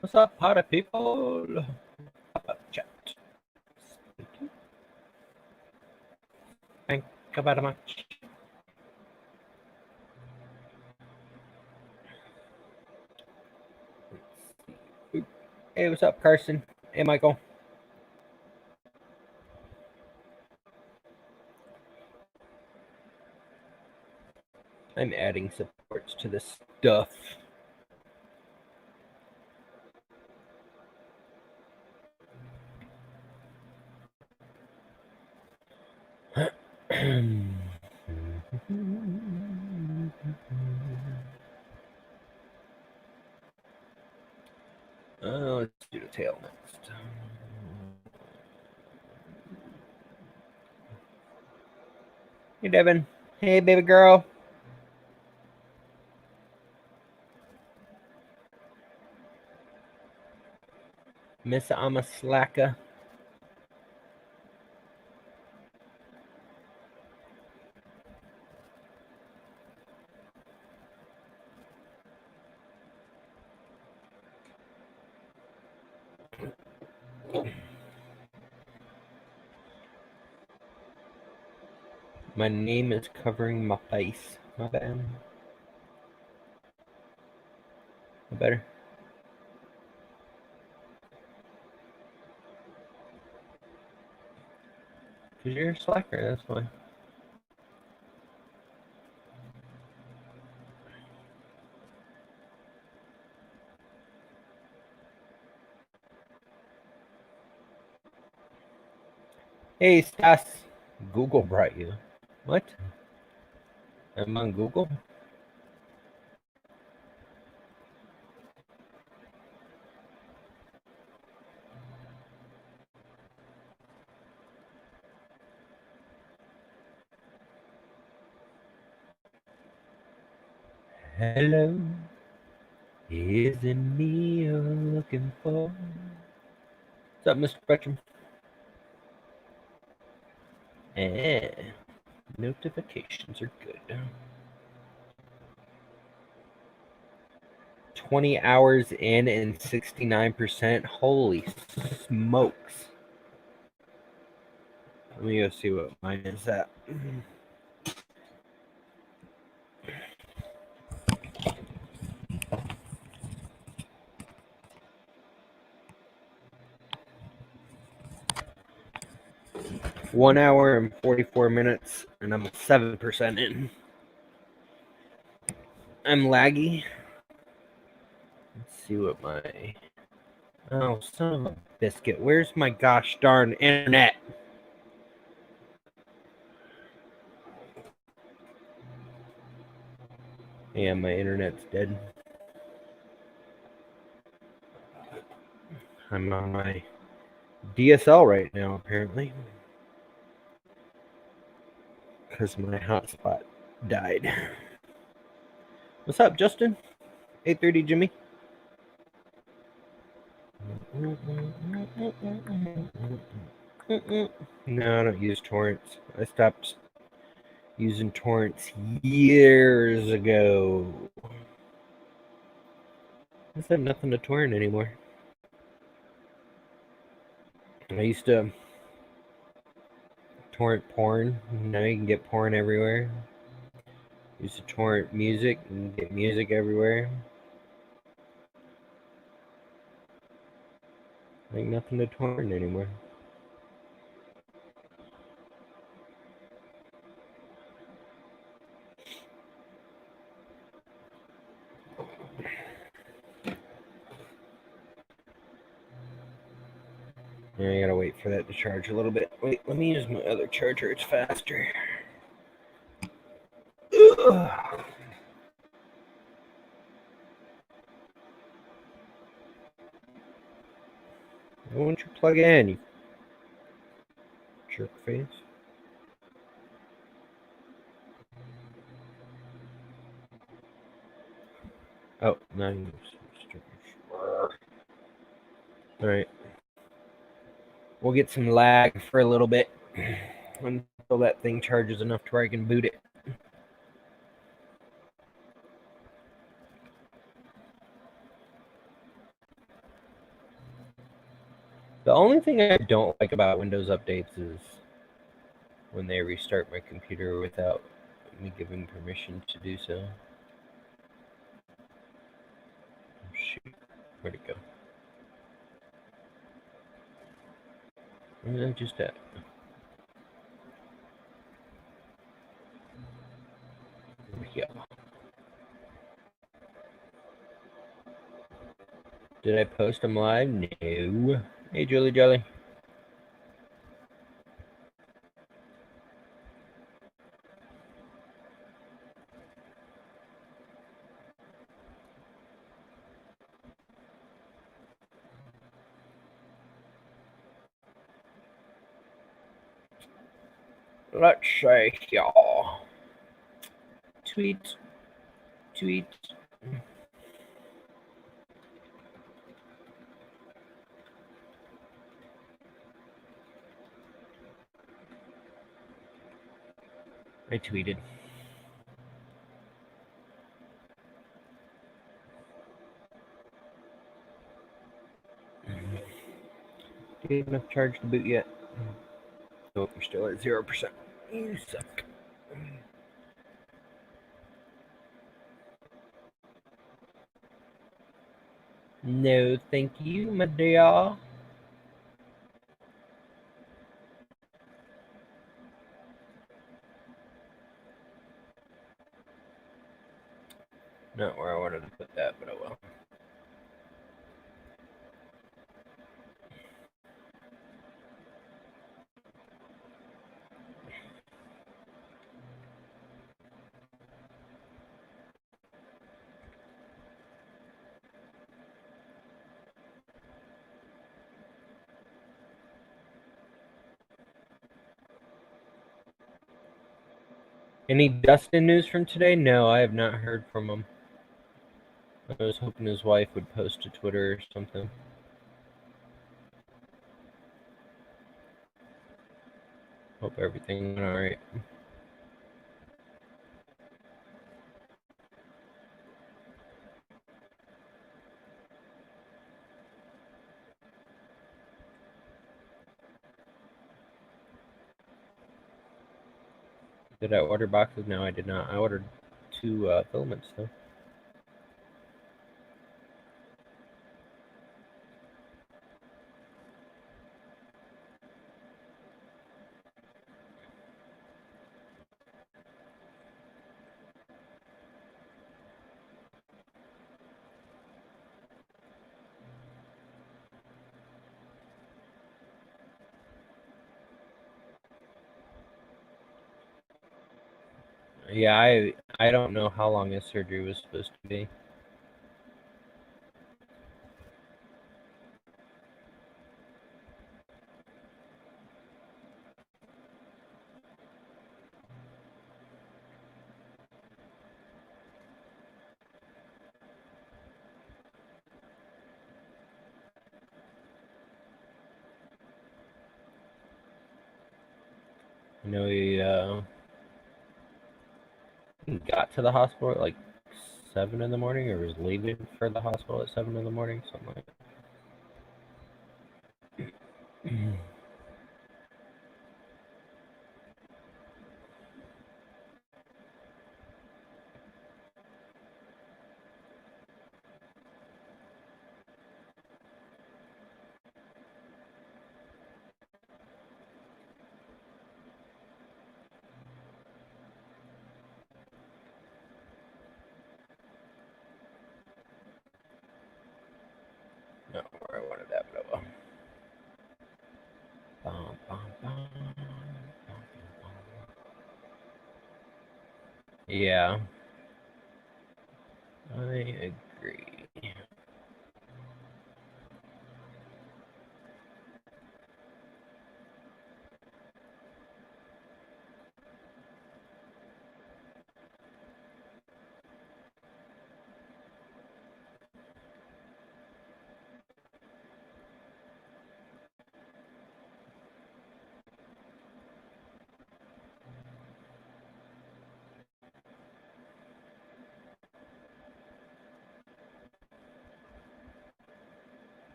What's up, party people? Chat. Thank you very much. Hey, what's up, Carson? Hey, Michael. I'm adding supports to this stuff. Let's do the tail next. Hey, Devin. Hey, baby girl. Miss Amaslaka. My name is covering my face. My bad. Better. Because you're a slacker, that's why. Hey, Stas. Google brought you. What? I'm on Google? Hello. Is it me you're looking for? What's up, Mr. Bertram? Notifications are good. 20 hours in and 69%. Holy smokes. Let me go see what mine is at. 1 hour and 44 minutes, and I'm 7% in. I'm laggy. Let's see what my... Oh, son of a biscuit. Where's my gosh darn internet? Yeah, my internet's dead. I'm on my DSL right now, apparently. Because my hotspot died. What's up, Justin? 8:30, Jimmy. No, I don't use torrents. I stopped using torrents years ago. I have nothing to torrent anymore. I used to torrent porn. Now you can get porn everywhere. Used to torrent music and get music everywhere. Like nothing to torrent anymore. Yeah, I gotta wait for that to charge a little bit. Wait, let me use my other charger. It's faster. Ugh. Why won't you plug in, you jerk face? Oh, 9. Alright. We'll get some lag for a little bit until that thing charges enough to where I can boot it. The only thing I don't like about Windows updates is when they restart my computer without me giving permission to do so. Oh, shoot. Where'd it go? Where did I just at? There we go. Did I post them live? No. Hey, Julie Jelly. Let's say y'all. Tweet. Tweet. I tweeted. Do you have enough charge to boot yet? Nope, you're still at 0%. You suck. No, thank you, my dear. Not where I wanted to put that, but oh well. Any Dustin news from today? No, I have not heard from him. I was hoping his wife would post to Twitter or something. Hope everything went alright. Did I order boxes? No, I did not. I ordered 2 filaments though. Yeah, I don't know how long his surgery was supposed to be. I know he got to the hospital at like 7 in the morning, or was leaving for the hospital at 7 in the morning, something like that. Not where I wanted that, but oh well. Bum, bum, bum, bum, bum. Yeah, I agree.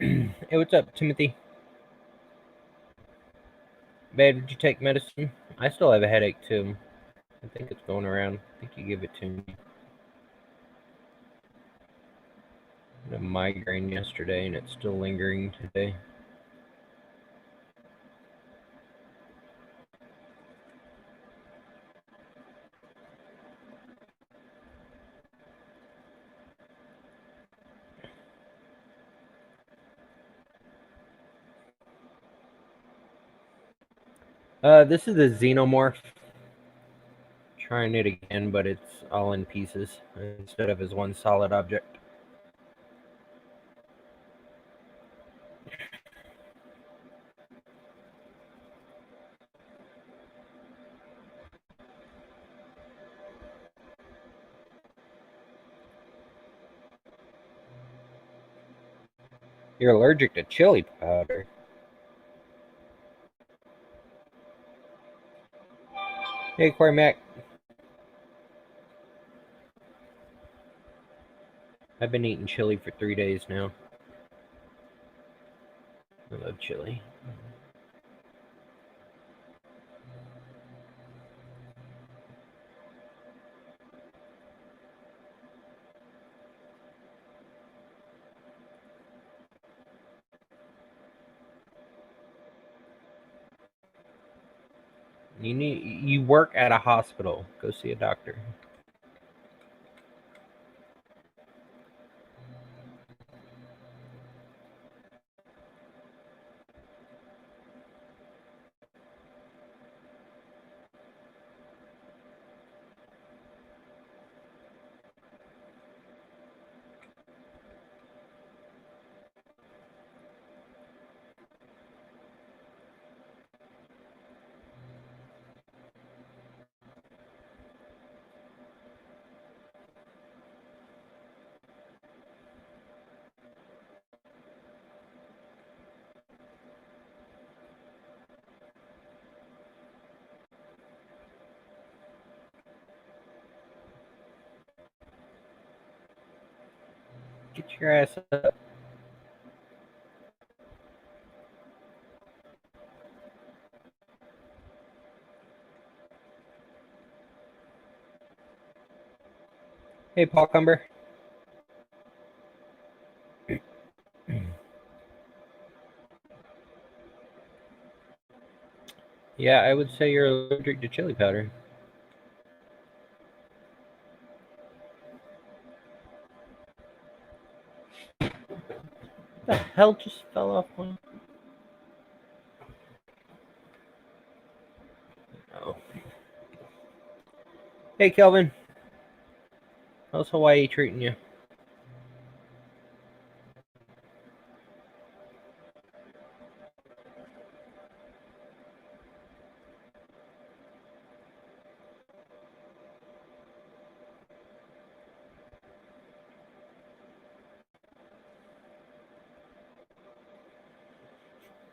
Hey, what's up, Timothy? Babe, did you take medicine? I still have a headache too. I think it's going around. I think you gave it to me. I had a migraine yesterday and it's still lingering today. This is the xenomorph. Trying it again, but it's all in pieces instead of as one solid object. You're allergic to chili powder. Hey, Cormac. I've been eating chili for 3 days now. I love chili. You work at a hospital. Go see a doctor. Get your ass up. Hey, Paul Cumber. Yeah, I would say you're allergic to chili powder. What the hell just fell off one? Oh. Hey, Kelvin. How's Hawaii treating you?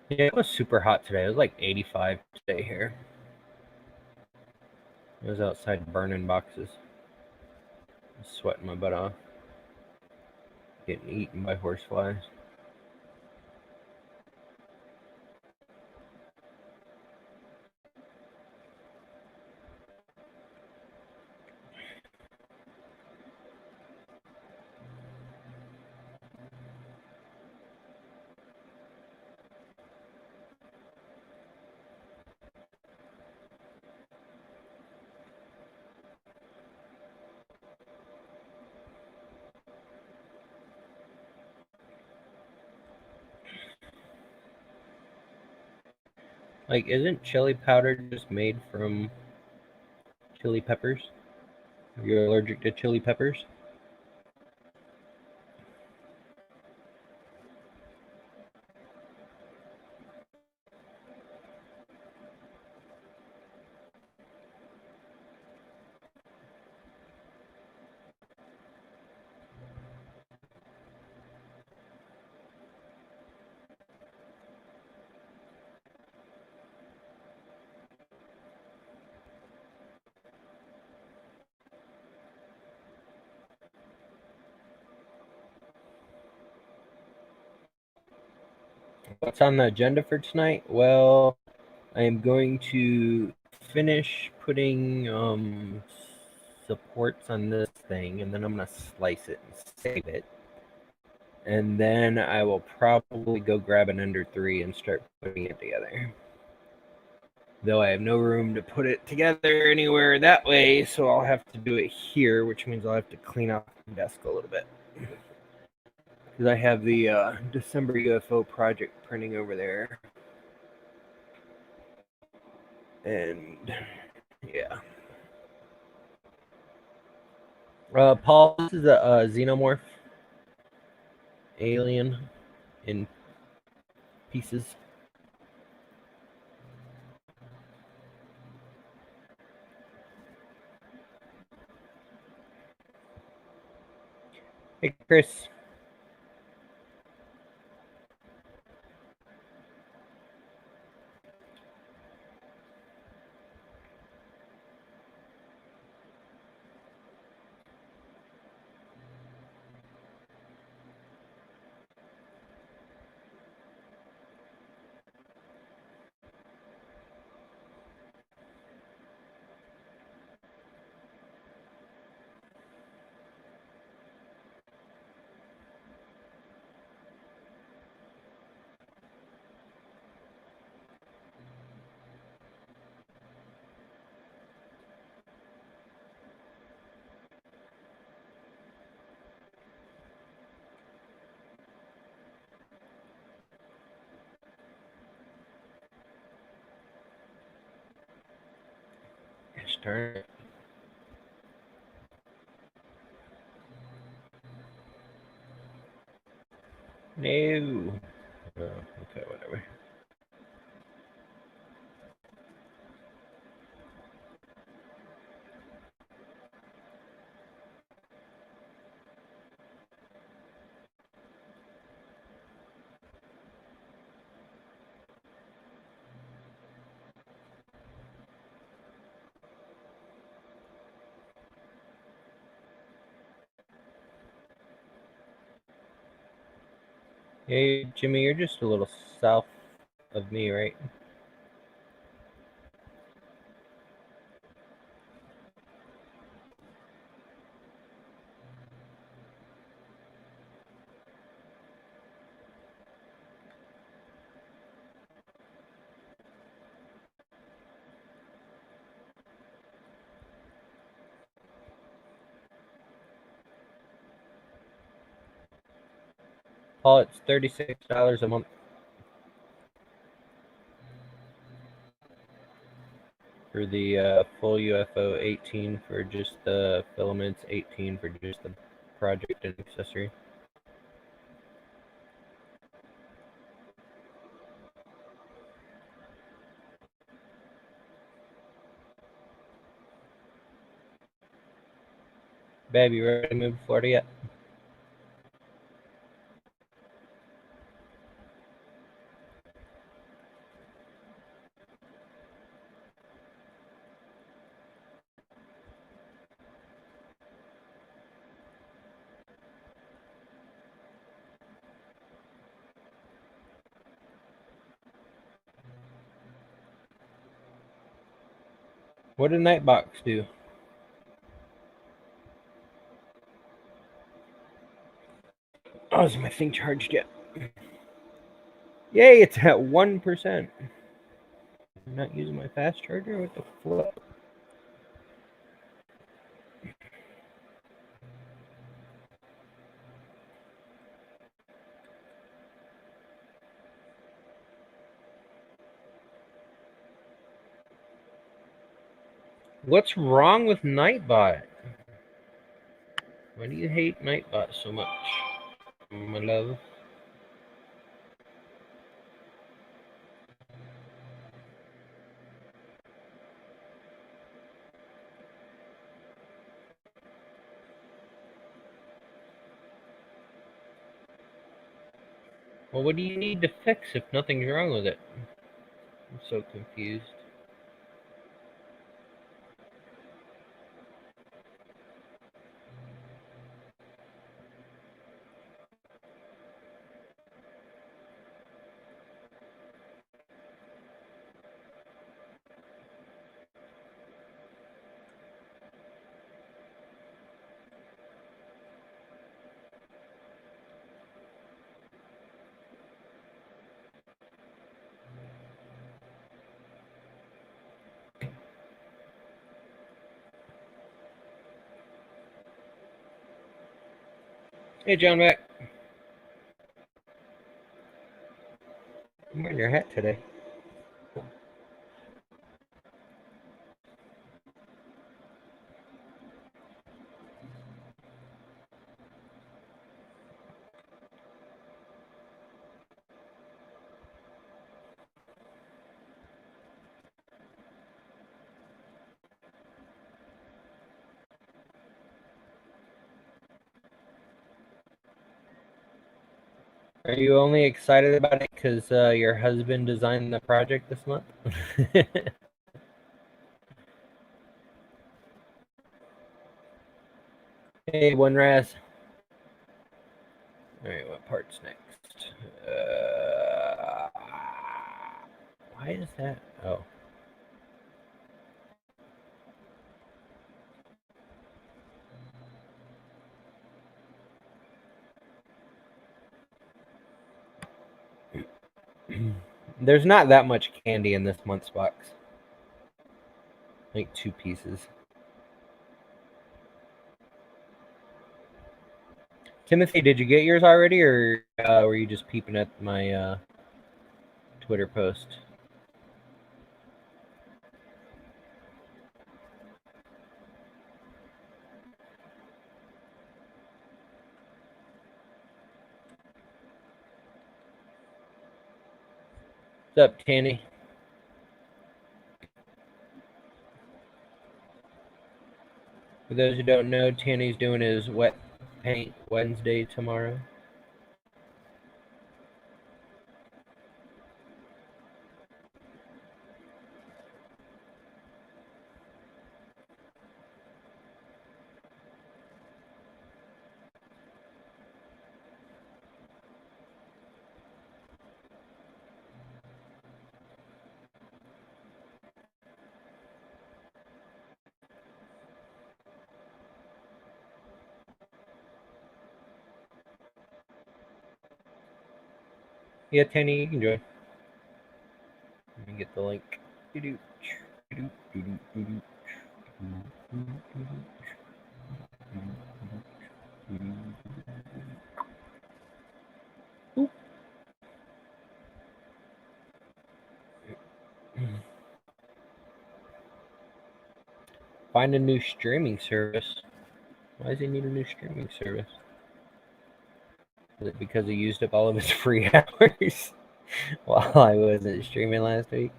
Yeah, it was super hot today. It was like 85 today here. I was outside burning boxes. I was sweating my butt off. Getting eaten by horseflies. Like, isn't chili powder just made from chili peppers? Are you allergic to chili peppers? What's on the agenda for tonight? Well, I am going to finish putting supports on this thing, and then I'm going to slice it and save it. And then I will probably go grab an Ender 3 and start putting it together. Though I have no room to put it together anywhere that way, so I'll have to do it here, which means I'll have to clean up the desk a little bit. Because I have the December UFO project printing over there. And yeah. Paul, this is a xenomorph alien in pieces. Hey, Chris. Gosh darn it. No. Oh, okay, whatever. Hey, Jimmy, you're just a little south of me, right? Paul, it's $36 a month. For the full UFO, 18 for just the filaments, 18 for just the project and accessory. Babe, you ready to move to Florida yet? What did Nightbox do? Oh, is my thing charged yet? Yay, it's at 1%. I'm not using my fast charger? What the flip? What's wrong with Nightbot? Why do you hate Nightbot so much, my love? Well, what do you need to fix if nothing's wrong with it? I'm so confused. Hey, John Mac. I'm wearing your hat today. Are you only excited about it because your husband designed the project this month? Hey, One Raz. All right, what part's next? Why is that? Oh. There's not that much candy in this month's box. Like 2 pieces. Timothy, did you get yours already, or were you just peeping at my Twitter post? What's up, Tanny? For those who don't know, Tanny's doing his wet paint Wednesday tomorrow. Yeah, Tanny, you can join. Let me get the link. Find a new streaming service. Why does he need a new streaming service? Is it because he used up all of his free hours while I wasn't streaming last week?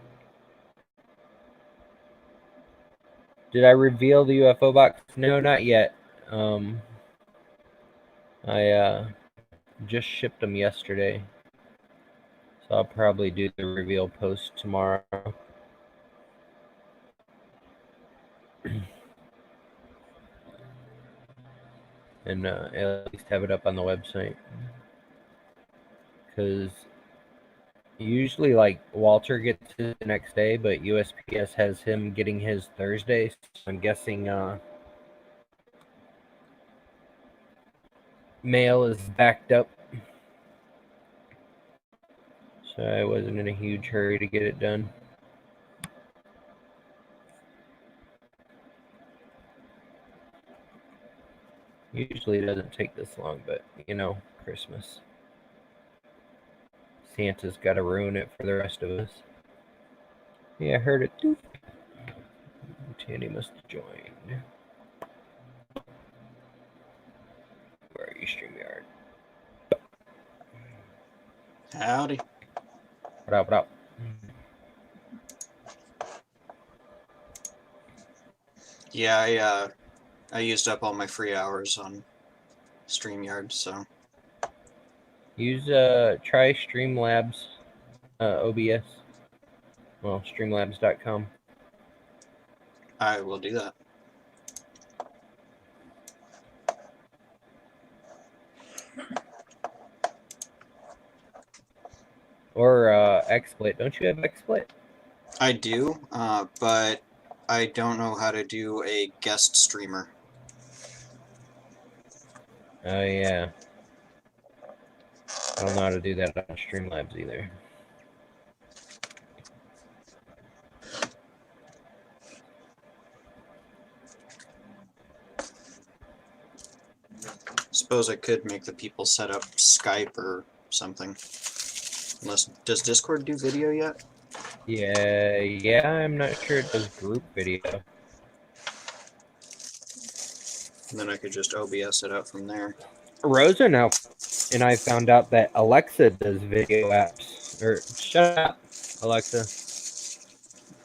Did I reveal the UFO box? No, not yet. I just shipped them yesterday, so I'll probably do the reveal post tomorrow. And at least have it up on the website. Because usually, like, Walter gets it the next day, but USPS has him getting his Thursday. So I'm guessing mail is backed up. So I wasn't in a huge hurry to get it done. Usually it doesn't take this long, but you know, Christmas. Santa's got to ruin it for the rest of us. Yeah, I heard it. Doop. Tanny must have joined. Where are you, StreamYard? Howdy. What up, what up? Yeah, I used up all my free hours on StreamYard, so. Use try Streamlabs OBS. Well, streamlabs.com. I will do that. Or XSplit. Don't you have XSplit? I do, but I don't know how to do a guest streamer. Oh, yeah. I don't know how to do that on Streamlabs either. Suppose I could make the people set up Skype or something. Unless, does Discord do video yet? Yeah, I'm not sure it does group video. And then I could just OBS it out from there. Rosa now and I found out that Alexa does video apps. Or shut up, Alexa.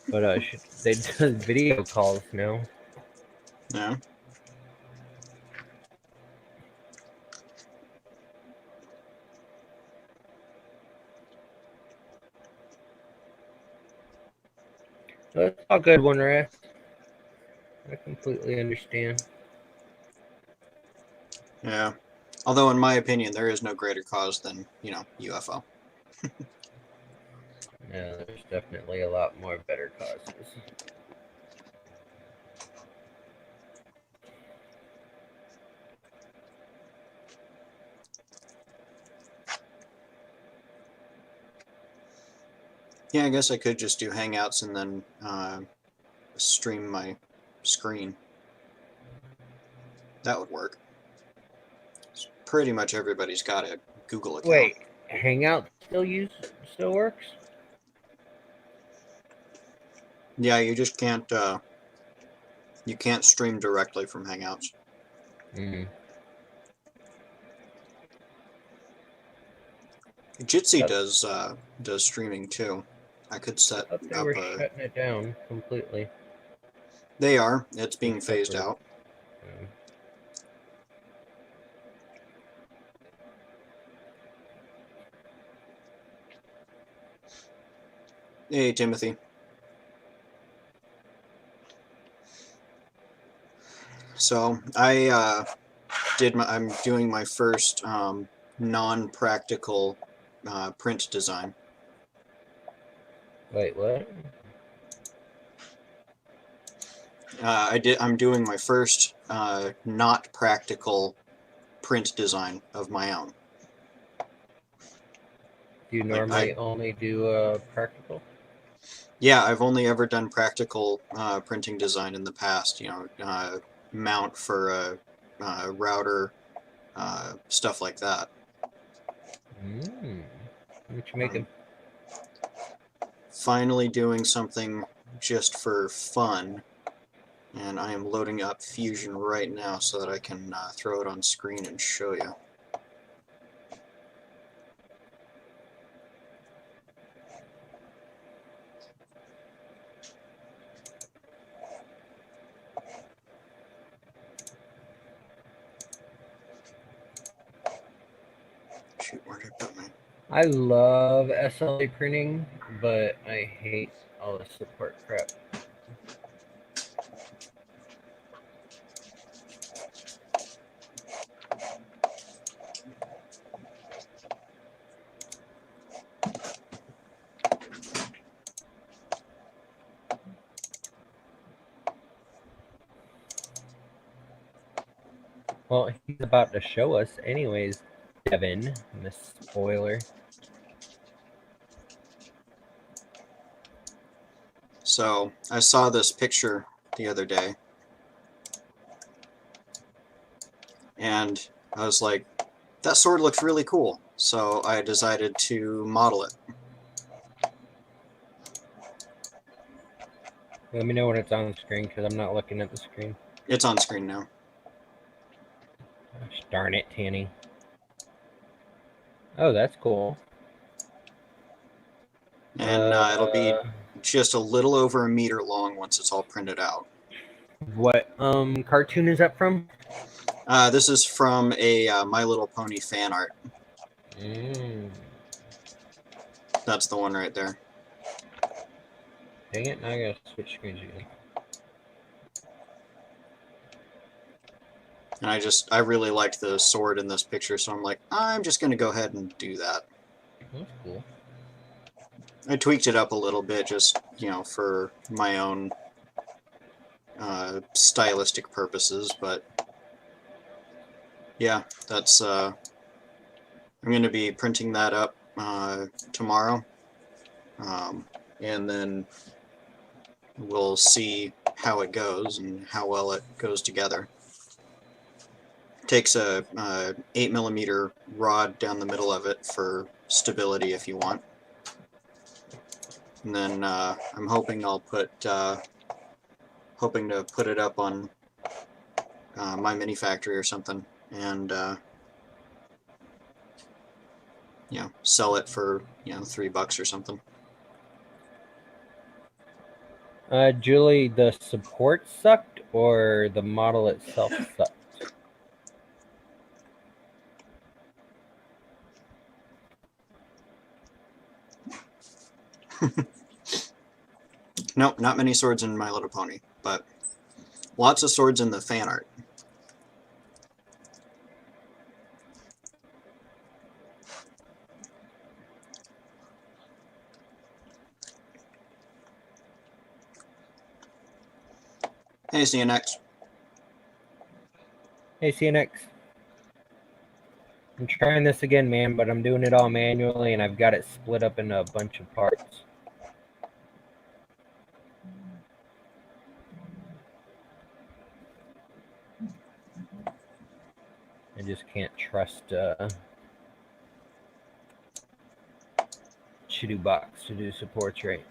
But they do video calls now. Yeah. That's all good, one ref. I completely understand. Yeah. Although, in my opinion, there is no greater cause than, UFO. Yeah, there's definitely a lot more better causes. Yeah, I guess I could just do Hangouts and then stream my screen. That would work. Pretty much everybody's got a Google account. Wait, Hangout still works? Yeah, you just can't stream directly from Hangouts. Mm. Jitsi does streaming too. I could set I thought they up were shutting it down completely. They are. It's being phased out. Yeah. Hey, Timothy. So I'm doing my first non-practical print design. Wait, what? I'm doing my first not practical print design of my own. Do you normally only do practical? Yeah, I've only ever done practical printing design in the past. Mount for a router, stuff like that. What you making? Finally doing something just for fun, and I am loading up Fusion right now so that I can throw it on screen and show you. Shoot, where did I put my... I love SLA printing, but I hate all the support crap. Well, he's about to show us anyways, Devin, Miss Spoiler. So, I saw this picture the other day, and I was like, that sword looks really cool, so I decided to model it. Let me know when it's on the screen, because I'm not looking at the screen. It's on screen now. Gosh, darn it, Tanny. Oh, that's cool. And it'll be just a little over 1 meter long once it's all printed out. What cartoon is that from? This is from a My Little Pony fan art. That's the one right there. Dang it, now I gotta switch screens again. And I really liked the sword in this picture, so I'm like, I'm just going to go ahead and do that. That's cool. I tweaked it up a little bit just, for my own stylistic purposes, but yeah, that's, I'm going to be printing that up tomorrow, and then we'll see how it goes and how well it goes together. Takes a 8mm rod down the middle of it for stability if you want. And then I'm hoping I'll put hoping to put it up on my mini factory or something, and you know, sell it for, you know, $3 or something. Julie, the support sucked or the model itself sucked? Nope, not many swords in My Little Pony, but lots of swords in the fan art. Hey, see you next. Hey, CNX. I'm trying this again, man, but I'm doing it all manually, and I've got it split up into a bunch of parts. I just can't trust Box to do supports right.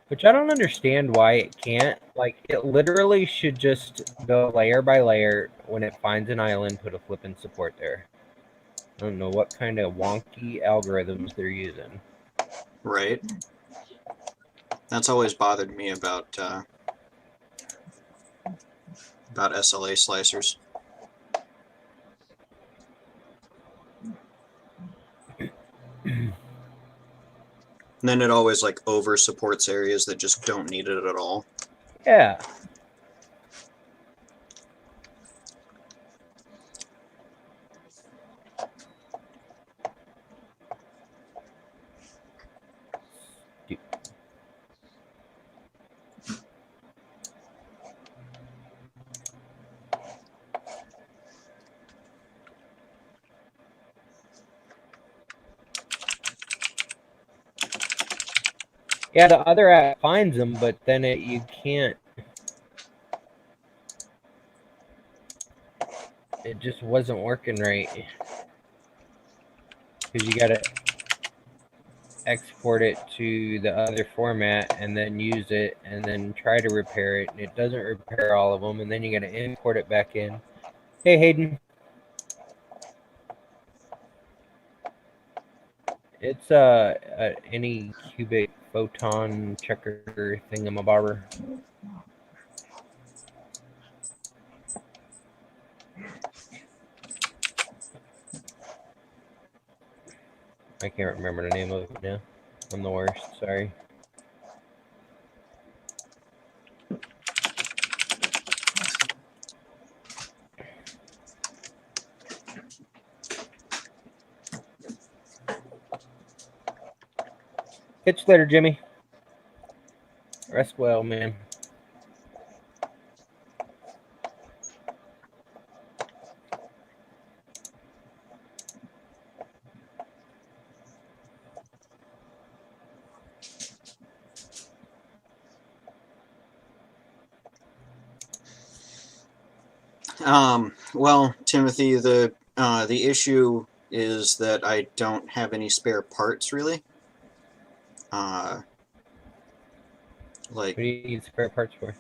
Which I don't understand why it can't. Like, it literally should just go layer by layer. When it finds an island, put a flipping support there. I don't know what kind of wonky algorithms they're using. Right. That's always bothered me about SLA slicers. And then it always like over supports areas that just don't need it at all. Yeah. Yeah, the other app finds them, but then you can't. It just wasn't working right. Because you gotta export it to the other format and then use it and then try to repair it, and it doesn't repair all of them, and then you gotta import it back in. Hey, Hayden. It's any cubic photon checker thingamabobber. I can't remember the name of it now. I'm the worst, sorry. Catch you later, Jimmy. Rest well, man. Well, Timothy, the issue is that I don't have any spare parts, really. Like, What do you need spare parts for?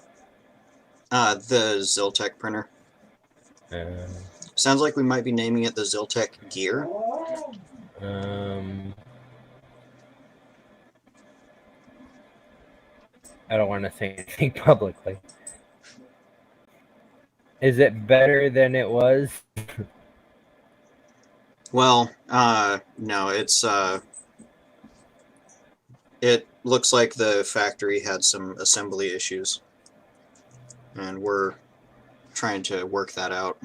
the Ziltech printer. Sounds like we might be naming it the Ziltech Gear. I don't want to say anything publicly. Is it better than it was? Well, no, it's it looks like the factory had some assembly issues, and we're trying to work that out.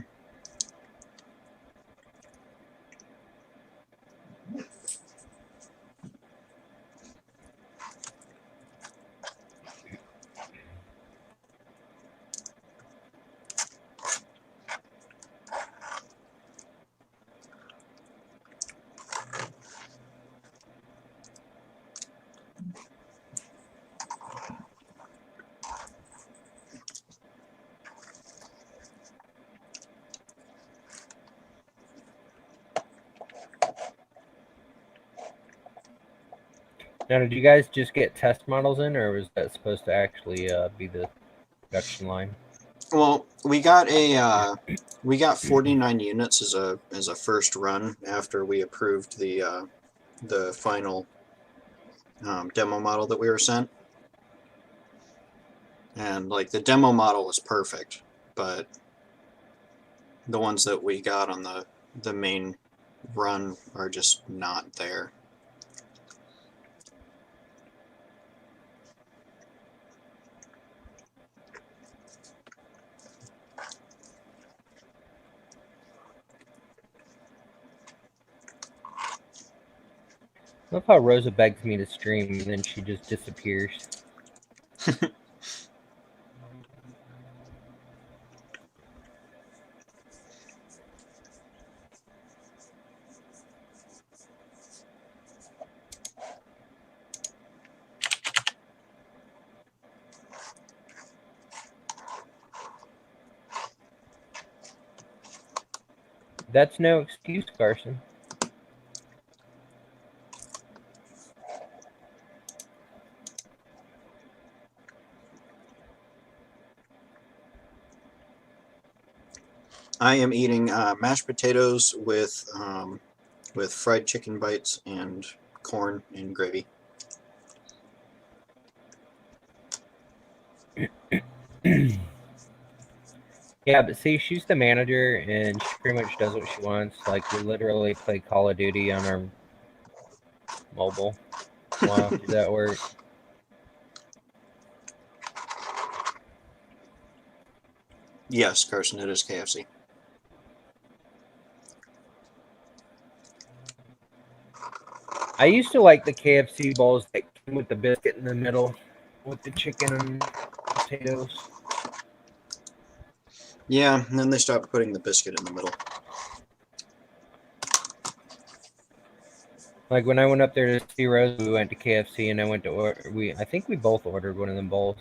Now, did you guys just get test models in, or was that supposed to actually be the production line? Well, we got 49 units as a first run after we approved the final demo model that we were sent. And like the demo model was perfect, but the ones that we got on the main run are just not there. I love how Rosa begs me to stream and then she just disappears. That's no excuse, Carson. I am eating mashed potatoes with fried chicken bites and corn and gravy. Yeah, but see, she's the manager, and she pretty much does what she wants. Like, we literally play Call of Duty on our mobile while she's at work. Yes, Carson, it is KFC. I used to like the KFC bowls that came with the biscuit in the middle with the chicken and potatoes. Yeah, and then they stopped putting the biscuit in the middle. Like when I went up there to see Rose, we went to KFC and I went to order. I think we both ordered one of them bowls.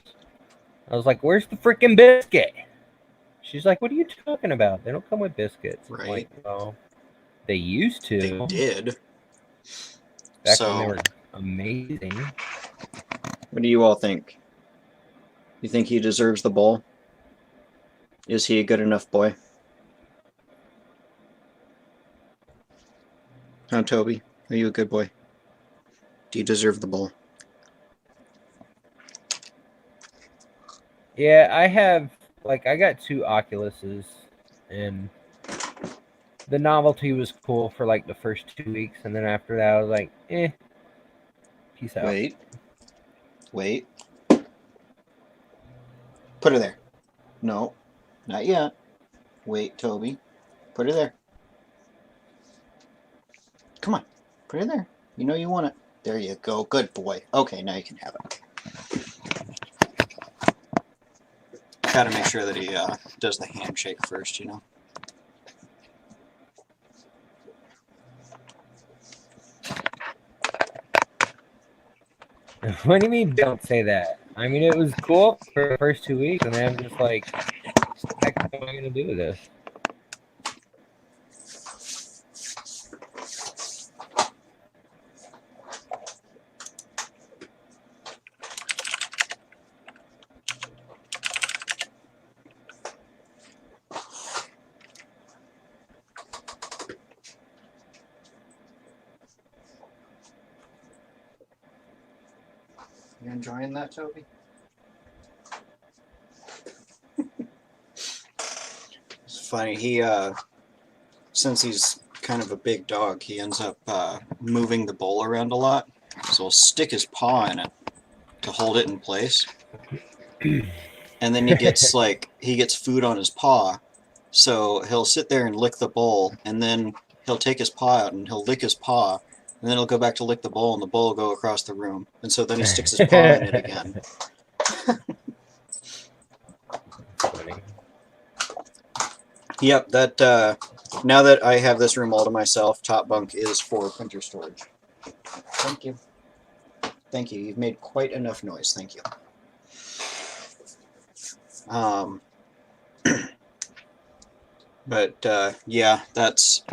I was like, "Where's the freaking biscuit?" She's like, "What are you talking about? They don't come with biscuits." Right. I'm like, "Oh, they used to. They did. Back when they were amazing." What do you all think? You think he deserves the bowl? Is he a good enough boy? Huh, Toby? Are you a good boy? Do you deserve the bowl? Yeah, I have, like, I got 2 Oculuses, and the novelty was cool for, like, the first 2 weeks, and then after that, I was like, peace out. Wait. Wait. Put her there. No, not yet. Wait, Toby. Put her there. Come on. Put her there. You know you want it. There you go. Good boy. Okay, now you can have it. Gotta make sure that he does the handshake first, you know? What do you mean, don't say that? I mean, it was cool for the first 2 weeks, and then I'm just like, what the heck am I going to do with this? You enjoying that, Toby? It's funny. He, since he's kind of a big dog, he ends up moving the bowl around a lot. So he'll stick his paw in it to hold it in place. And then he gets he gets food on his paw. So he'll sit there and lick the bowl, and then he'll take his paw out and he'll lick his paw. And then he'll go back to lick the bowl, and the bowl will go across the room. And so then he sticks his paw in it again. Funny. Yep, that now that I have this room all to myself, top bunk is for printer storage. Thank you. Thank you. You've made quite enough noise. Thank you. But yeah, that's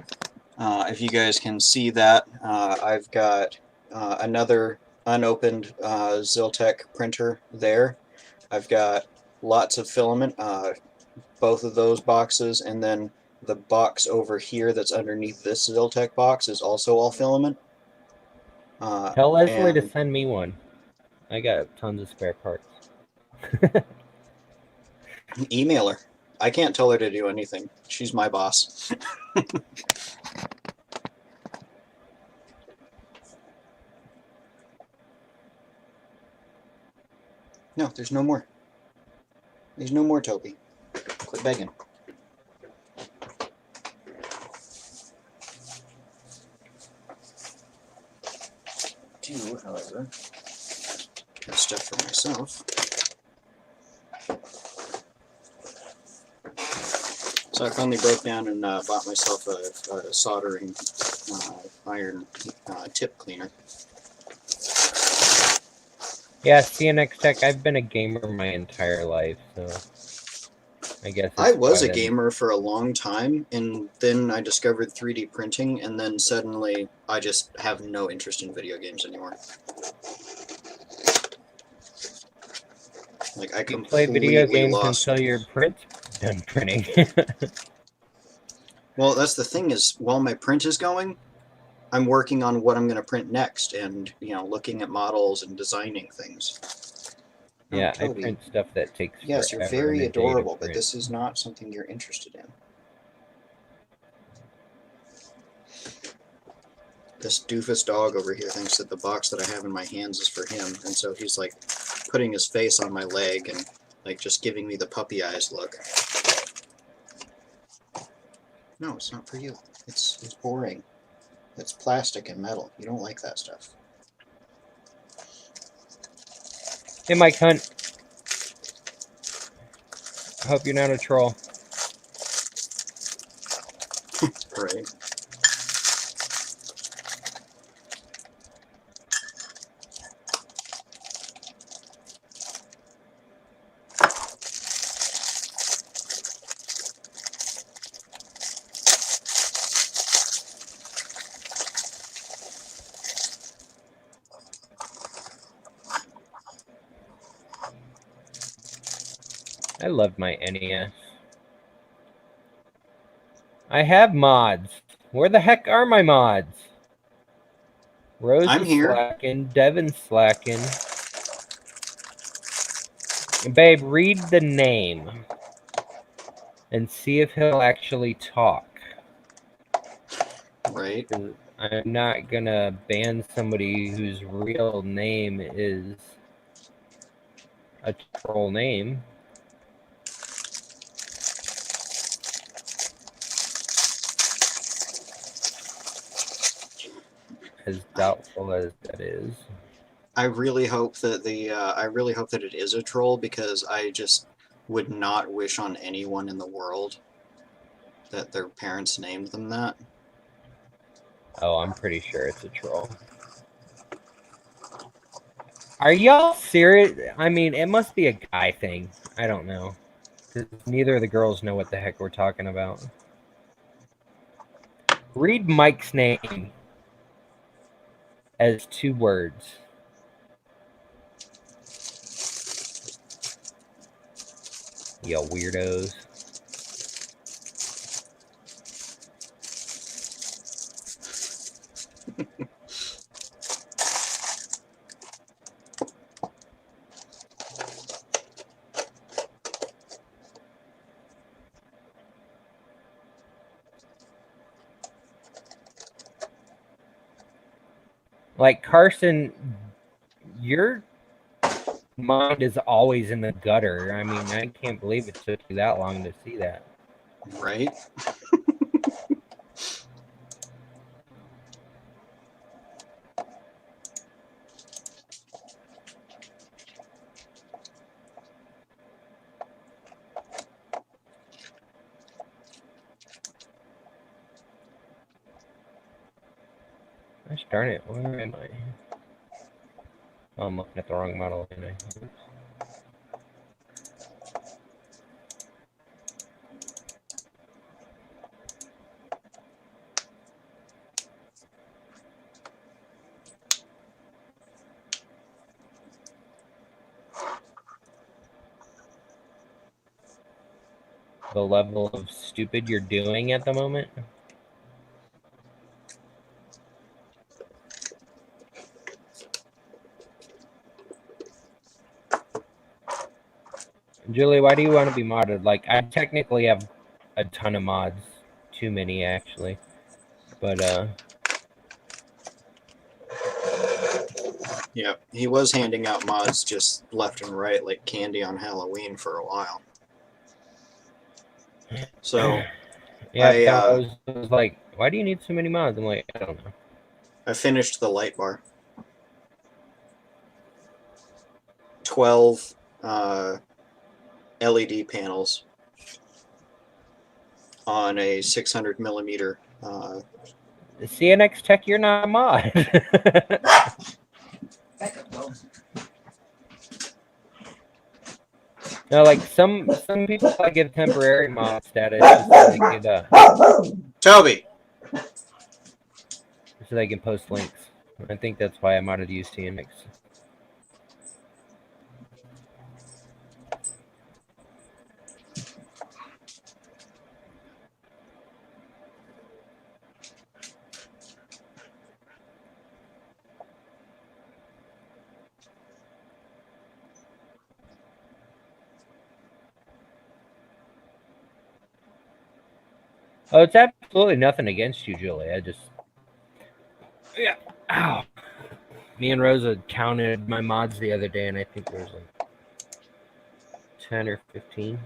if you guys can see that, I've got another unopened Ziltech printer there. I've got lots of filament, both of those boxes, and then the box over here that's underneath this Ziltech box is also all filament. Tell Leslie to And send me one. I got tons of spare parts. email her. I can't tell her to do anything. She's my boss. No, there's no more. There's no more, Toby. Quit begging. Do, however, have stuff for myself. So I finally broke down and bought myself a soldering iron tip cleaner. Yeah, CNX Tech, I've been a gamer my entire life, so I guess I it's was a quite gamer for a long time, and then I discovered 3D printing, and then suddenly I just have no interest in video games anymore. Like, I You play video completely games lost. until your print's done printing. Well, that's the thing is, while my print is going, I'm working on what I'm going to print next, and looking at models and designing things. Yeah, I Toby, print stuff that takes yes, you're forever very and a day to adorable, but print. this is not something you're interested in. This doofus dog over here thinks that the box that I have in my hands is for him, and so he's like putting his face on my leg and like just giving me the puppy eyes look. No, it's not for you. It's boring. It's plastic and metal. You don't like that stuff. Hey, Mike Hunt. I hope you're not a troll. Right. I love my NES. I have mods. Where the heck are my mods? Rose I'm is here. slacking. Devin's slacking. Babe, read the name and see if he'll actually talk. Right. 'Cause I'm not gonna ban somebody whose real name is a troll name. As doubtful as that is. I really hope that it is a troll, because I just would not wish on anyone in the world that their parents named them that. Oh, I'm pretty sure it's a troll. Are y'all serious? I mean, it must be a guy thing. I don't know. 'Cause neither of the girls know what the heck we're talking about. Read Mike's name as 2 words. You weirdos. Like, Carson, your mind is always in the gutter. I mean, I can't believe it took you that long to see that. Right? Gosh darn it, where am I? Oh, I'm looking at the wrong model, ain't I? Oops. the level of stupid you're doing at the moment? Julie, why do you want to be modded? Like, I technically have a ton of mods. Too many, actually. But, Yeah, he was handing out mods just left and right like candy on Halloween for a while. So yeah, I was like, why do you need so many mods? I'm like, I don't know. I finished the light bar. 12 LED panels on a 600 millimeter. The CNX Tech, you're not a mod. No, like some people like give temporary mod status just so they could Toby! so they can post links. I think that's why I modded UCNX. Oh, it's absolutely nothing against you, Julie. I just, yeah. Ow. Me and Rosa counted my mods the other day, and I think there was like 10 or 15.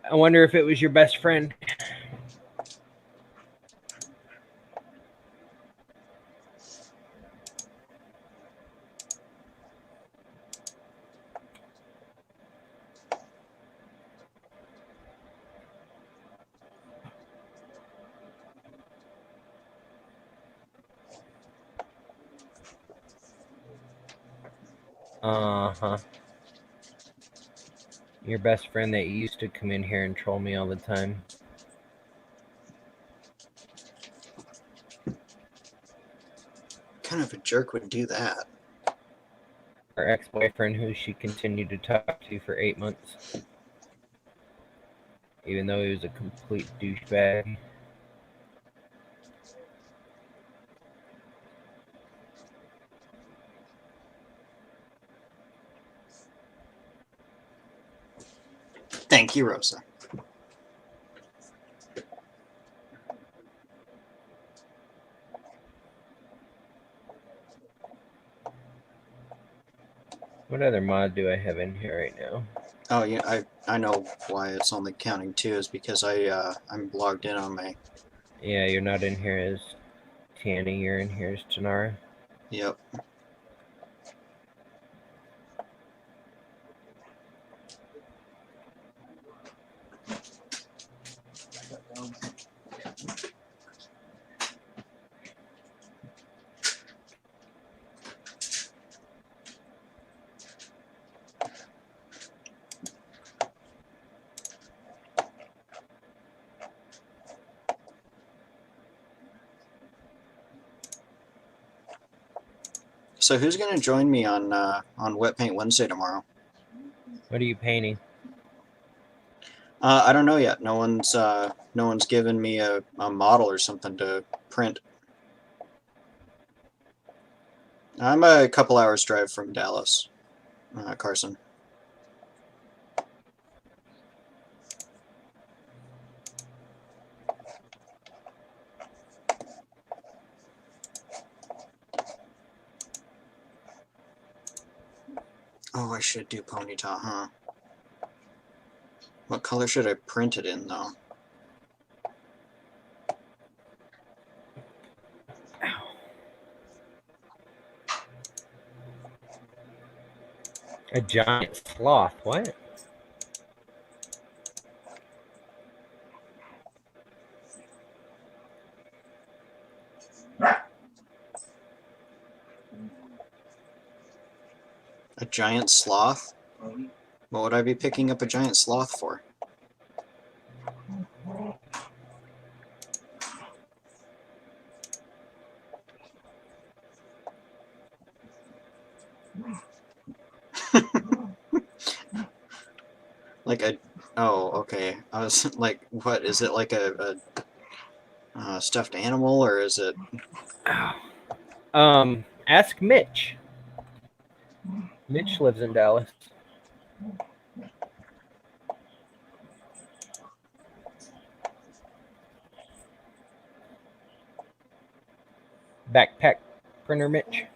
I wonder if it was your best friend. Uh-huh. Your best friend that used to come in here and troll me all the time. What kind of a jerk would do that? Her ex-boyfriend who she continued to talk to for 8 months. Even though he was a complete douchebag. Thank you, Rosa. What other mod do I have in here right now? Oh yeah, I know why it's only counting 2 is because I'm logged in on my. Yeah, you're not in here as Tanny, you're in here as Tanara. Yep. So who's gonna join me on Wet Paint Wednesday tomorrow? What are you painting? I don't know yet. No one's given me a model or something to print. I'm a couple hours drive from Dallas, Carson. Oh, I should do ponytail, huh? What color should I print it in, though? A giant sloth. What? A giant sloth? What would I be picking up a giant sloth for? Like a... Oh, okay. I was like, what? Is it like a stuffed animal, or is it... Ask Mitch. Mitch lives in Dallas. Backpack printer Mitch.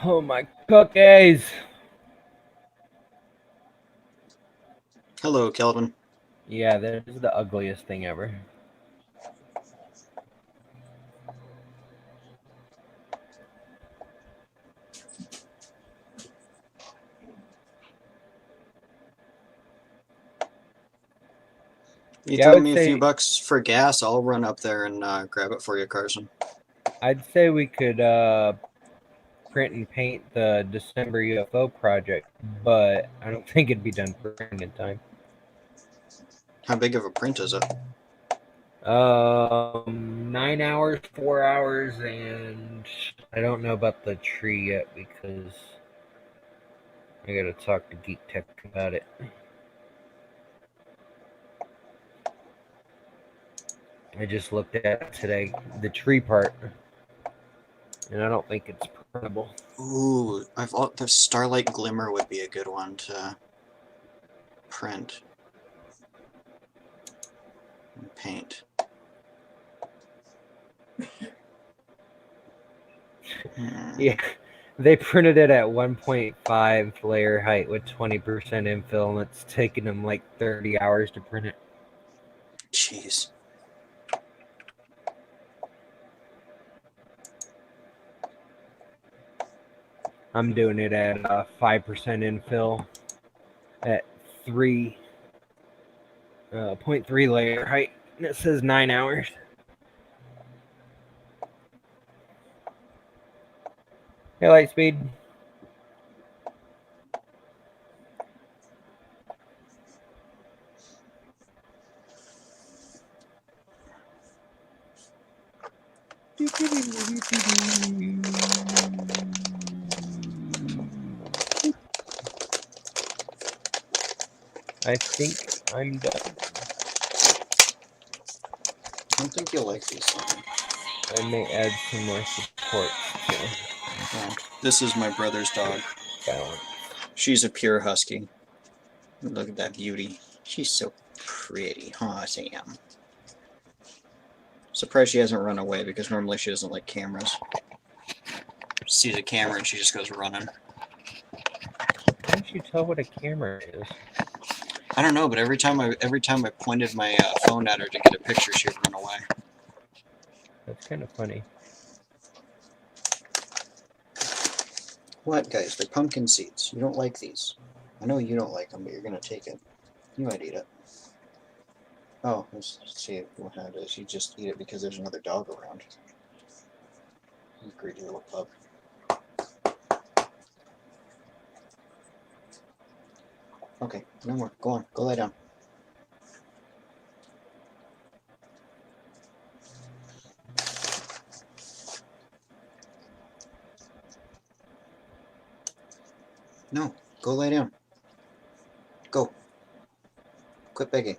Oh my cookies! Hello, Kelvin. Yeah, that is the ugliest thing ever. You Yeah, I throw would me a few say- bucks for gas, I'll run up there and grab it for you, Carson. I'd say we could print and paint the December UFO project, but I don't think it'd be done printing in time. How big of a print is it? 9 hours, 4 hours, and I don't know about the tree yet because I gotta talk to Geek Tech about it. I just looked at it today, the tree part, and I don't think it's printable. Ooh, the Starlight Glimmer would be a good one to print and paint. Yeah, they printed it at 1.5 layer height with 20% infill, and it's taken them like 30 hours to print it. Jeez. I'm doing it at 5% infill at 0.3 layer height, and it says 9 hours. Hey, Lightspeed. I think I'm done. I don't think you'll like these things. I may add some more support to Yeah. This is my brother's dog. balance. She's a pure husky. Look at that beauty. She's so pretty, huh, Sam? Surprised she hasn't run away, because normally she doesn't like cameras. Sees a camera and she just goes running. How don't you tell what a camera is? I don't know, but every time I pointed my phone at her to get a picture, she'd run away. That's kind of funny. What, guys? They're pumpkin seeds. You don't like these. I know you don't like them, but you're gonna take it. You might eat it. Oh, let's see what it is. You just eat it because there's another dog around. You greedy little pup. Okay, no more. Go on. Go lie down. No, go lie down. Go. Quit begging.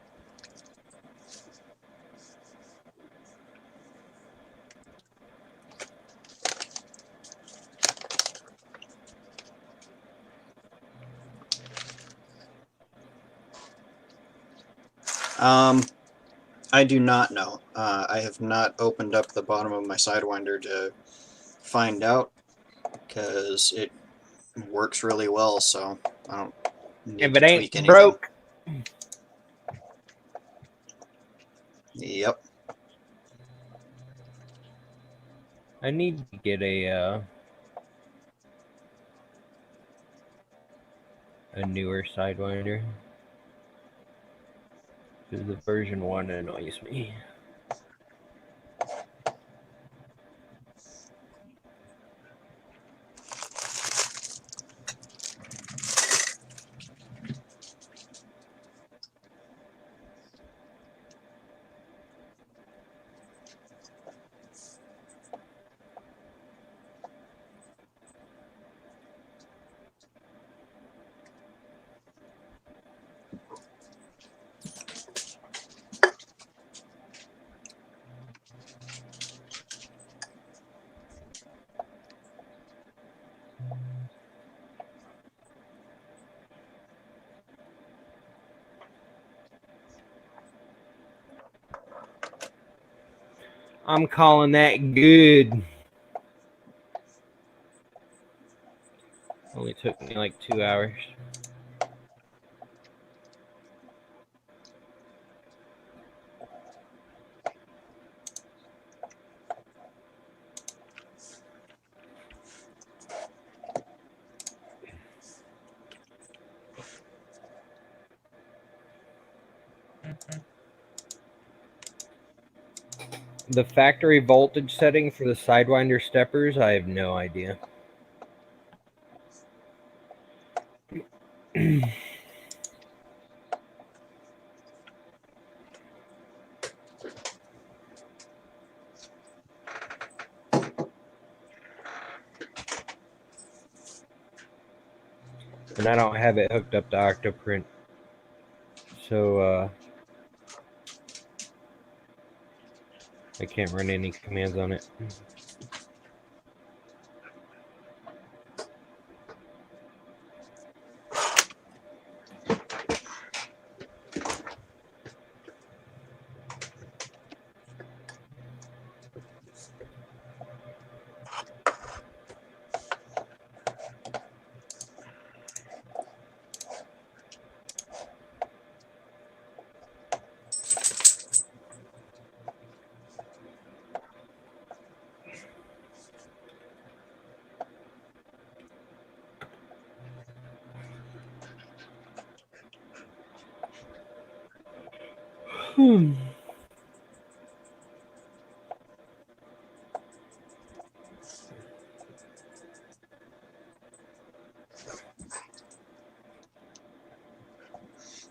I do not know. I have not opened up the bottom of my Sidewinder to find out, because it works really well, so I don't need If to it tweak ain't anything. broke, Yep. I need to get a newer Sidewinder. Because the version 1 annoys me. I'm calling that good. Only took me like 2 hours. The factory voltage setting for the Sidewinder steppers, I have no idea. And I don't have it hooked up to Octoprint. So I can't run any commands on it.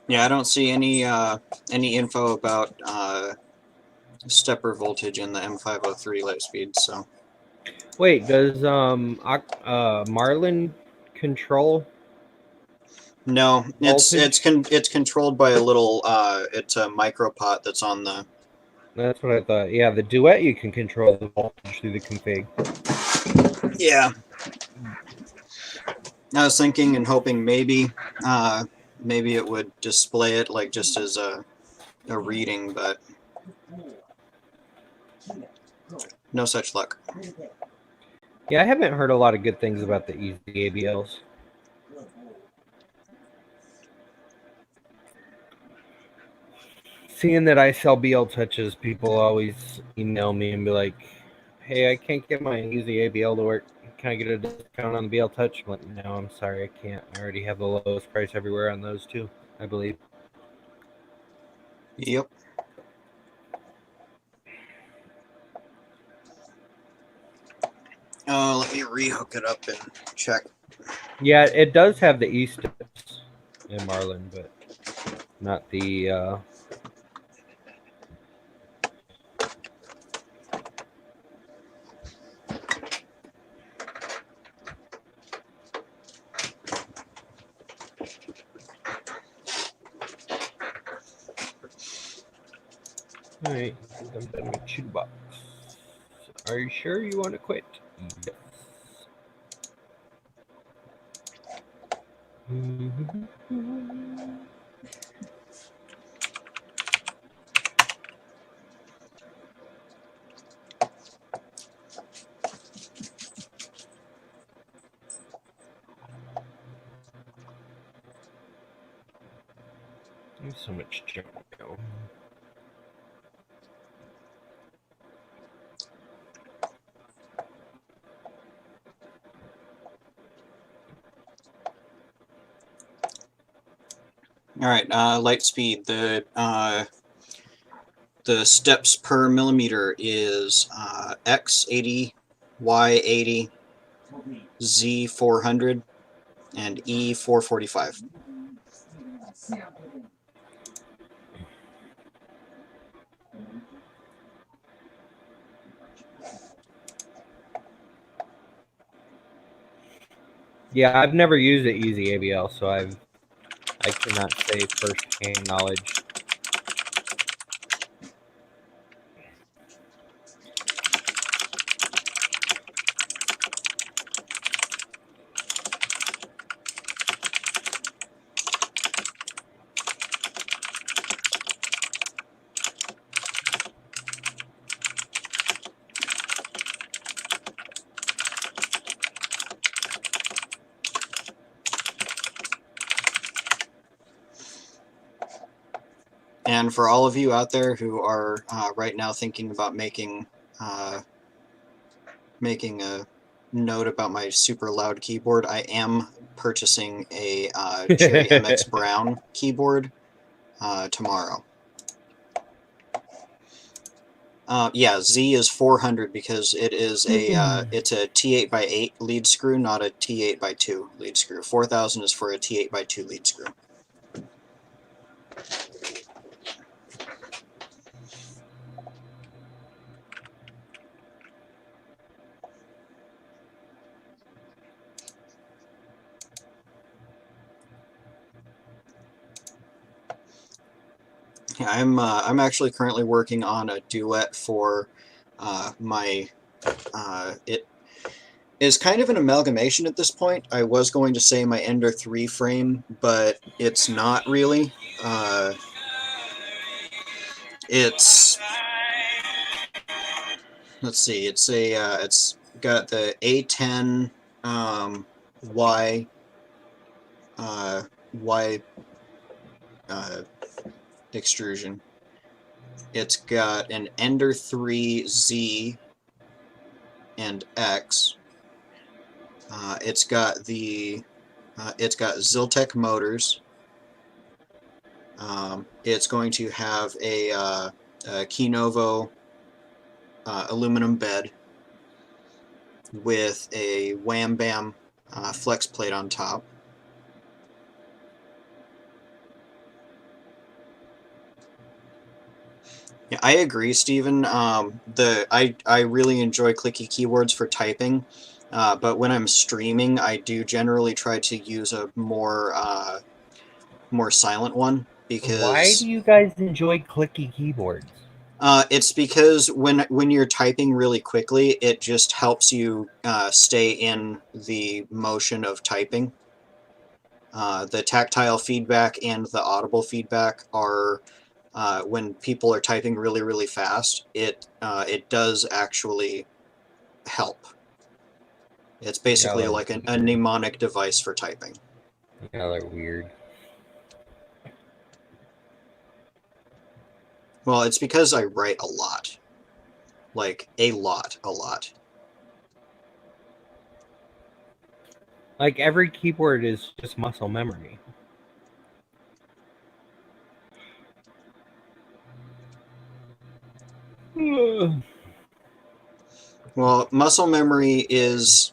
Yeah, I don't see any info about stepper voltage in the M503 Lightspeed. So Wait, does Marlin control? no, Voltage? it's controlled by a little it's a micropot that's on the. That's what I thought. Yeah, the Duet you can control the voltage through the config. Yeah. I was thinking and hoping maybe it would display it like just as a reading, but no such luck. Yeah, I haven't heard a lot of good things about the easy ABLs. Seeing that I sell BL touches, people always email me and be like, "Hey, I can't get my easy ABL to work. Can I get a discount on the BL touch?" I'm like, no, I'm sorry, I can't. I already have the lowest price everywhere on those too, I believe. Yep. Let me rehook it up and check. Yeah, it does have the E steps in Marlin, but not the Alright, I'm done with shoebox. Are you sure you want to quit? Yes. There's so much junk now. All right, light speed. The steps per millimeter is X 80, Y 80, Z 400, and E 445. Yeah, I've never used the Easy ABL, so I cannot say first-hand knowledge. And for all of you out there who are right now thinking about making a note about my super loud keyboard, I am purchasing a Cherry MX Brown keyboard tomorrow. Yeah, Z is 400 because it is it's a T8x8 lead screw, not a T8x2 lead screw. 4000 is for a T8x2 lead screw. Yeah, I'm actually currently working on a duet for my it is kind of an amalgamation at this point. I was going to say my Ender 3 frame, but it's not really. It's let's see, it's got the A10 Y Y extrusion. It's got an Ender 3 Z and X. It's got Ziltech motors. It's going to have a Kinovo aluminum bed with a Wham Bam flex plate on top. Yeah, I agree, Stephen. I really enjoy clicky keyboards for typing, but when I'm streaming, I do generally try to use a more silent one because. Why do you guys enjoy clicky keyboards? It's because when you're typing really quickly, it just helps you stay in the motion of typing. The tactile feedback and the audible feedback are when people are typing really, really fast. It does actually help. It's basically like a mnemonic device for typing. Yeah, they're weird. Well, it's because I write a lot. Like, a lot. Like, every keyboard is just muscle memory. Well, muscle memory is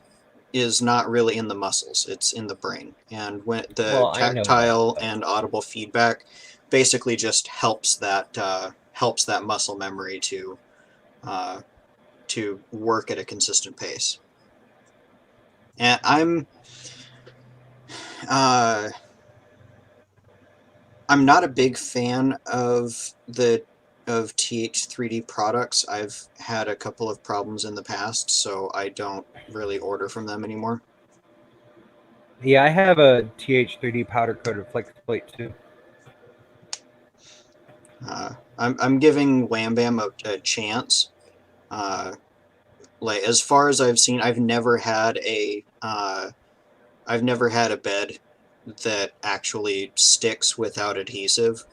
not really in the muscles, it's in the brain. And when the tactile and audible feedback basically just helps that muscle memory to work at a consistent pace. And I'm not a big fan of TH3D products. I've had a couple of problems in the past, so I don't really order from them anymore. Yeah, I have a TH3D powder coated flex plate too. I'm giving Wham Bam a chance. Like, as far as I've seen, I've never had a bed that actually sticks without adhesive.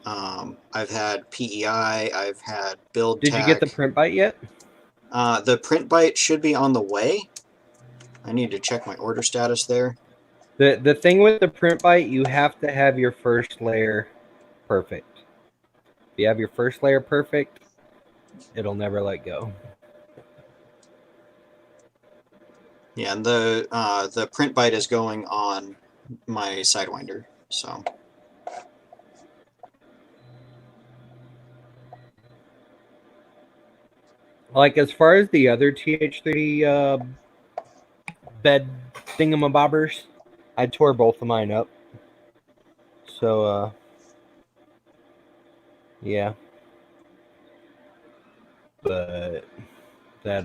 I've had PEI. I've had build Did you get the tack. print bite yet? The print bite should be on the way. I need to check my order status there. The thing with the print bite, you have to have your first layer perfect. If you have your first layer perfect, it'll never let go. Yeah, and the print bite is going on my Sidewinder, so. Like as far as the other TH3D bed thingamabobbers, I tore both of mine up. So yeah. But that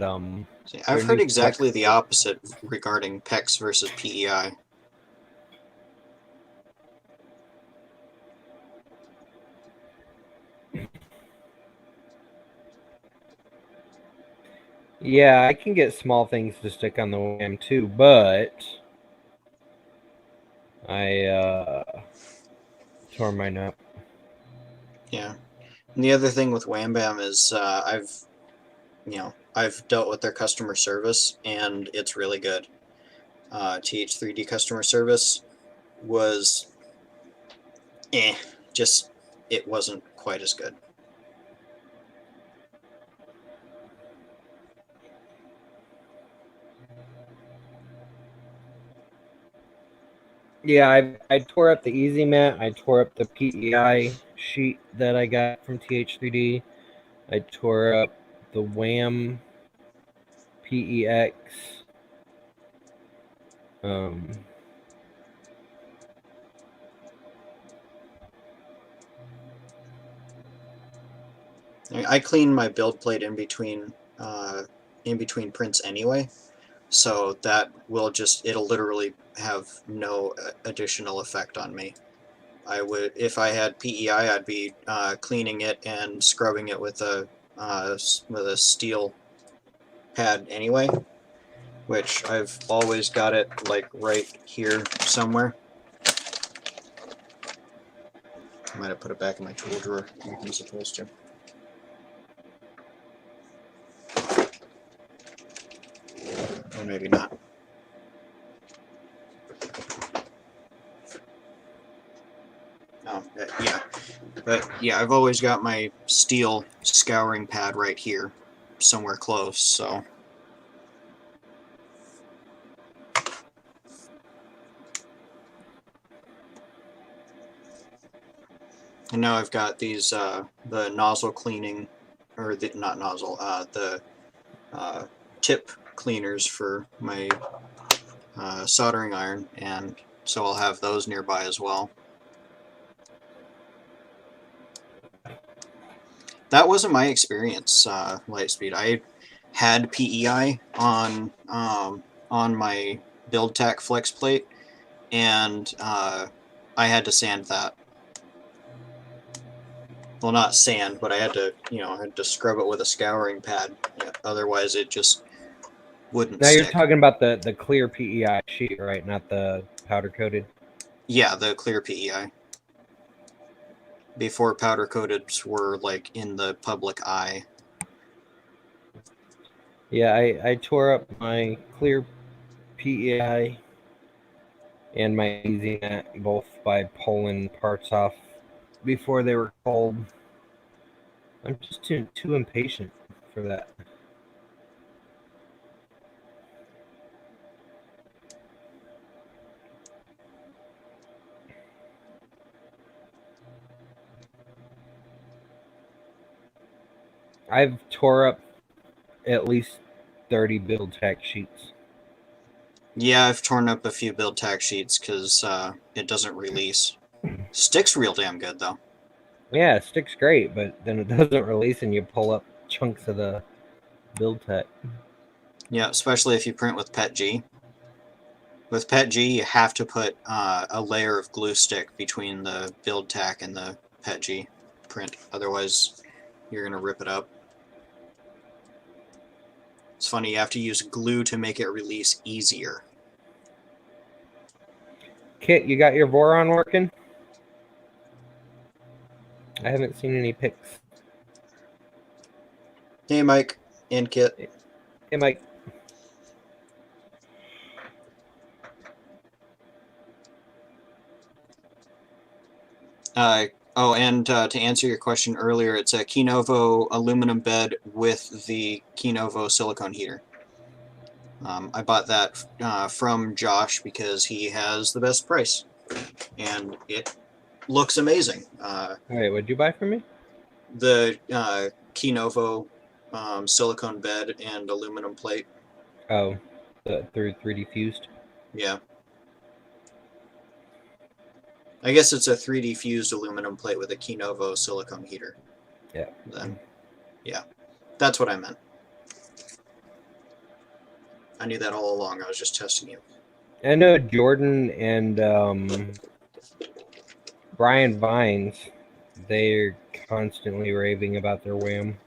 See, I've their heard new exactly flex- the opposite regarding PEX versus PEI. Yeah, I can get small things to stick on the WAM too, but I tore mine up. Yeah. And the other thing with Wham Bam is I've dealt with their customer service and it's really good. TH3D customer service was just it wasn't quite as good. Yeah, I tore up the Easy Mat. I tore up the PEI sheet that I got from TH3D. I tore up the WAM PEX. I clean my build plate in between prints anyway, so that will it'll literally have no additional effect on me. I would, if I had PEI, I'd be cleaning it and scrubbing it with a steel pad anyway, which I've always got it like right here somewhere. I might have put it back in my tool drawer. I was supposed to. Or maybe not. Oh, yeah. But yeah, I've always got my steel scouring pad right here, somewhere close, so. And now I've got these, the nozzle cleaning, or the, not nozzle, the tip cleaners for my soldering iron, and so I'll have those nearby as well. That wasn't my experience, Lightspeed. I had PEI on my build tack flex plate, and I had to sand that. Well, not sand, but I had to, I had to scrub it with a scouring pad. Yeah, otherwise, it just wouldn't Now stick. you're talking about the clear PEI sheet, right? Not the powder coated. Yeah, the clear PEI. Before powder coateds were like in the public eye. Yeah, I tore up my clear PEI and my Easy Mat both by pulling parts off before they were cold. I'm just too impatient for that. I've tore up at least 30 build tack sheets. Yeah, I've torn up a few build tack sheets because it doesn't release. Sticks real damn good though. Yeah, it sticks great, but then it doesn't release and you pull up chunks of the build tack. Yeah, especially if you print with PETG. With PETG, you have to put a layer of glue stick between the build tack and the PETG print. Otherwise, you're going to rip it up. It's funny, you have to use glue to make it release easier. Kit, you got your Voron working? I haven't seen any pics. Hey, Mike and Kit. Hey, Mike. And to answer your question earlier, it's a Kinovo aluminum bed with the Kinovo silicone heater. I bought that from Josh because he has the best price, and it looks amazing. Wait, what'd you buy from me? The Kinovo silicone bed and aluminum plate. Oh, through 3D fused. Yeah. I guess it's a 3D fused aluminum plate with a Kinovo silicone heater. Yeah. Then, yeah, that's what I meant. I knew that all along. I was just testing you. I know Jordan and Brian Vines, they're constantly raving about their Wham.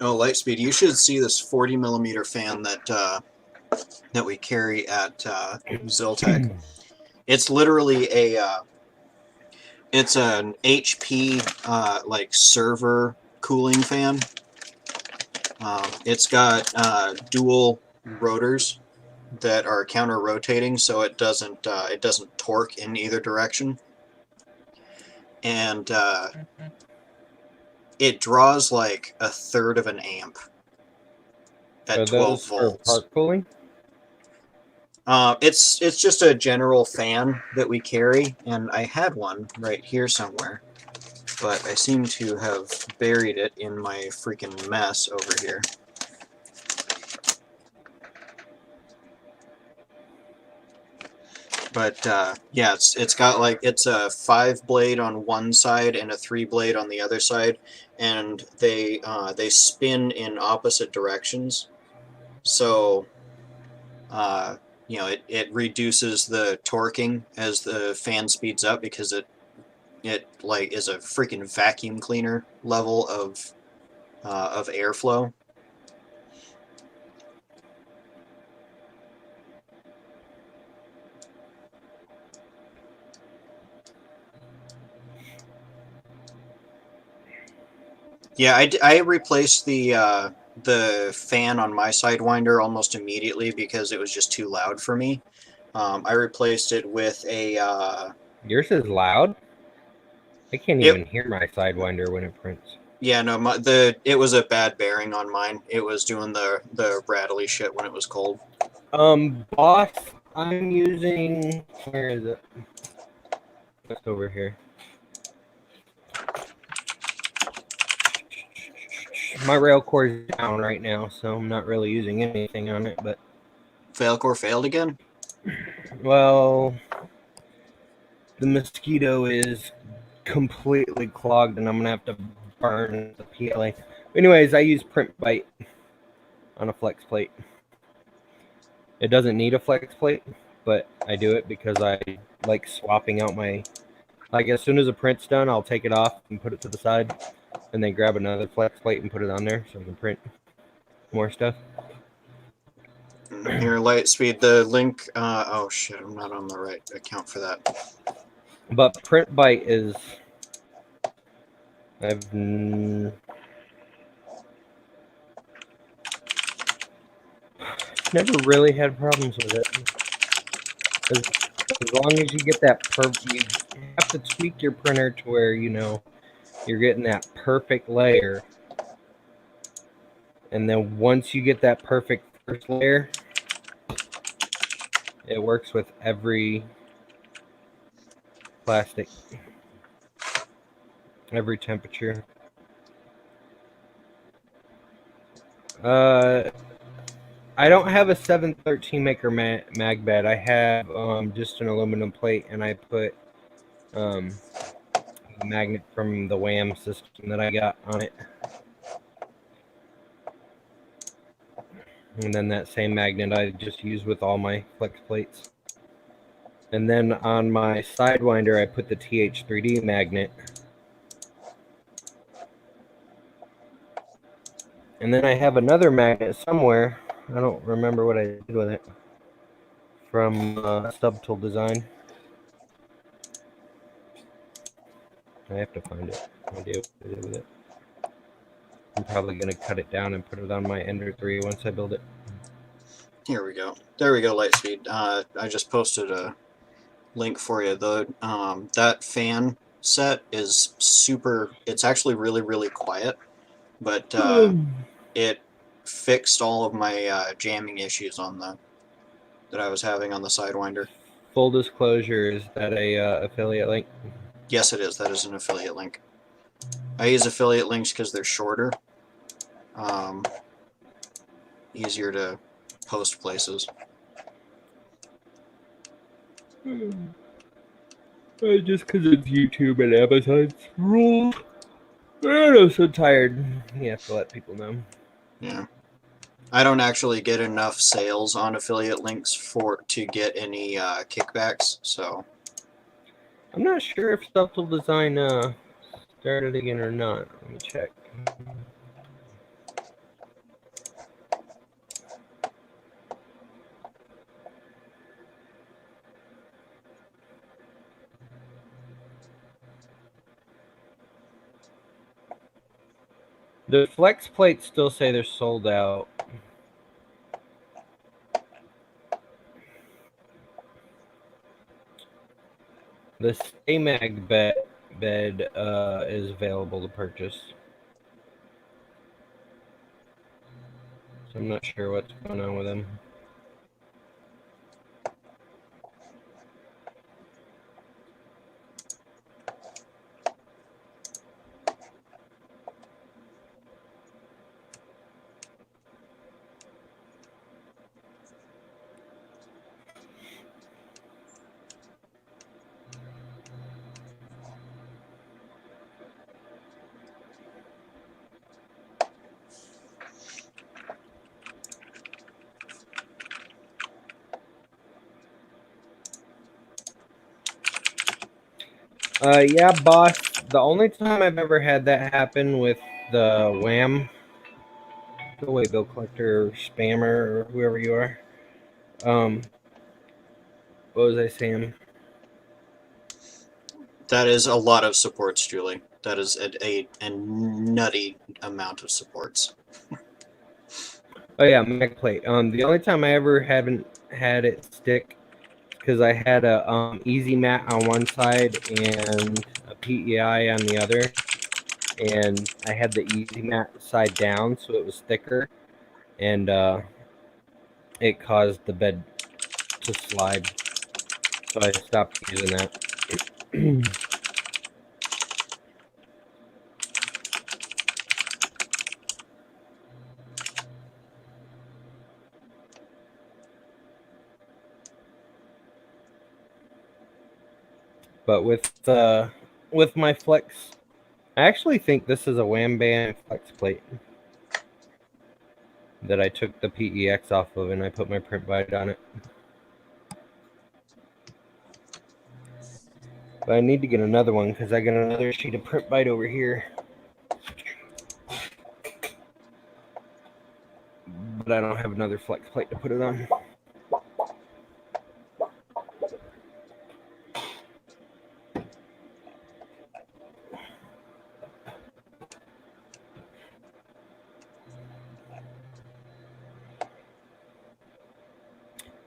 Oh, Lightspeed, you should see this 40 millimeter fan that we carry at Ziltech. It's literally it's an HP like server cooling fan. It's got dual rotors that are counter rotating, so it doesn't torque in either direction, and it draws like a third of an amp at Are 12 those for volts. park cooling? It's just a general fan that we carry, and I had one right here somewhere, but I seem to have buried it in my freaking mess over here. But yeah, it's got like, it's a 5 blade on one side and a 3 blade on the other side, and they spin in opposite directions. So you know, it reduces the torquing as the fan speeds up, because it like is a freaking vacuum cleaner level of airflow. Yeah, I replaced the fan on my Sidewinder almost immediately because it was just too loud for me. I replaced it with a Yours is loud? I can't Yep. even hear my Sidewinder when it prints. Yeah, no, it was a bad bearing on mine. It was doing the rattly shit when it was cold. Boss, I'm using... Where is it? Just over here. My rail core is down right now, so I'm not really using anything on it, but... Failcore failed again? Well... The mosquito is completely clogged, and I'm going to have to burn the PLA. Anyways, I use print bite on a flex plate. It doesn't need a flex plate, but I do it because I like swapping out my... Like, as soon as a print's done, I'll take it off and put it to the side, and then grab another flex plate and put it on there so I can print more stuff. Here, Lightspeed, the link... oh shit, I'm not on the right account for that. But print bite is... I've never really had problems with it. As long as you get that you have to tweak your printer to where, you know, you're getting that perfect layer. And then once you get that perfect first layer, it works with every plastic, every temperature. I don't have a 713 maker mag bed. I have just an aluminum plate, and I put a magnet from the Wham system that I got on it. And then that same magnet I just use with all my flex plates. And then on my Sidewinder, I put the TH3D magnet. And then I have another magnet somewhere. I don't remember what I did with it. from Subtool Design. I have to find it. No idea what to do with it. I'm probably going to cut it down and put it on my Ender 3 once I build it. Here we go. There we go, Lightspeed. I just posted a link for you. That fan set is super. It's actually really, really quiet, but it fixed all of my jamming issues on that I was having on the Sidewinder. Full disclosure, is that a affiliate link? Yes, it is. That is an affiliate link. I use affiliate links because they're shorter, easier to post places. Just because it's YouTube and Amazon's rules. I'm so tired. You have to let people know. Yeah. I don't actually get enough sales on affiliate links to get any kickbacks, so. I'm not sure if Subtle Design started again or not. Let me check. The flex plates still say they're sold out. The Stay Mag bed is available to purchase. So I'm not sure what's going on with them. Yeah, boss. The only time I've ever had that happen with the Wham, go away, bill collector, or spammer, or whoever you are. What was I saying? That is a lot of supports, Julie. That is a nutty amount of supports. Oh yeah, mag plate. The only time I ever haven't had it stick because I had a easy mat on one side and a PEI on the other, and I had the easy mat side down, so it was thicker, and it caused the bed to slide, so I stopped using that. But with my flex, I actually think this is a Wham Bam flex plate that I took the PEX off of, and I put my print bite on it. But I need to get another one because I got another sheet of print bite over here. But I don't have another flex plate to put it on.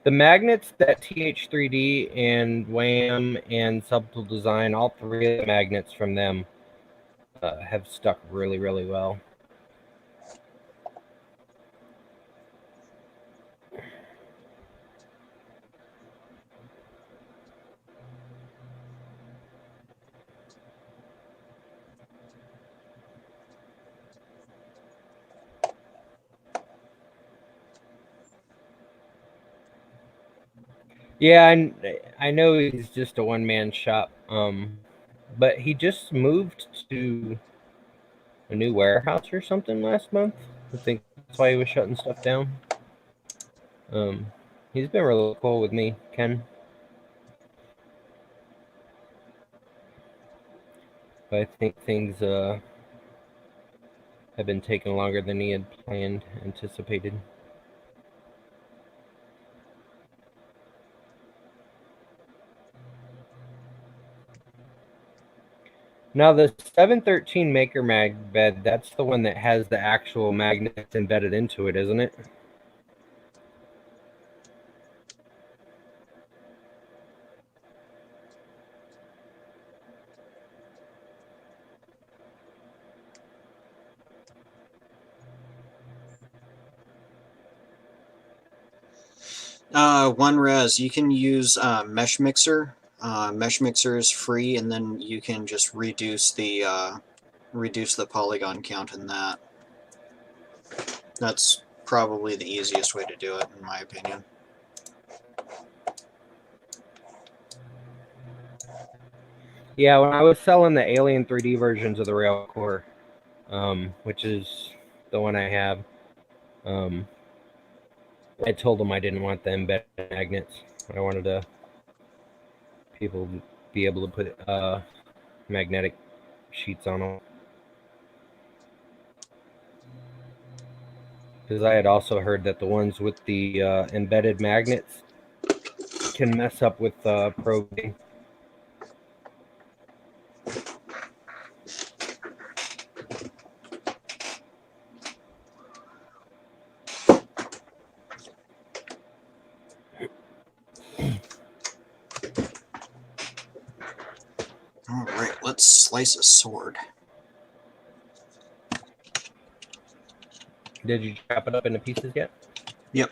The magnets that TH3D and Wham and Subtle Design, all three of the magnets from them have stuck really, really well. Yeah, I know he's just a one-man shop, but he just moved to a new warehouse or something last month. I think that's why he was shutting stuff down. He's been really cool with me, Ken. But I think things have been taking longer than he had planned, anticipated. Now the 713 Maker Mag bed, that's the one that has the actual magnets embedded into it, isn't it? One res, you can use Mesh Mixer. Mesh Mixer is free, and then you can just reduce the polygon count in that. That's probably the easiest way to do it, in my opinion. Yeah, when I was selling the Alien 3D versions of the Railcore, which is the one I have, I told them I didn't want the embedded magnets. I wanted people to be able to put magnetic sheets on them. Because I had also heard that the ones with the embedded magnets can mess up with probing. Alright, let's slice a sword. Did you chop it up into pieces yet? Yep.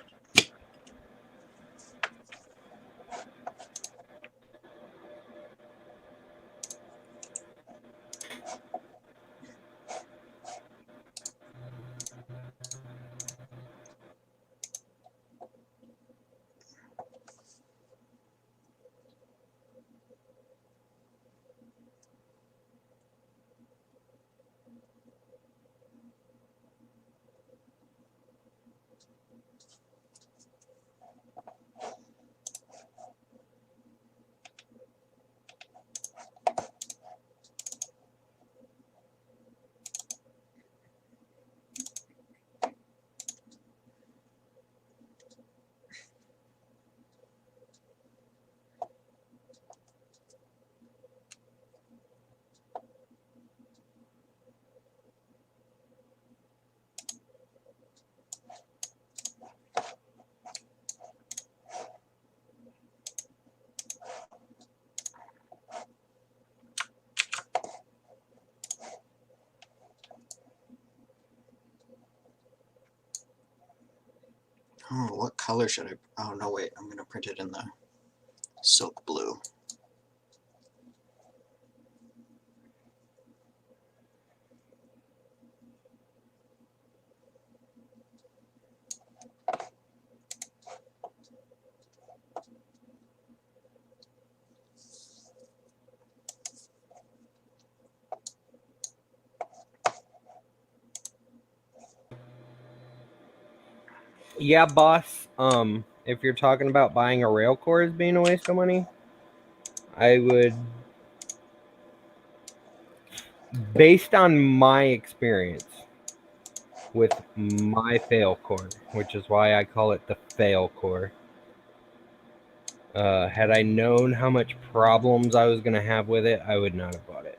Oh, what color should I... Oh, no, wait. I'm going to print it in the silk blue. Yeah, boss. If you're talking about buying a Railcore as being a waste of money, I would, based on my experience with my fail core, which is why I call it the fail core. Had I known how much problems I was going to have with it, I would not have bought it.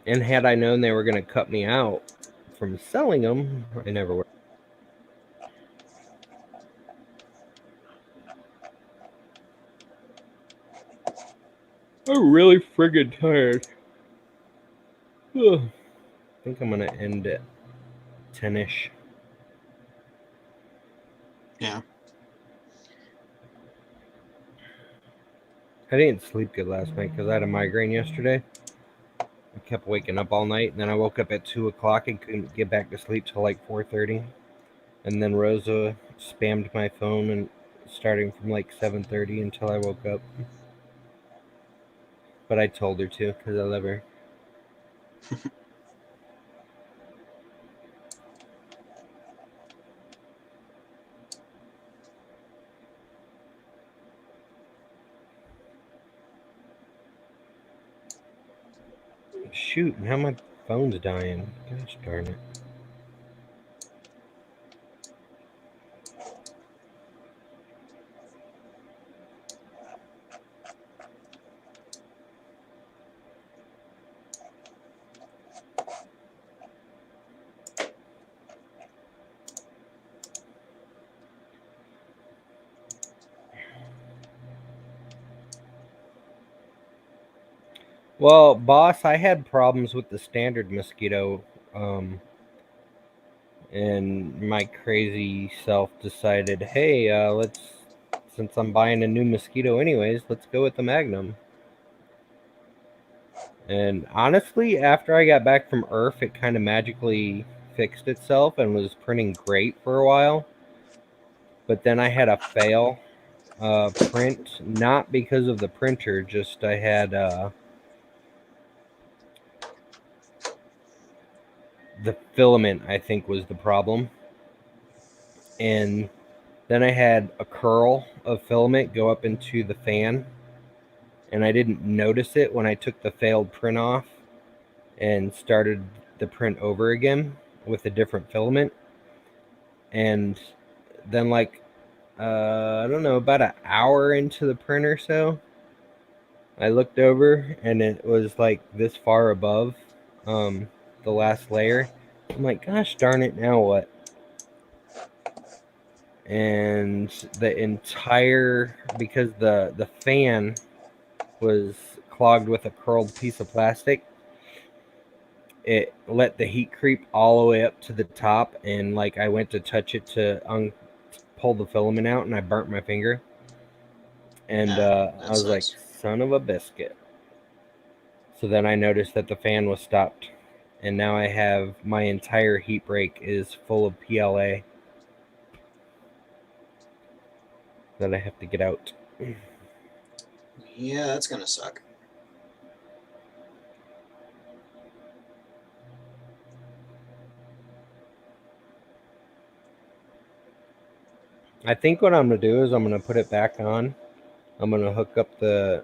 And had I known they were going to cut me out from selling them, I never would. I'm really friggin' tired. Ugh. I think I'm going to end at 10-ish. Yeah. I didn't sleep good last night because I had a migraine yesterday. I kept waking up all night, and then I woke up at 2 o'clock and couldn't get back to sleep till like 4:30. And then Rosa spammed my phone and starting from like 7:30 until I woke up. But I told her to because I love her. Shoot, now my phone's dying. Gosh darn it. Well, boss, I had problems with the standard mosquito, and my crazy self decided, hey, since I'm buying a new mosquito anyways, let's go with the Magnum. And honestly, after I got back from Earth, it kind of magically fixed itself and was printing great for a while. But then I had a fail print, not because of the printer, just I had the filament, I think, was the problem. And then I had a curl of filament go up into the fan, and I didn't notice it when I took the failed print off and started the print over again with a different filament. And then, like, I don't know, about an hour into the print or so, I looked over and it was like this far above the last layer. I'm like, gosh darn it, now what? And the entire, because the fan was clogged with a curled piece of plastic, it let the heat creep all the way up to the top, and like I went to touch it to pull the filament out, and I burnt my finger. And That I was like, sucks. son of a biscuit. So then I noticed that the fan was stopped, and now I have my entire heat break is full of PLA that I have to get out. Yeah, that's gonna suck. I think what I'm gonna do is I'm gonna put it back on. I'm gonna hook up the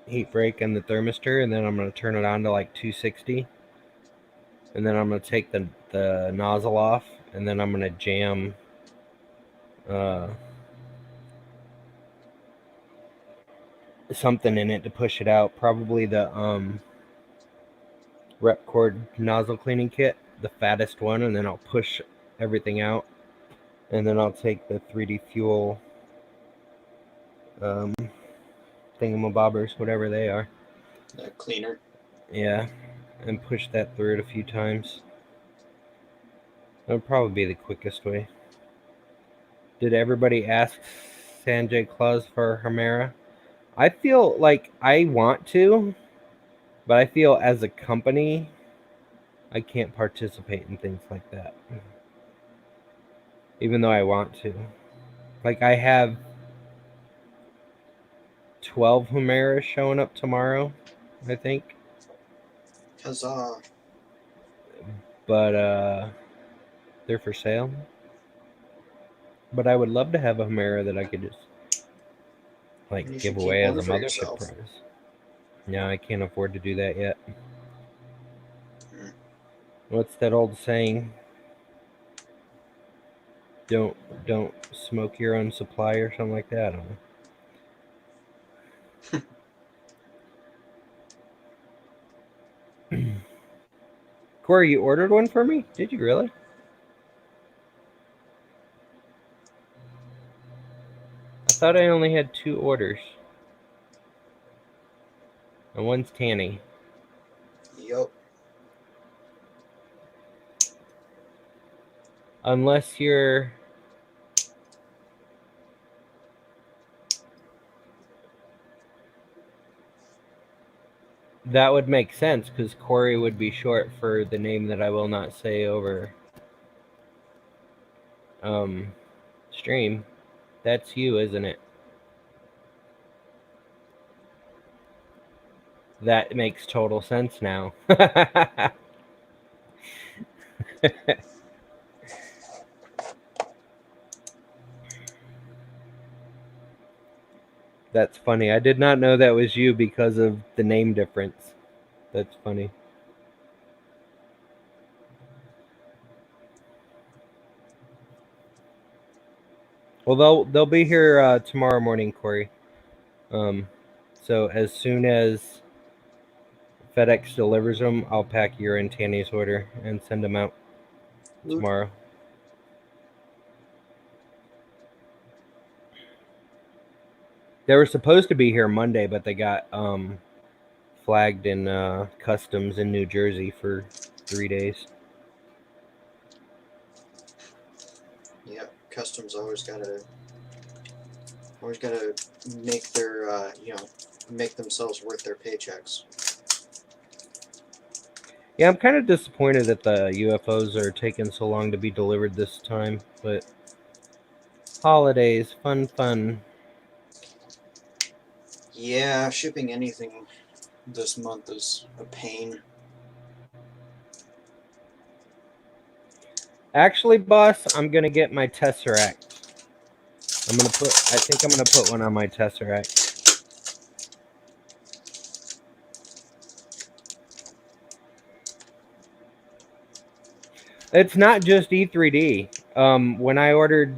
heat break and the thermistor, and then I'm gonna turn it on to like 260, and then I'm gonna take the nozzle off, and then I'm gonna jam something in it to push it out. Probably the rep cord nozzle cleaning kit, the fattest one, and then I'll push everything out, and then I'll take the 3D fuel thingamabobbers, whatever they are. The cleaner. Yeah, and push that through it a few times. That would probably be the quickest way. Did everybody ask Sanjay Claus for Hamera? I feel like I want to, but I feel as a company, I can't participate in things like that. Even though I want to. Like, I have 12 Humeras showing up tomorrow, I think. Huzzah. But they're for sale. But I would love to have a Humera that I could just like You give should keep away as one a for mothership yourself. prize. Yeah, I can't afford to do that yet. What's that old saying? Don't smoke your own supply or something like that. I don't know. Corey, you ordered one for me? Did you really? I thought I only had 2 orders. And one's Tanny. Yup. Unless you're... That would make sense because Corey would be short for the name that I will not say over stream. That's you, isn't it? That makes total sense now. That's funny. I did not know that was you because of the name difference. That's funny. Well, they'll be here tomorrow morning, Corey. So as soon as FedEx delivers them, I'll pack your and Tanny's order and send them out tomorrow. They were supposed to be here Monday, but they got flagged in customs in New Jersey for 3 days. Yeah, customs always gotta make their make themselves worth their paychecks. Yeah, I'm kind of disappointed that the UFOs are taking so long to be delivered this time, but holidays, fun. Yeah, shipping anything this month is a pain. Actually, boss, I'm gonna get my Tesseract. I think I'm gonna put one on my Tesseract. It's not just E3D. When I ordered,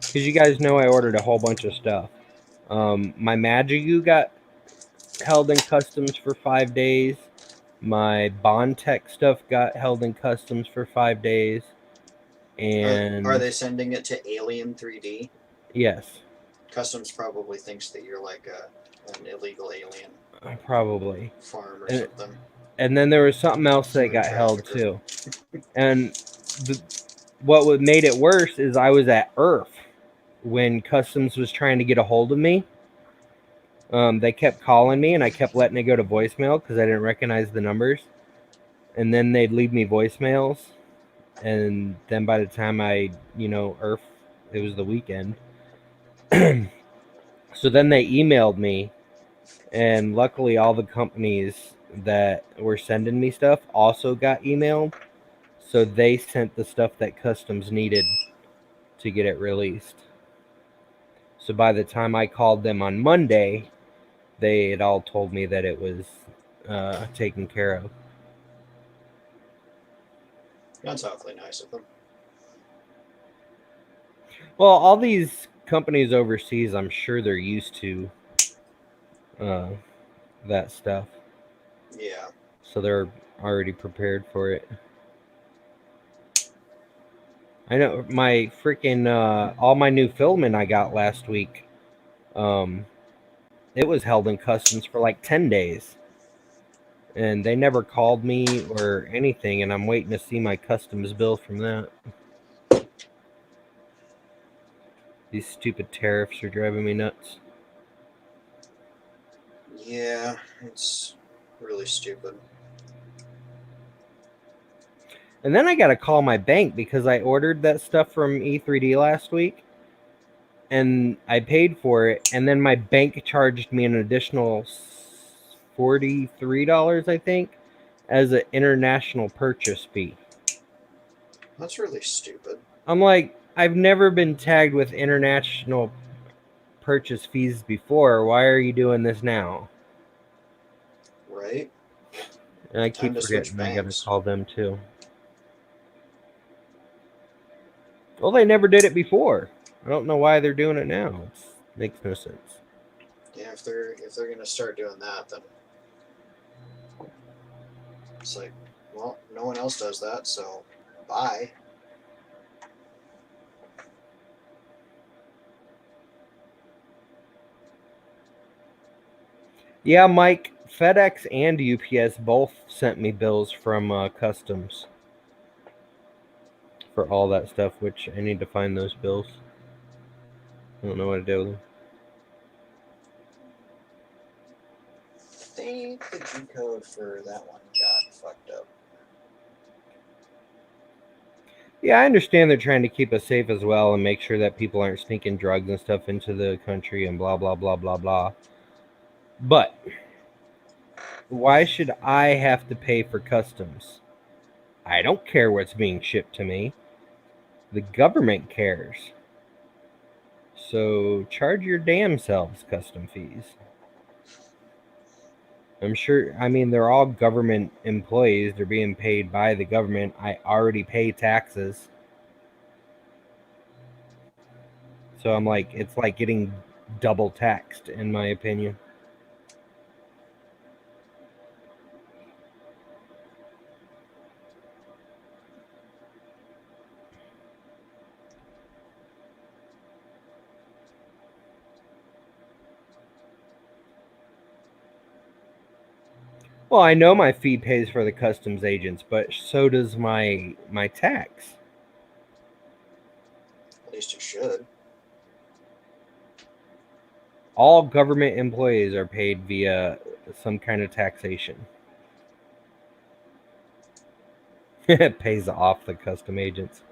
because you guys know I ordered a whole bunch of stuff. My Magigu got held in customs for 5 days. My Bondtech stuff got held in customs for 5 days. And Are they sending it to Alien 3D? yes, Customs probably thinks that you're like an illegal alien probably. farm or something. And then there was something else that got held too. And what made it worse is I was at Earth when customs was trying to get a hold of me. They kept calling me, and I kept letting it go to voicemail because I didn't recognize the numbers. And then they'd leave me voicemails, and then by the time Earth, it was the weekend. So then they emailed me, and luckily all the companies that were sending me stuff also got emailed. So they sent the stuff that customs needed to get it released. So by the time I called them on Monday, they had all told me that it was taken care of. That's awfully nice of them. Well, all these companies overseas, I'm sure they're used to that stuff. Yeah. So they're already prepared for it. I know my freaking all my new filament I got last week. It was held in customs for like 10 days. And they never called me or anything, and I'm waiting to see my customs bill from that. These stupid tariffs are driving me nuts. Yeah, it's really stupid. And then I got to call my bank because I ordered that stuff from E3D last week, and I paid for it, and then my bank charged me an additional $43, I think, as an international purchase fee. That's really stupid. I'm like, I've never been tagged with international purchase fees before. Why are you doing this now? Right? And I Time keep to switch forgetting I gotta banks. call them too. Well, they never did it before. I don't know why they're doing it now. It makes no sense. Yeah, if they're gonna start doing that, then it's like, well, no one else does that, so bye. Yeah, Mike, FedEx and UPS both sent me bills from customs for all that stuff, which I need to find those bills. I don't know what to do with them. think the G code for that one got fucked up. Yeah, I understand they're trying to keep us safe as well and make sure that people aren't sneaking drugs and stuff into the country and blah, blah, blah, blah, blah. But why should I have to pay for customs? I don't care what's being shipped to me. The government cares. So charge your damn selves custom fees. I'm sure, I mean, they're all government employees. They're being paid by the government. I already pay taxes. So I'm like, it's like getting double taxed, in my opinion. Well, I know my fee pays for the customs agents, but so does my tax. At least it should. All government employees are paid via some kind of taxation. It pays off the custom agents.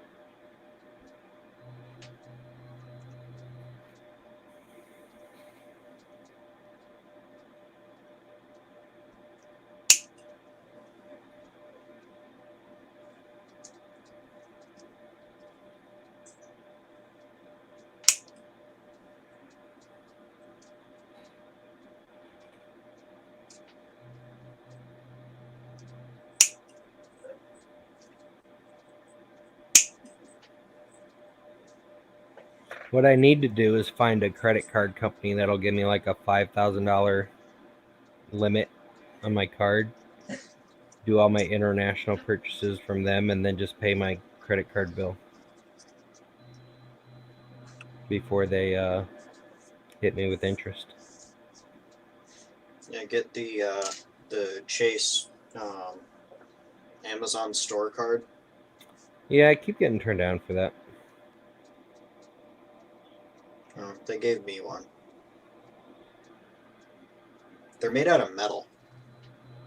What I need to do is find a credit card company that'll give me like a $5,000 limit on my card. Do all my international purchases from them and then just pay my credit card bill before they hit me with interest. Yeah, get the Chase Amazon store card. Yeah, I keep getting turned down for that. They gave me one. They're made out of metal.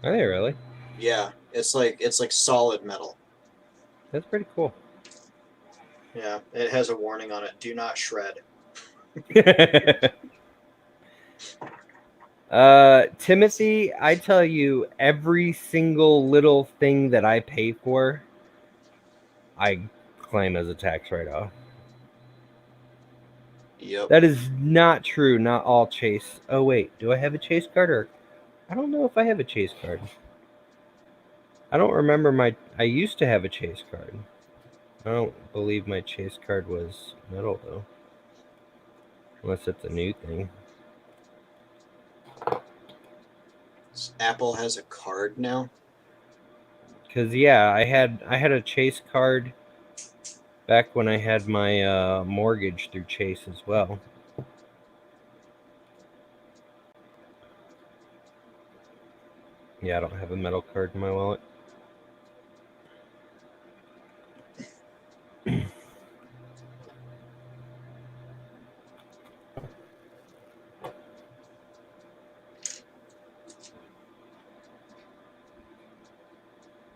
Are they really? Yeah, it's like solid metal. That's pretty cool. Yeah, it has a warning on it: do not shred. Timothy, I tell you, every single little thing that I pay for, I claim as a tax write-off. Yep. That is not true. Not all Chase. Oh wait, do I have a Chase card or? I don't know if I have a Chase card. I don't remember my. I used to have a Chase card. I don't believe my Chase card was metal though, unless it's a new thing. Apple has a card now. Cause yeah, I had a Chase card back when I had my mortgage through Chase as well. Yeah, I don't have a metal card in my wallet.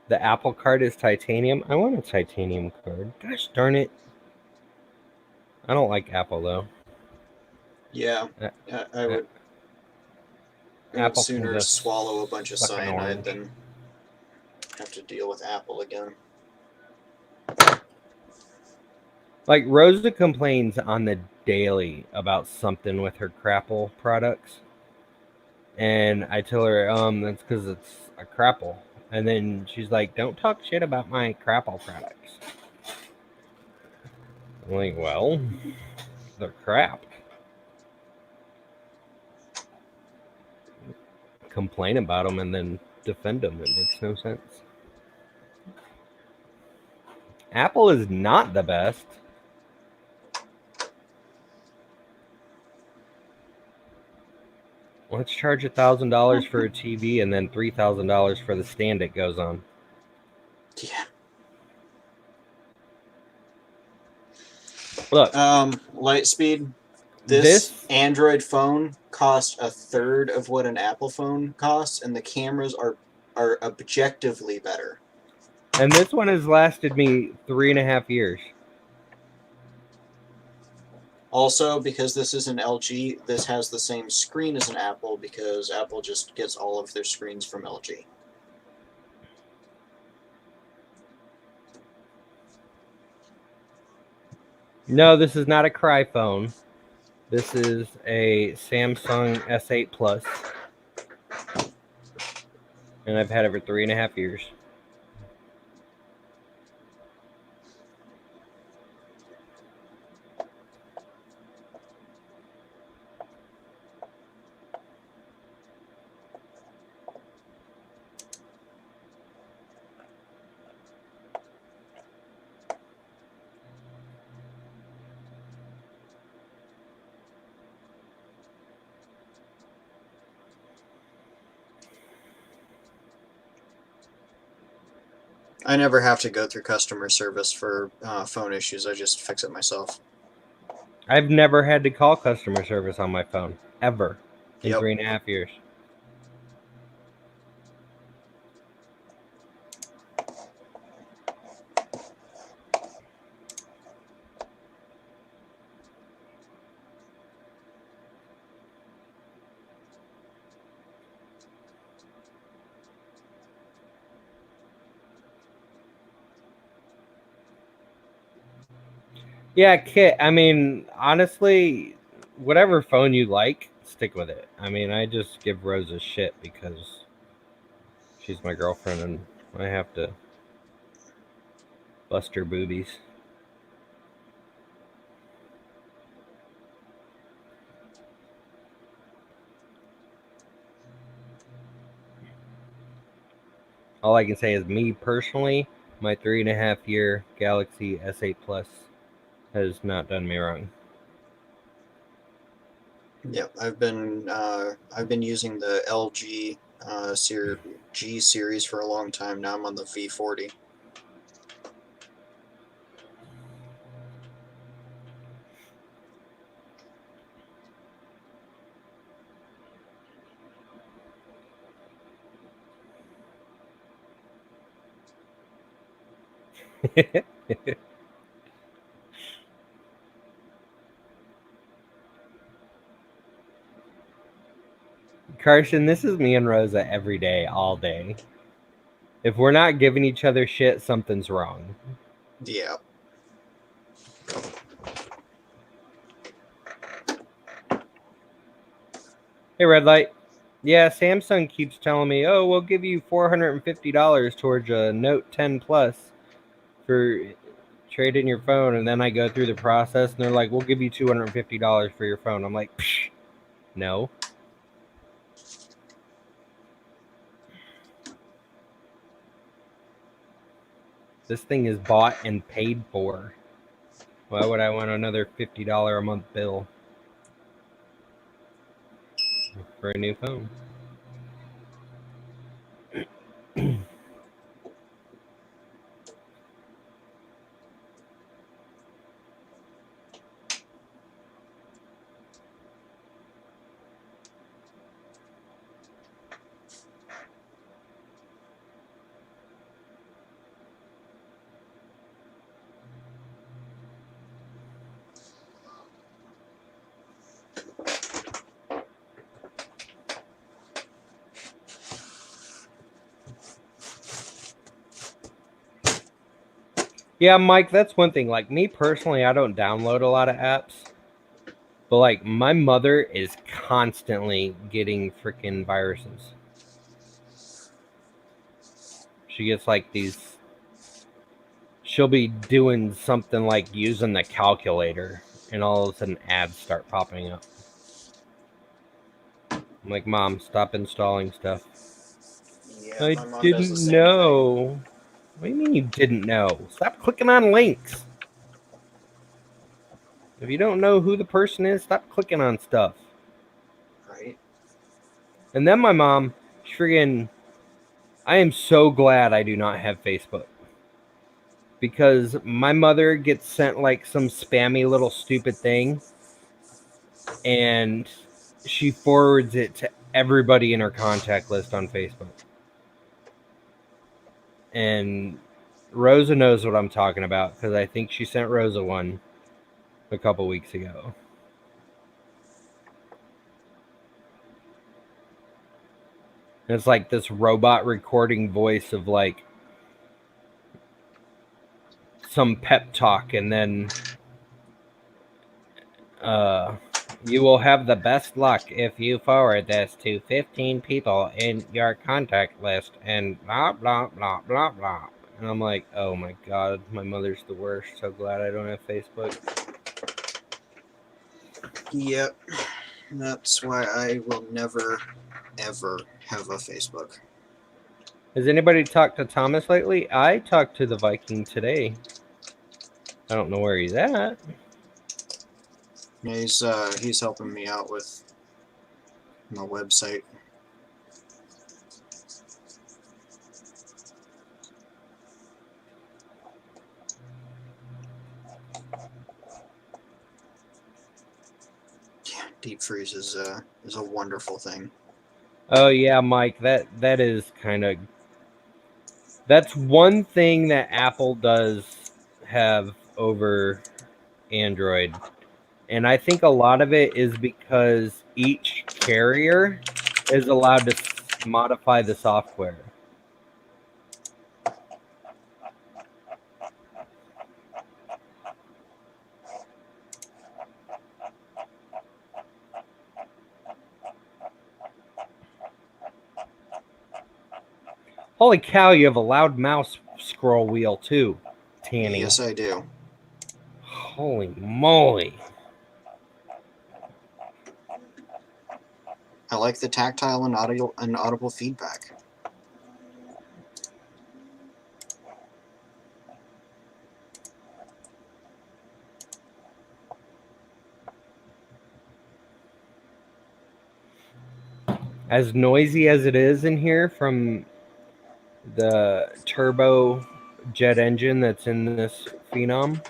The Apple card is titanium. I want a titanium card. Gosh darn it. I don't like Apple though. Yeah, I would Apple sooner can just swallow a bunch of suck an cyanide orange. than have to deal with Apple again. Like Rosa complains on the daily about something with her Crapple products. And I tell her, that's because it's a Crapple. And then she's like, don't talk shit about my Crapple products. I'm like, well, they're crap. Complain about them and then defend them. It makes no sense. Apple is not the best. Let's charge $1,000 for a TV and then $3,000 for the stand it goes on. Yeah. Look, Lightspeed. This Android phone costs a third of what an Apple phone costs, and the cameras are objectively better. And this one has lasted me 3.5 years. Also, because this is an LG, this has the same screen as an Apple because Apple just gets all of their screens from LG. No, this is not a Cry phone. This is a Samsung S8 Plus. And I've had it for 3.5 years. I never have to go through customer service for phone issues. I just fix it myself. I've never had to call customer service on my phone, ever, in Yep. 3.5 years. Yeah, Kit, I mean, honestly, whatever phone you like, stick with it. I mean, I just give Rose a shit because she's my girlfriend and I have to bust her boobies. All I can say is me personally, my 3.5 year Galaxy S8 Plus has not done me wrong. Yep, I've been using the LG G series for a long time now. I'm on the V40. Carson, this is me and Rosa every day, all day. If we're not giving each other shit, something's wrong. Yeah. Hey, Red Light. Yeah, Samsung keeps telling me, oh, we'll give you $450 towards a Note 10 Plus for trade in your phone. And then I go through the process and they're like, we'll give you $250 for your phone. I'm like, psh, no. This thing is bought and paid for. Why would I want another $50 a month bill for a new phone? Yeah, Mike, that's one thing. Like, me personally, I don't download a lot of apps. But, like, my mother is constantly getting freaking viruses. She gets, like, these... She'll be doing something like using the calculator, and all of a sudden ads start popping up. I'm like, Mom, stop installing stuff. Yeah, I my mom does the didn't same know. What do you mean you didn't know? Stop clicking on links. If you don't know who the person is, stop clicking on stuff. Right? And then my mom, friggin', I am so glad I do not have Facebook. Because my mother gets sent like some spammy little stupid thing. and she forwards it to everybody in her contact list on Facebook. And Rosa knows what I'm talking about because I think she sent Rosa one a couple weeks ago. And it's like this robot recording voice of like some pep talk, and then you will have the best luck if you forward this to 15 people in your contact list, and blah blah blah blah blah. And I'm like, oh my god, my mother's the worst. So glad I don't have Facebook. Yep. That's why I will never, ever have a Facebook. Has anybody talked to Thomas lately? I talked to the Viking today. I don't know where he's at. Yeah, he's helping me out with my website. Yeah, deep freeze is a wonderful thing. Oh yeah, Mike, that is kind of, that's one thing that Apple does have over Android. And I think a lot of it is because each carrier is allowed to modify the software. Holy cow, you have a loud mouse scroll wheel too, Tanny. Yes, I do. Holy moly. I like the tactile and audible feedback. As noisy as it is in here from the turbo jet engine that's in this Phenom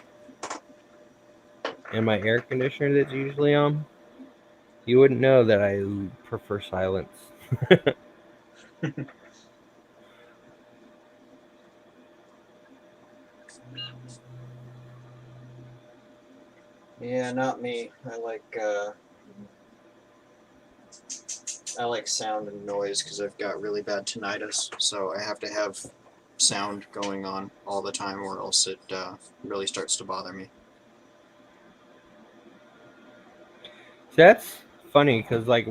and my air conditioner that's usually on, you wouldn't know that I prefer silence. Yeah, not me. I like sound and noise because I've got really bad tinnitus, so I have to have sound going on all the time, or else it really starts to bother me. That's funny because like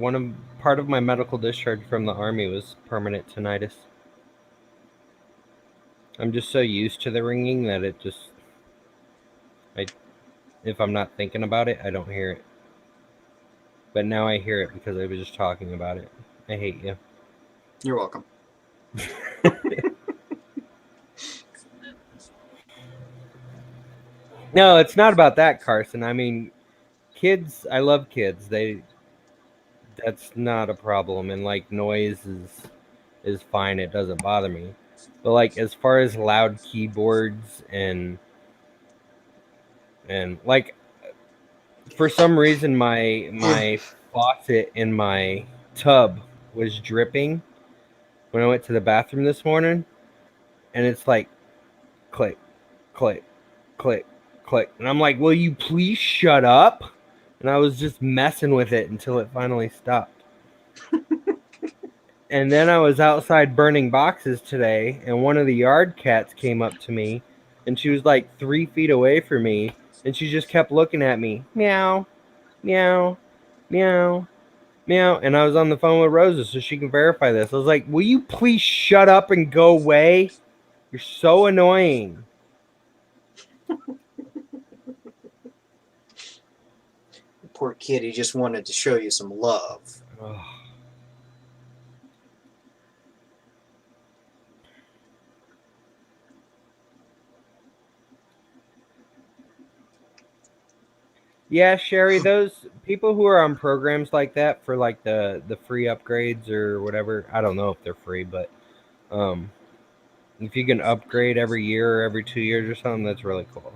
part of my medical discharge from the Army was permanent tinnitus. I'm just so used to the ringing that it just, if I'm not thinking about it, I don't hear it. But now I hear it because I was just talking about it. I hate you. You're welcome. No, it's not about that, Carson. I mean, kids, I love kids. That's not a problem, and like noise is fine. It doesn't bother me. But like as far as loud keyboards and like for some reason my faucet in my tub was dripping when I went to the bathroom this morning, and it's like click, click, click, click, and I'm like, will you please shut up? And I was just messing with it until it finally stopped. And then I was outside burning boxes today, and one of the yard cats came up to me, and she was like 3 feet away from me, and she just kept looking at me, meow, meow, meow, meow. And I was on the phone with Rosa, so she can verify this. I was like, will you please shut up and go away? You're so annoying. Poor kid, he just wanted to show you some love. Ugh. Yeah, Sherry, those people who are on programs like that for like the free upgrades or whatever, I don't know if they're free, but if you can upgrade every year or every 2 years or something, that's really cool.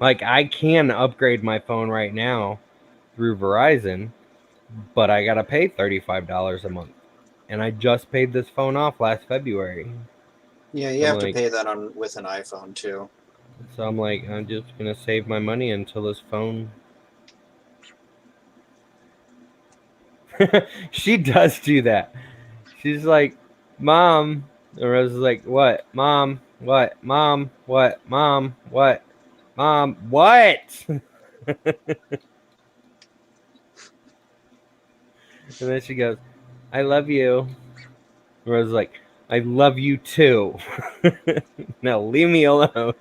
Like, I can upgrade my phone right now through Verizon, but I gotta pay $35 a month. And I just paid this phone off last February. Yeah, you I'm have to like- pay that on with an iPhone too. So I'm like, I'm just gonna save my money until this phone. She does do that. She's like, Mom. And Rose is like, what? Mom, what? Mom, what? Mom, what? Mom, what? And then she goes, I love you. Rose is like, I love you too. Now leave me alone.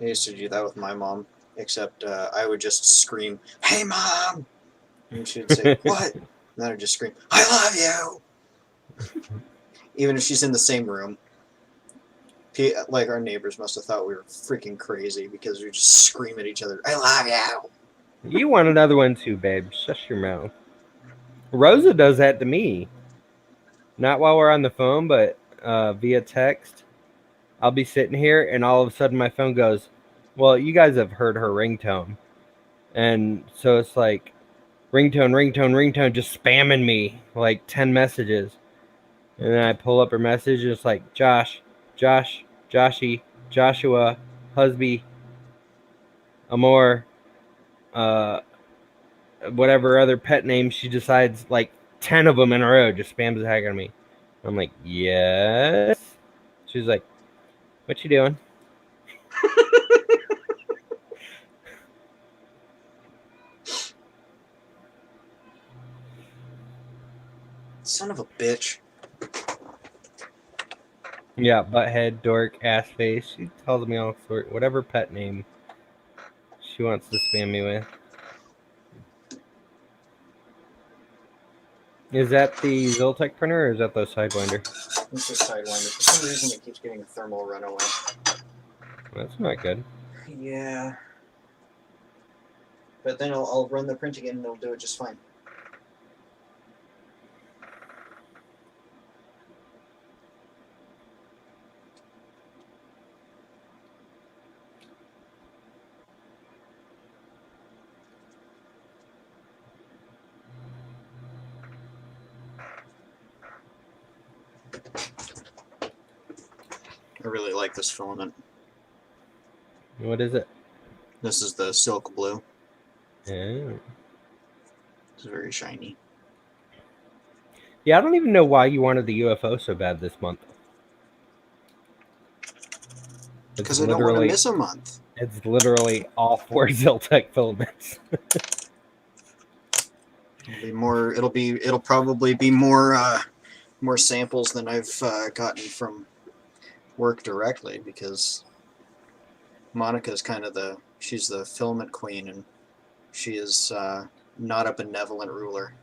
I used to do that with my mom, except I would just scream, "Hey, Mom!" And she'd say, "What?" And then I'd just scream, "I love you!" Even if she's in the same room. Like, our neighbors must have thought we were freaking crazy because we just scream at each other, "I love you!" You want another one too, babe. Shush your mouth. Rosa does that to me. Not while we're on the phone, but via text. I'll be sitting here, and all of a sudden my phone goes, well, you guys have heard her ringtone. And so it's like, ringtone, ringtone, ringtone, just spamming me, like 10 messages. And then I pull up her message, and it's like, Josh, Josh, Joshy, Joshua, Husby, Amor, whatever other pet name she decides, like 10 of them in a row, just spams the heck out of me. I'm like, yes. She's like, what you doing? Son of a bitch. Yeah, butthead, dork, ass face. She tells me all sorts, whatever pet name she wants to spam me with. Is that the Zoltec printer, or is that the Sidewinder? It's just Sidewinder. For some reason, it keeps getting a thermal runaway. That's not good. Yeah. But then I'll run the print again and it'll do it just fine. I really like this filament. What is it? This is the silk blue. Oh. It's very shiny. Yeah, I don't even know why you wanted the UFO so bad this month. Because I don't want to miss a month. It's literally all 4 Zoltec filaments. It'll probably be more samples than I've gotten from work directly, because Monica's kind of she's the filament queen, and she is not a benevolent ruler.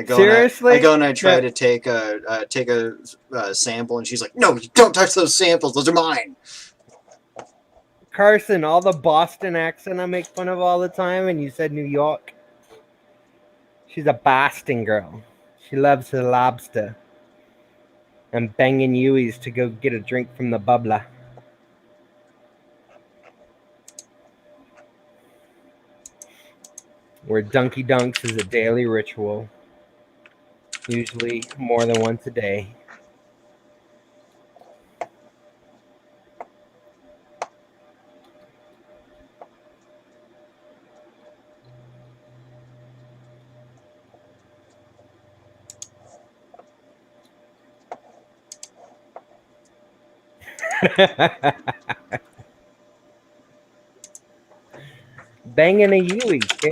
Seriously? I go and I try to take a sample, and she's like, "No, you don't touch those samples. Those are mine." Carson, all the Boston accent I make fun of all the time, and you said New York. She's a Boston girl. She loves her lobster. And banging Yui's to go get a drink from the bubbler. Where Dunky Dunks is a daily ritual. Usually more than once a day. Banging a Yui, yeah.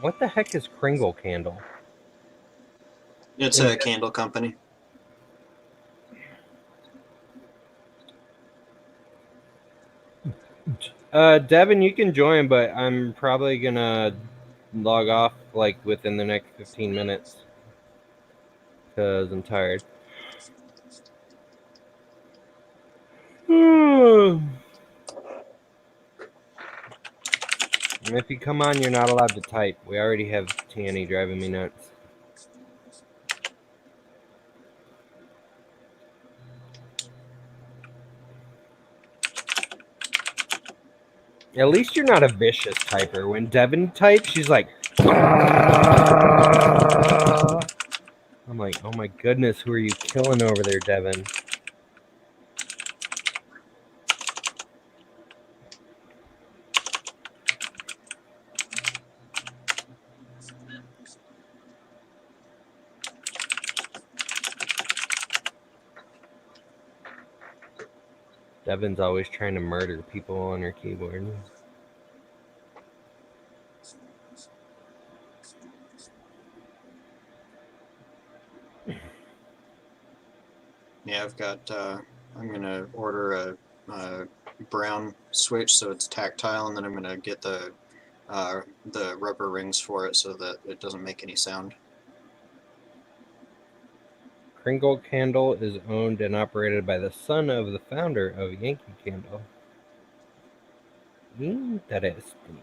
What the heck is Kringle Candle? It's a candle company. Devin, you can join, but I'm probably gonna log off like within the next 15 minutes because I'm tired. And if you come on, you're not allowed to type. We already have Tanny driving me nuts. At least you're not a vicious typer. When Devin types, she's like, I'm like, oh my goodness, who are you killing over there, Devin? Devin's always trying to murder people on her keyboard. Yeah, I've got. I'm gonna order a brown switch so it's tactile, and then I'm gonna get the rubber rings for it so that it doesn't make any sound. Kringle Candle is owned and operated by the son of the founder of Yankee Candle. Interesting.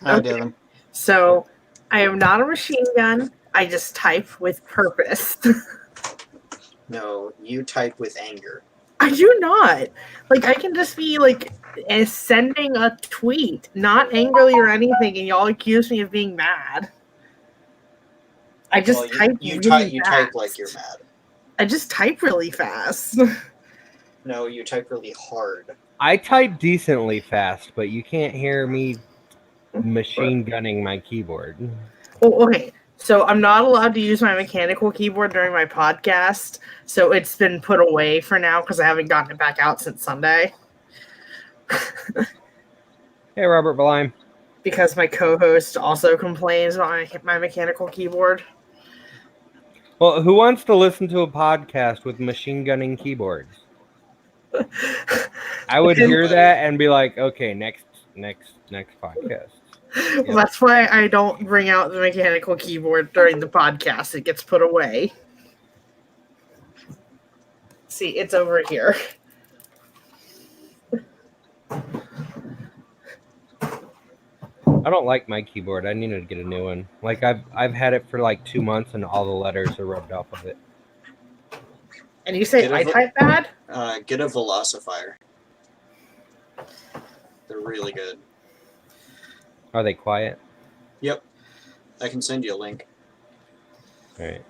Hi, Okay. Devin. So I am not a machine gun. I just type with purpose. No, you type with anger. I do not. Like, I can just be like sending a tweet, not angrily or anything, and y'all accuse me of being mad. I just Well, type you really type you fast. type like you're mad. I just type really fast. No, you type really hard. I type decently fast, but you can't hear me machine gunning my keyboard. Well, okay. So I'm not allowed to use my mechanical keyboard during my podcast. So it's been put away for now because I haven't gotten it back out since Sunday. Hey, Robert Valime. Because my co-host also complains about my mechanical keyboard. Well, who wants to listen to a podcast with machine gunning keyboards? I would hear that and be like, okay, next podcast. Well, that's why I don't bring out the mechanical keyboard during the podcast. It gets put away. See, it's over here. I don't like my keyboard. I need to get a new one. Like I've had it for like 2 months and all the letters are rubbed off of it. And you say I type bad? Get a Velocifier. They're really good. Are they quiet? Yep. I can send you a link. All right.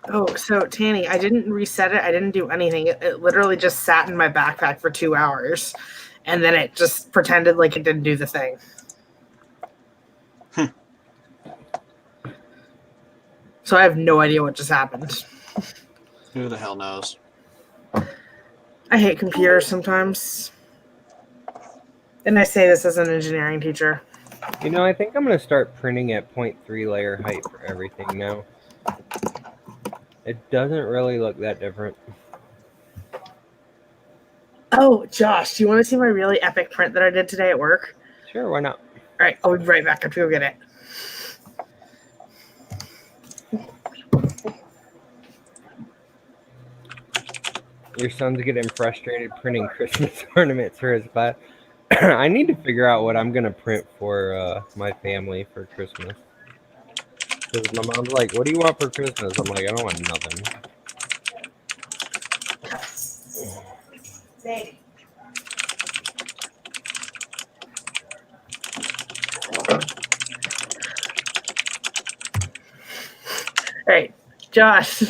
Oh, so Tanny, I didn't reset it. I didn't do anything. It literally just sat in my backpack for 2 hours. And then it just pretended like it didn't do the thing. So I have no idea what just happened. Who the hell knows? I hate computers sometimes. And I say this as an engineering teacher. You know, I think I'm going to start printing at 0.3 layer height for everything now. It doesn't really look that different. Oh, Josh, do you want to see my really epic print that I did today at work? Sure, why not? All right, I'll be right back after you go get it. Your son's getting frustrated printing Christmas ornaments for his class. I need to figure out what I'm going to print for my family for Christmas. Because my mom's like, what do you want for Christmas? I'm like, I don't want nothing. Baby. All right, Josh.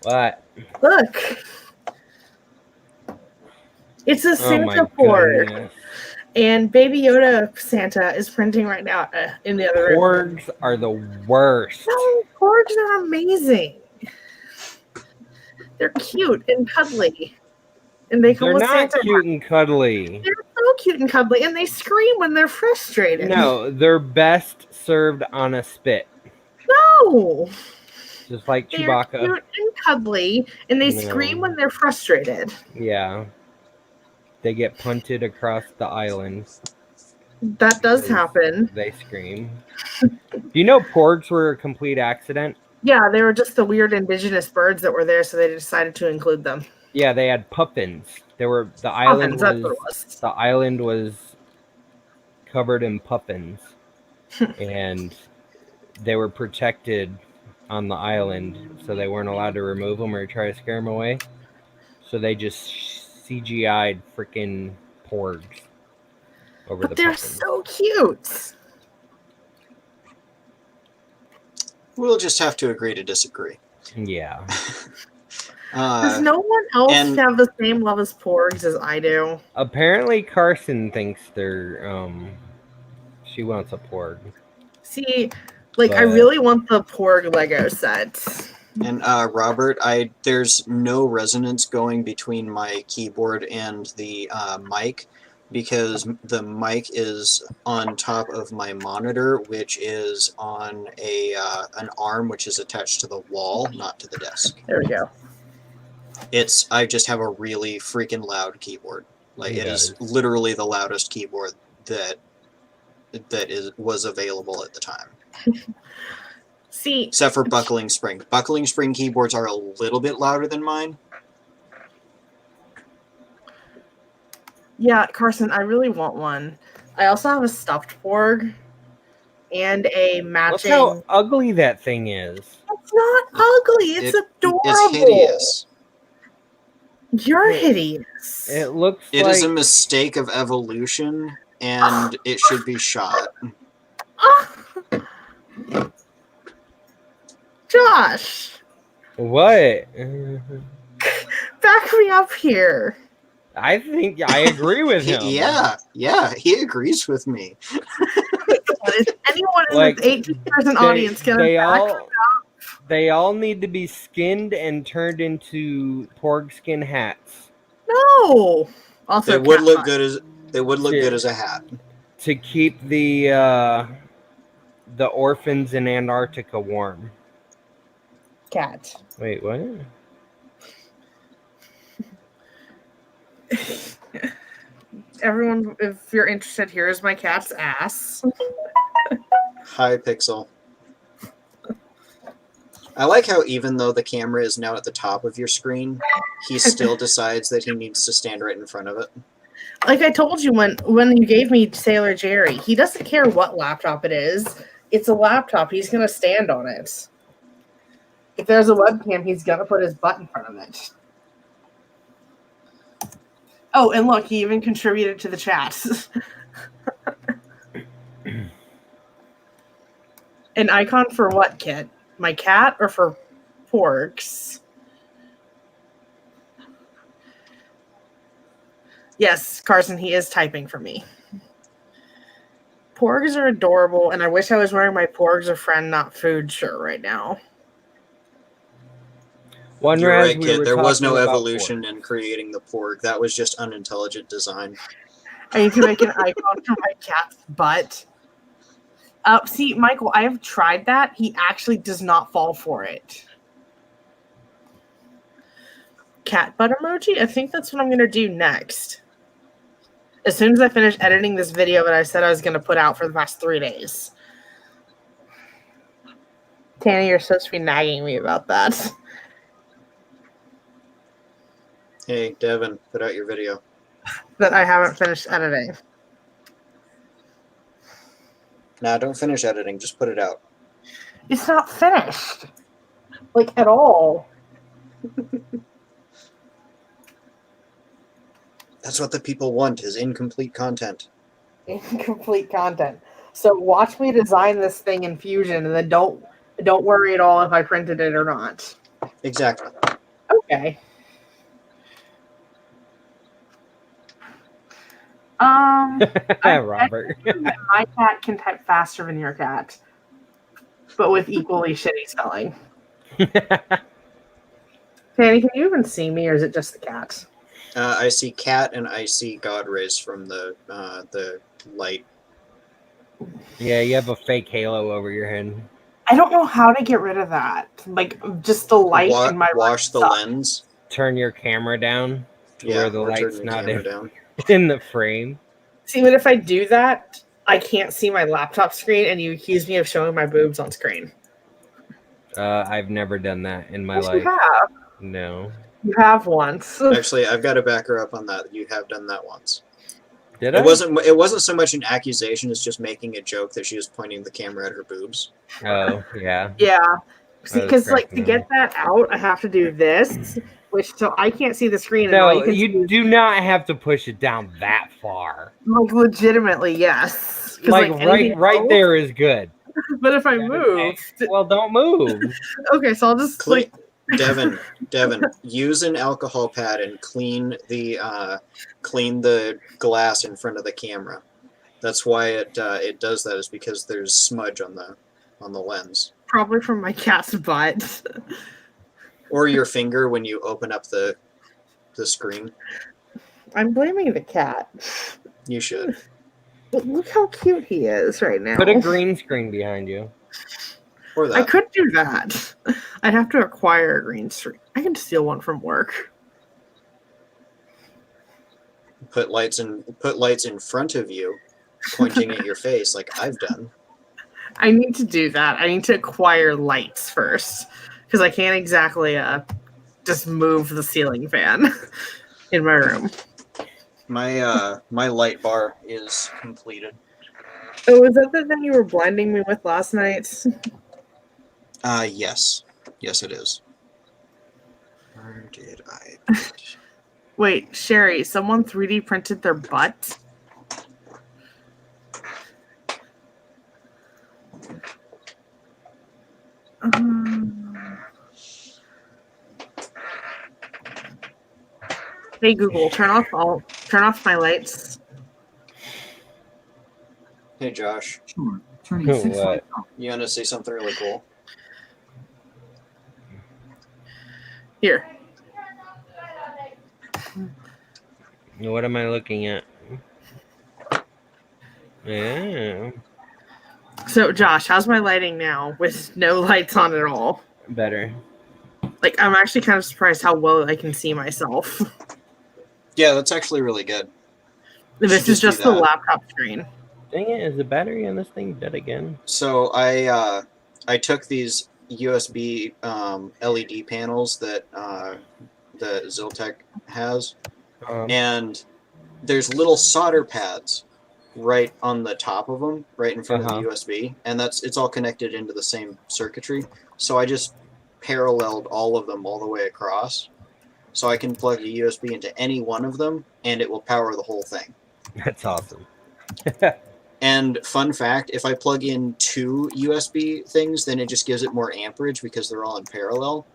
What? Look. It's a Oh Santa my board. goodness. And Baby Yoda Santa is printing right now in the other room. Porgs are the worst. No, porgs are amazing. They're cute and cuddly. And they come They're with not Santa. cute and cuddly. They're so cute and cuddly, and they scream when they're frustrated. No, they're best served on a spit, No. just like They're Chewbacca. cute and cuddly, and they No. scream when they're frustrated. Yeah, they get punted across the island. That does because happen. They scream. Do you know porgs were a complete accident? Yeah, they were just the weird indigenous birds that were there, so they decided to include them. Yeah, they had puffins. The island Puffins, that's what was it was. the island was covered in puffins, and they were protected on the island, so they weren't allowed to remove them or try to scare them away. So they just CGI'd freaking porgs over But the they're puffins. so cute. We'll just have to agree to disagree. Yeah. Does no one else and- have the same love as porgs as I do? Apparently, Carson thinks they're she wants a porg. See, like I But- really want the porg Lego set. And Robert, there's no resonance going between my keyboard and the mic because the mic is on top of my monitor, which is on an arm which is attached to the wall, not to the desk. There we go. I just have a really freaking loud keyboard. Like it is Yes. literally the loudest keyboard that was available at the time. See, Except for buckling spring. Buckling spring keyboards are a little bit louder than mine. yeah, Carson, I really want one. I also have a stuffed porg and a Look matching. how ugly that thing is. It's not ugly. It's adorable. It's hideous. You're hideous. It looks It like is a mistake of evolution, and it should be shot. Josh, what? back me up here. I think I agree with him. Yeah, he agrees with me. Is anyone in Like, this 18-person audience gonna they all need to be skinned and turned into porg skin hats No. Also, They would cat look fun. good as a hat. to keep the orphans in Antarctica warm. Cat. Wait, what? Everyone, if you're interested, here is my cat's ass. Hi, Pixel. I like how even though the camera is now at the top of your screen, he still decides that he needs to stand right in front of it. Like I told you when you gave me Sailor Jerry, he doesn't care what laptop it is. It's a laptop. He's gonna stand on it. If there's a webcam, he's gonna put his butt in front of it. Oh, and look, he even contributed to the chat. An icon for what, Kit? My cat or for porgs? Yes, Carson, he is typing for me. Porgs are adorable, and I wish I was wearing my porgs a friend, not food shirt right now. One You're Raz, right, we kid. were There was no talking about evolution in creating the porg. That was just unintelligent design. I need to make an icon for my cat's butt. See, Michael, I have tried that. He actually does not fall for it. Cat butt emoji? I think that's what I'm going to do next. As soon as I finish editing this video that I said I was going to put out for the past 3 days. Tanny, you're supposed to be nagging me about that. Hey, Devin, put out your video. That I haven't finished editing. Nah, don't finish editing. Just put it out. It's not finished. Like, at all. That's what the people want, is incomplete content. Incomplete content. So watch me design this thing in Fusion, and then don't worry at all if I printed it or not. Exactly. Okay. Robert. My cat can type faster than your cat, but with equally shitty spelling. Tanny, can you even see me, or is it just the cat? I see cat and I see god rays from the light. Yeah, you have a fake halo over your head. I don't know how to get rid of that. Like, just the light in my Wash room the sucks. lens. Turn your camera down to Yeah, where the or turn light's the not camera down. in the frame. See, but if I do that, I can't see my laptop screen, and you accuse me of showing my boobs on screen. I've never done that in my Yes, you life. have. No. You have once. Actually, I've got to back her up on that. You have done that once. Did I? It wasn't so much an accusation as just making a joke that she was pointing the camera at her boobs. Oh, yeah. Yeah. I was Because, like, to cracking get up. that out, I have to do this, which, so I can't see the screen. And all No, you can see you is, do not have to push it down that far. like, legitimately, yes. 'Cause, Like anything right else- there is good. But if I That is move, Well, don't move. okay, so I'll just Clean, Devin, use an alcohol pad and clean the glass in front of the camera. That's why it does that, is because there's smudge on the lens. probably from my cat's butt. Or your finger when you open up the screen. I'm blaming the cat. You should. But look how cute he is right now. Put a green screen behind you. Or that. I could do that. I'd have to acquire a green screen. I can steal one from work. Put lights in front of you, pointing at your face like I've done. I need to do that. I need to acquire lights first because I can't exactly just move the ceiling fan in my room. My light bar is completed. Oh, is that the thing you were blinding me with last night? Yes. Yes, it is. Where did I put... Wait, Sherry, someone 3D printed their butt? Hey Google, turn off my lights. Hey, Josh. Sure. Turning Cool, 6 what? lights off. You want to say something really cool? Here. What am I looking at? Yeah, So Josh, how's my lighting now with no lights on at all? better. Like, I'm actually kind of surprised how well I can see myself. Yeah, that's actually really good. This Should is just do just the that. laptop screen. Dang it, is the battery on this thing dead again? So I took these USB LED panels that that Ziltech has, and there's little solder pads right on the top of them, right in front of the USB, and it's all connected into the same circuitry. So I just paralleled all of them all the way across, so I can plug a USB into any one of them, and it will power the whole thing. That's awesome. And fun fact, if I plug in 2 USB things, then it just gives it more amperage because they're all in parallel.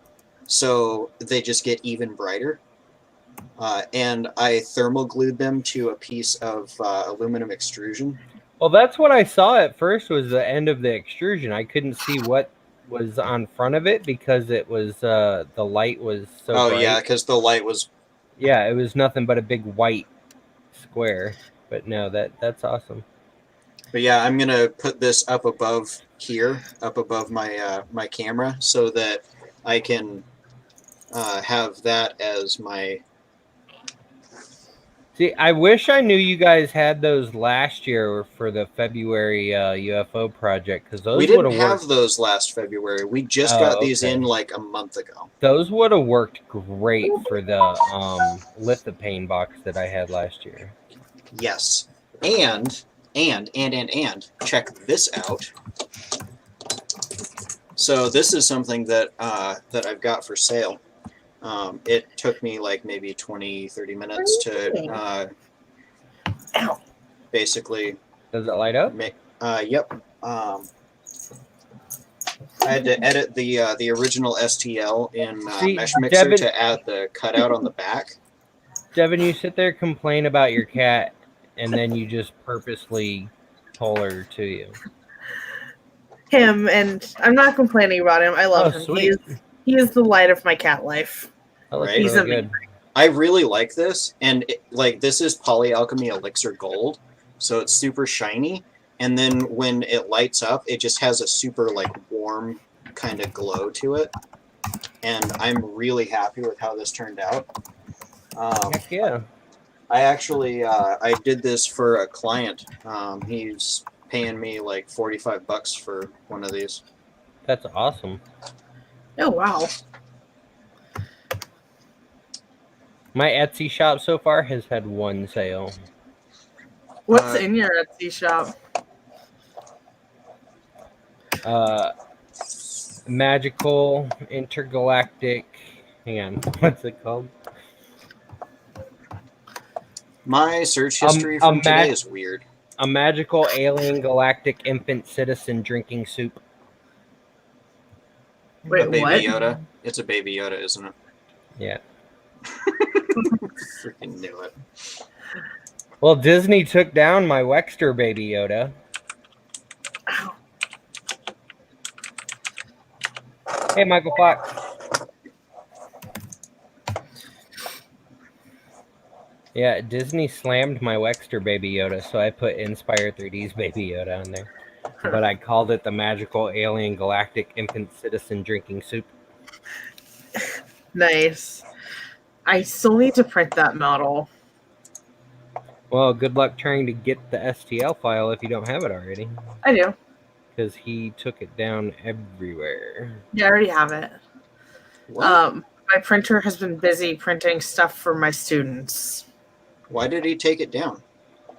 So they just get even brighter. And I thermal glued them to a piece of aluminum extrusion. Well, that's what I saw at first was the end of the extrusion. I couldn't see what was on front of it because it was the light was so bright. Yeah, because the light was... Yeah, it was nothing but a big white square. But no, that's awesome. But yeah, I'm going to put this up above here, up above my my camera, so that I can have that as my... See, I wish I knew you guys had those last year for the February UFO project because those We would didn't have have worked. those last February. We just got these in like a month ago. Those would have worked great for the lithophane box that I had last year. Yes. And check this out. So this is something that that I've got for sale. It took me like maybe 20-30 minutes to basically... Does it light up? Yep. I had to edit the original STL in Mesh Mixer Devin, to add the cutout on the back. Devin, you sit there complain about your cat, and then you just purposely pull her to you. Him, and I'm not complaining about him. I love him. Sweet. He is the light of my cat life. That looks Right? really good. I really like this, and this is Polyalchemy Elixir Gold, so it's super shiny. And then when it lights up, it just has a super like warm kind of glow to it. And I'm really happy with how this turned out. Heck yeah. I actually I did this for a client. He's paying me like $45 for one of these. That's awesome. Oh wow. My Etsy shop so far has had one sale. What's in your Etsy shop? Magical intergalactic. Hang on, what's it called? My search history from today is weird. A magical alien galactic infant citizen drinking soup. Wait, a baby what? Yoda. It's a baby Yoda, isn't it? Yeah. Freaking knew it. Well, Disney took down my Wexter baby Yoda. Ow. Hey, Michael Fox. Yeah, Disney slammed my Wexter baby Yoda, so I put Inspire 3D's baby Yoda on there. But I called it the magical alien galactic infant citizen drinking soup. Nice. I still need to print that model. Well, good luck trying to get the STL file if you don't have it already. I do. Because he took it down everywhere. Yeah, I already have it. What? My printer has been busy printing stuff for my students. Why did he take it down?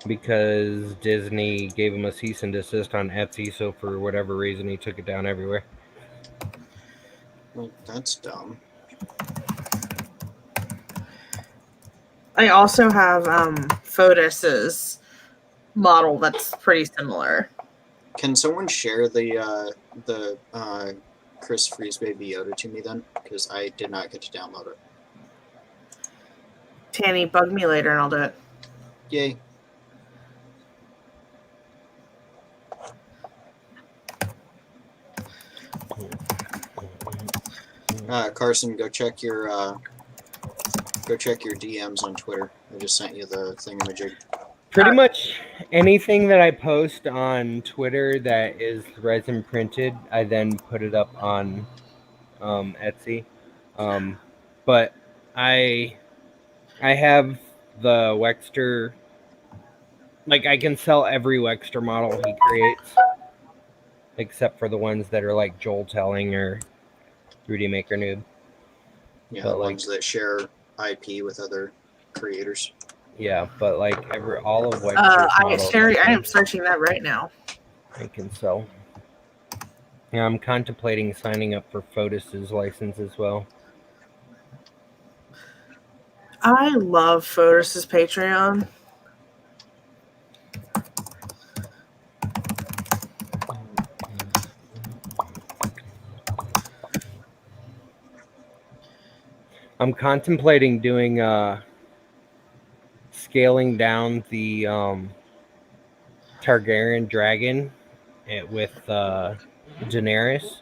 Because Disney gave him a cease and desist on Etsy, so for whatever reason he took it down everywhere. Well, that's dumb. I also have Fotis's model that's pretty similar. Can someone share the Chris Freeze Baby Yoda to me then? Because I did not get to download it. Tanny, bug me later and I'll do it. Yay. Carson, go check your DMs on Twitter. I just sent you the thingamajig. Pretty much anything that I post on Twitter that is resin printed, I then put it up on Etsy. But I have the Wexter, like I can sell every Wexter model he creates, except for the ones that are like Joel Telling or Rudy Maker Noob. Yeah, But the like, ones that share IP with other creators. yeah, but like all of Wexter's models, Sherry, I am searching that right now. I can sell. Yeah, I'm contemplating signing up for Fotis's license as well. I love Fotis's Patreon. I'm contemplating doing scaling down the Targaryen dragon with Daenerys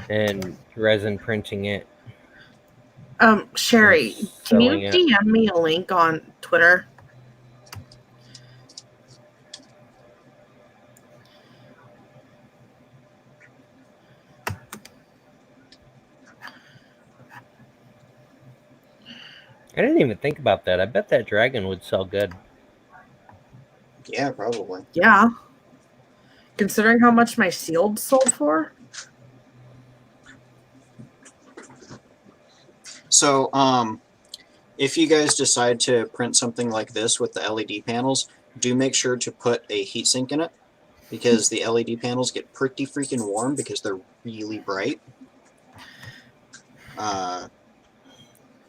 and resin printing it. Sherry, can you Selling it. DM me a link on Twitter? I didn't even think about that. I bet that dragon would sell good. Yeah, probably. Yeah. Considering how much my sealed sold for? So, if you guys decide to print something like this with the LED panels, do make sure to put a heatsink in it, because the LED panels get pretty freaking warm because they're really bright.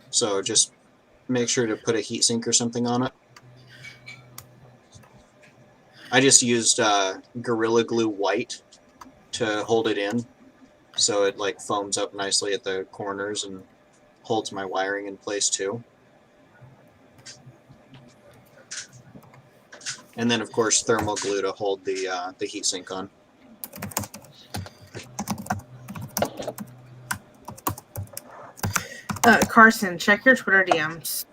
So just make sure to put a heatsink or something on it. I just used Gorilla Glue white to hold it in, so it like foams up nicely at the corners and holds my wiring in place too. And then of course thermal glue to hold the heatsink on. Carson, check your Twitter DMs.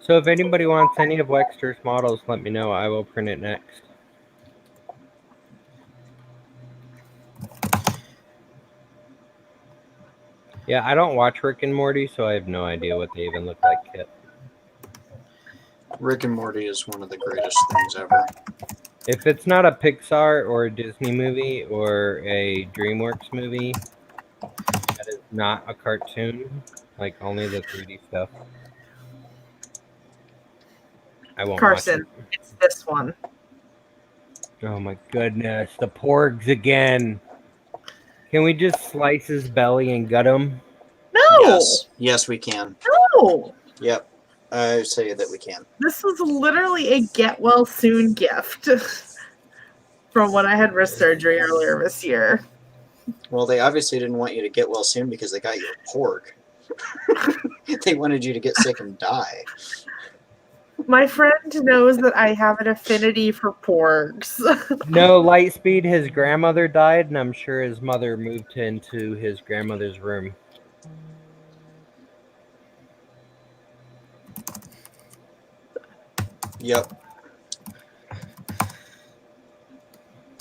So if anybody wants any of Wexter's models, let me know. I will print it next. Yeah, I don't watch Rick and Morty, so I have no idea what they even look like, Kip. Rick and Morty is one of the greatest things ever. If it's not a Pixar or a Disney movie or a DreamWorks movie, that is not a cartoon, like only the 3D stuff, I won't Carson, watch it's this one. it. Oh my goodness, the porgs again. Can we just slice his belly and gut him? No! Yes, we can. No! Yep, I say that we can. This was literally a get well soon gift from when I had wrist surgery earlier this year. Well, they obviously didn't want you to get well soon because they got you a porg. They wanted you to get sick and die. My friend knows that I have an affinity for porgs. No, Lightspeed, his grandmother died, and I'm sure his mother moved into his grandmother's room. Yep.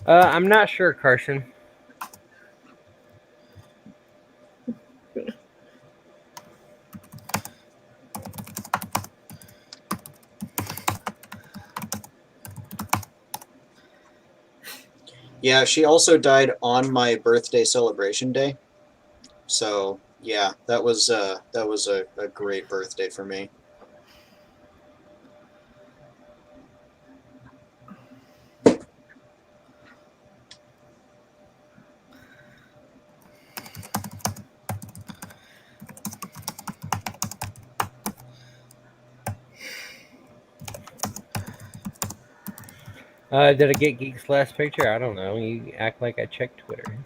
I'm not sure, Carson. Yeah, she also died on my birthday celebration day. So yeah, that was a great birthday for me. Did I get Geek's last picture? I don't know. You act like I checked Twitter.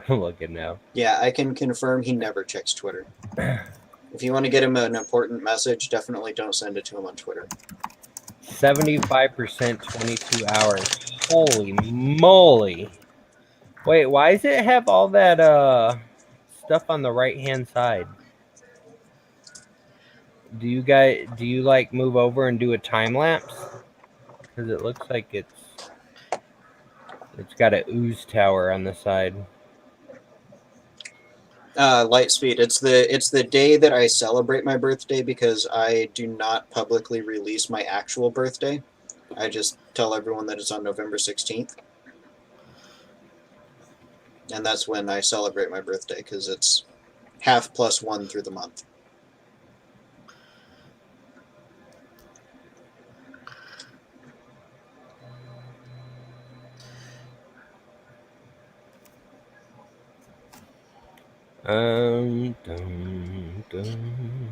I'm looking now. Yeah, I can confirm he never checks Twitter. If you want to get him an important message, definitely don't send it to him on Twitter. 75%, 22 hours. Holy moly. Wait, why does it have all that stuff on the right-hand side? Do you like move over and do a time lapse? Because it looks like it's got a ooze tower on the side. Lightspeed. It's the day that I celebrate my birthday because I do not publicly release my actual birthday. I just tell everyone that it's on November 16th. And that's when I celebrate my birthday because it's half plus one through the month. Dun, dun.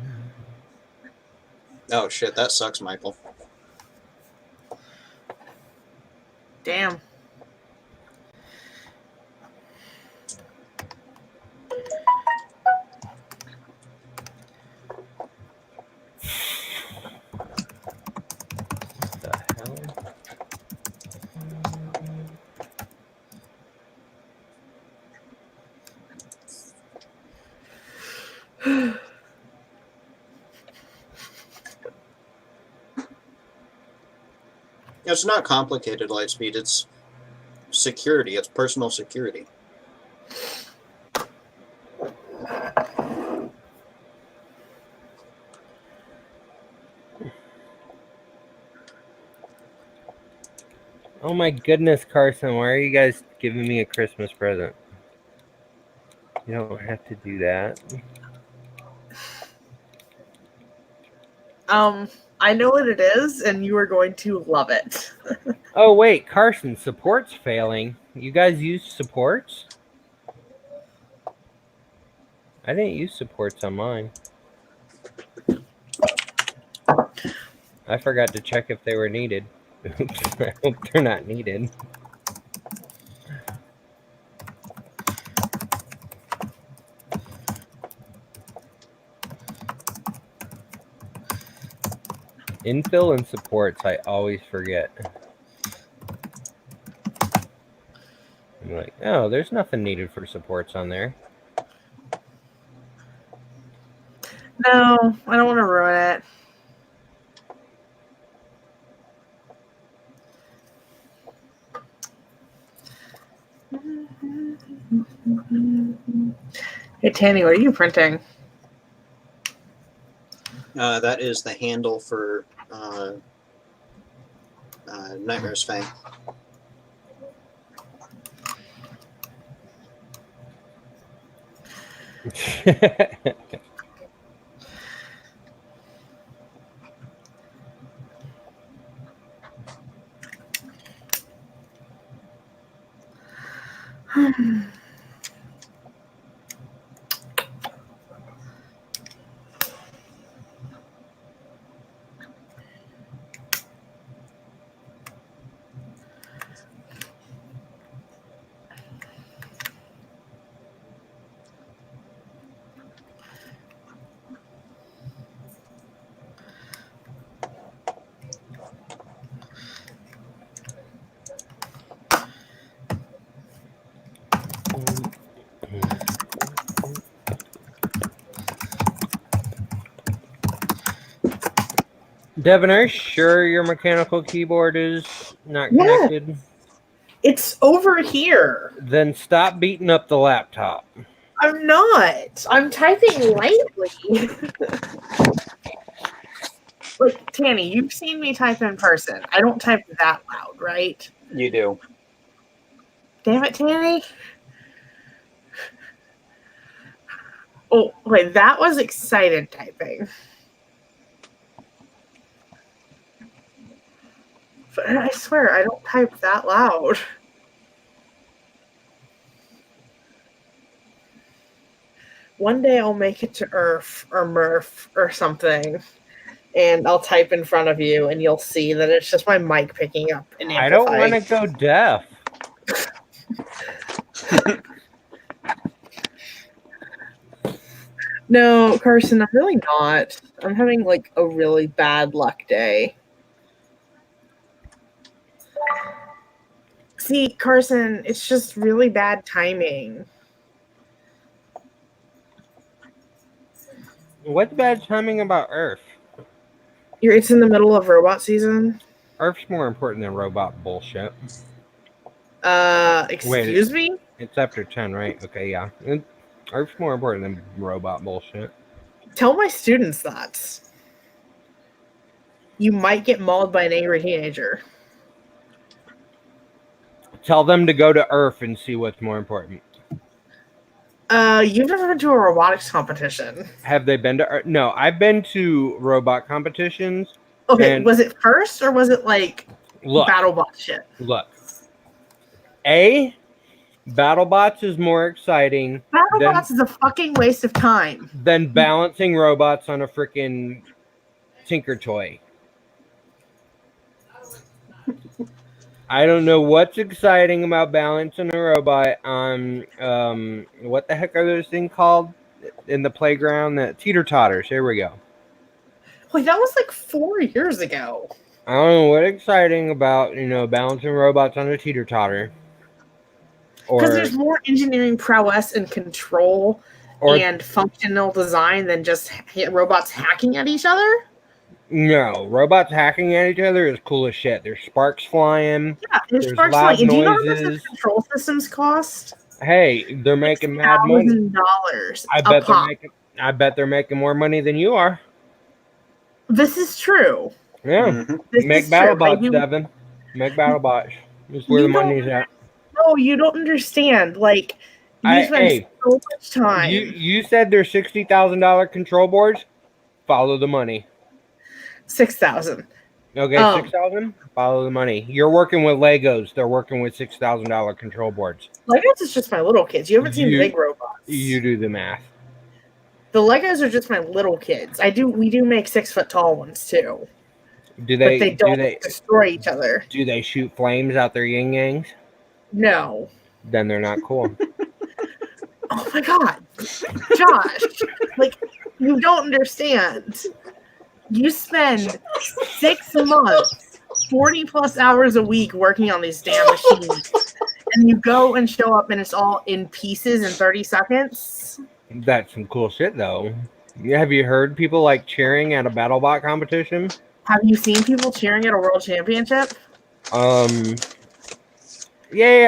Oh shit, that sucks, Michael. Damn. The hell? It's not complicated, Lightspeed. It's security. It's personal security. Oh my goodness, Carson, why are you guys giving me a Christmas present? You don't have to do that. I know what it is, and you are going to love it. Oh wait, Carson, support's failing. You guys use supports? I didn't use supports on mine. I forgot to check if they were needed. I hope they're not needed. Infill and supports, I always forget. I'm like, oh, there's nothing needed for supports on there. No, I don't want to ruin it. Hey, Tanny, what are you printing? That is the handle for Nightmare's Fang. Devin, are you sure your mechanical keyboard is not Yeah. connected? It's over here. Then stop beating up the laptop. I'm not. I'm typing lightly. Like, Tanny, you've seen me type in person. I don't type that loud, right? You do. Damn it, Tanny. Oh, wait, that was excited typing. But I swear, I don't type that loud. One day I'll make it to IRF or MRF or something, and I'll type in front of you, and you'll see that it's just my mic picking up and I don't want amplifying. to go deaf. No, Carson, I'm really not. I'm having like a really bad luck day. See, Carson, it's just really bad timing. What's bad timing about Earth? It's in the middle of robot season. Earth's more important than robot bullshit. Excuse me? It's after 10, right? Okay, yeah. Earth's more important than robot bullshit. Tell my students that. You might get mauled by an angry teenager. Tell them to go to Earth and see what's more important. You've never been to a robotics competition. Have they been to Earth? No, I've been to robot competitions. Okay, And was it first or was it like look, BattleBot shit? Look. BattleBots is more exciting BattleBots is a fucking waste of time. than balancing robots on a freaking Tinker Toy. I don't know what's exciting about balancing a robot on what the heck are those things called in the playground? The teeter-totters. Here we go. Wait, that was like 4 years ago. I don't know what's exciting about balancing robots on a teeter-totter. Because there's more engineering prowess and control or and functional design than just robots hacking at each other. no, robots hacking at each other is cool as shit. There's sparks flying. Yeah, there's sparks loud flying. And do you know how much noises. the control systems cost? Hey, they're making mad money. $6,000 I bet they're making more money than you are. This is true. Yeah. Mm-hmm. Make BattleBots, Devin. Make BattleBots. That's where the money's at. No, you don't understand. Like, you spend so much time. You said there's $60,000 control boards. Follow the money. 6,000. Okay, 6,000. Follow the money. You're working with Legos. They're working with $6,000 control boards. Legos is just my little kids. You haven't seen big robots. You do the math. The Legos are just my little kids. We do make 6 foot tall ones too. But they don't destroy each other. Do they shoot flames out their yin yangs? No. Then they're not cool. Oh my god, Josh! Like, you don't understand. You spend 6 months, 40 plus hours a week working on these damn machines, and you go and show up and it's all in pieces in 30 seconds. That's some cool shit, though. Have you heard people like cheering at a BattleBot competition? Have you seen people cheering at a world championship? Yeah.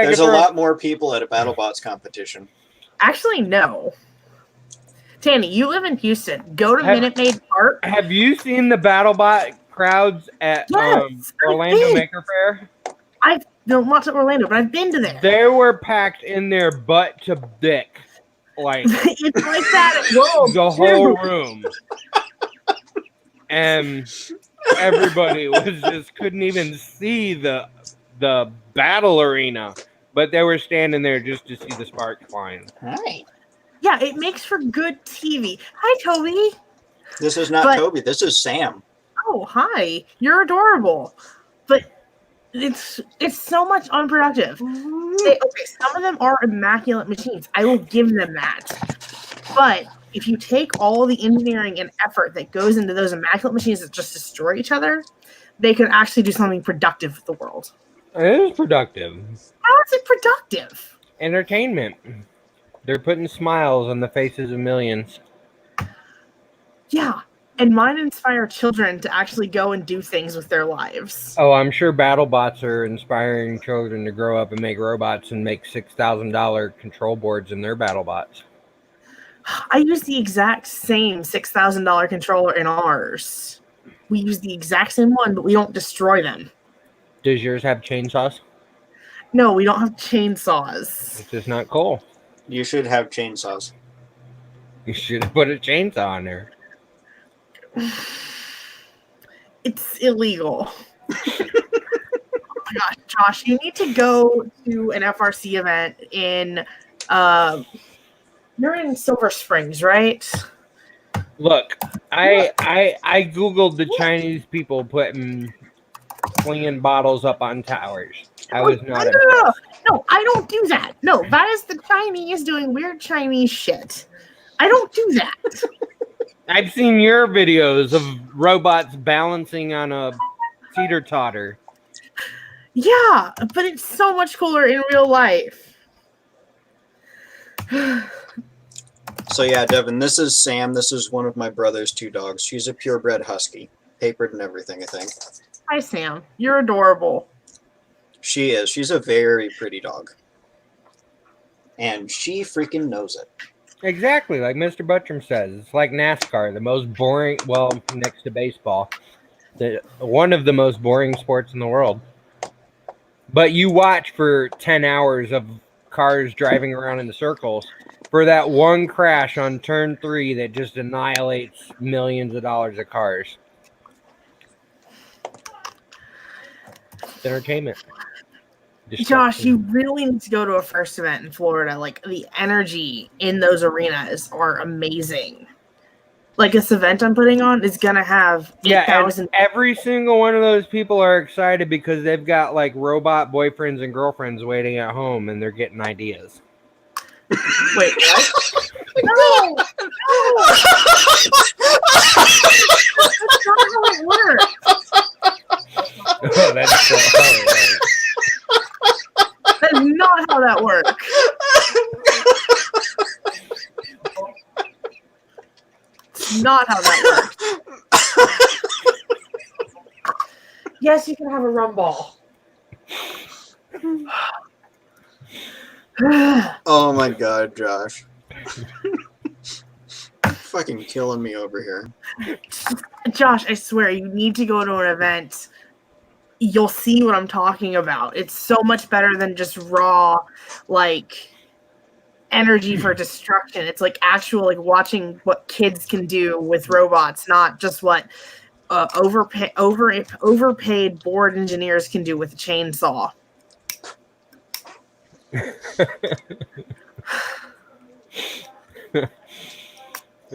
There's a lot more people at a BattleBots competition. Actually, no. Tanny, you live in Houston. Go to Minute Maid Park. Have you seen the BattleBot crowds at Orlando Maker Faire? I don't watch it Orlando, but I've been to there. They were packed in their butt to dick. Like it's like that at World. The whole room. And everybody couldn't even see the battle arena. But they were standing there just to see the sparks flying. Hi. Yeah, it makes for good TV. Hi, Toby. This is not Toby. This is Sam. Oh, hi. You're adorable. But it's so much unproductive. Some of them are immaculate machines. I will give them that. But if you take all the engineering and effort that goes into those immaculate machines that just destroy each other, they can actually do something productive with the world. It is productive. How is it productive? Entertainment. They're putting smiles on the faces of millions. Yeah. And mine inspire children to actually go and do things with their lives. Oh, I'm sure BattleBots are inspiring children to grow up and make robots and make $6,000 control boards in their BattleBots. I use the exact same $6,000 controller in ours. We use the exact same one, but we don't destroy them. Does yours have chainsaws? No, we don't have chainsaws. It's just not cool. You should have chainsaws. You should have put a chainsaw on there. It's illegal. Oh my gosh, Josh, you need to go to an FRC event in you're in Silver Springs, right? Look, I googled the Chinese people flinging bottles up on towers. I was not No, I don't do that. No, that is the Chinese doing weird Chinese shit. I don't do that. I've seen your videos of robots balancing on a teeter-totter. Yeah, but it's so much cooler in real life. So yeah, Devin, this is Sam. This is one of my brother's 2 dogs. She's a purebred husky. Papered and everything, I think. Hi, Sam. You're adorable. She is. She's a very pretty dog. And she freaking knows it. Exactly, like Mr. Buttram says. It's like NASCAR, the most boring, well, next to baseball, one of the most boring sports in the world. But you watch for 10 hours of cars driving around in the circles for that one crash on turn 3 that just annihilates millions of dollars of cars. It's entertainment. Josh, you really need to go to a first event in Florida. Like, the energy in those arenas are amazing. Like, this event I'm putting on is going to have 8,000. And every single one of those people are excited because they've got, like, robot boyfriends and girlfriends waiting at home and they're getting ideas. Wait, what? No! That's not how it works. Oh, that's so hilarious. That's not how that works. It's not how that works. Yes, you can have a rum ball. Oh my god, Josh. Fucking killing me over here. Josh, I swear, you need to go to an event. You'll see what I'm talking about. It's so much better than just raw, like, energy for destruction. It's like actual, like, watching what kids can do with robots, not just what overpaid board engineers can do with a chainsaw.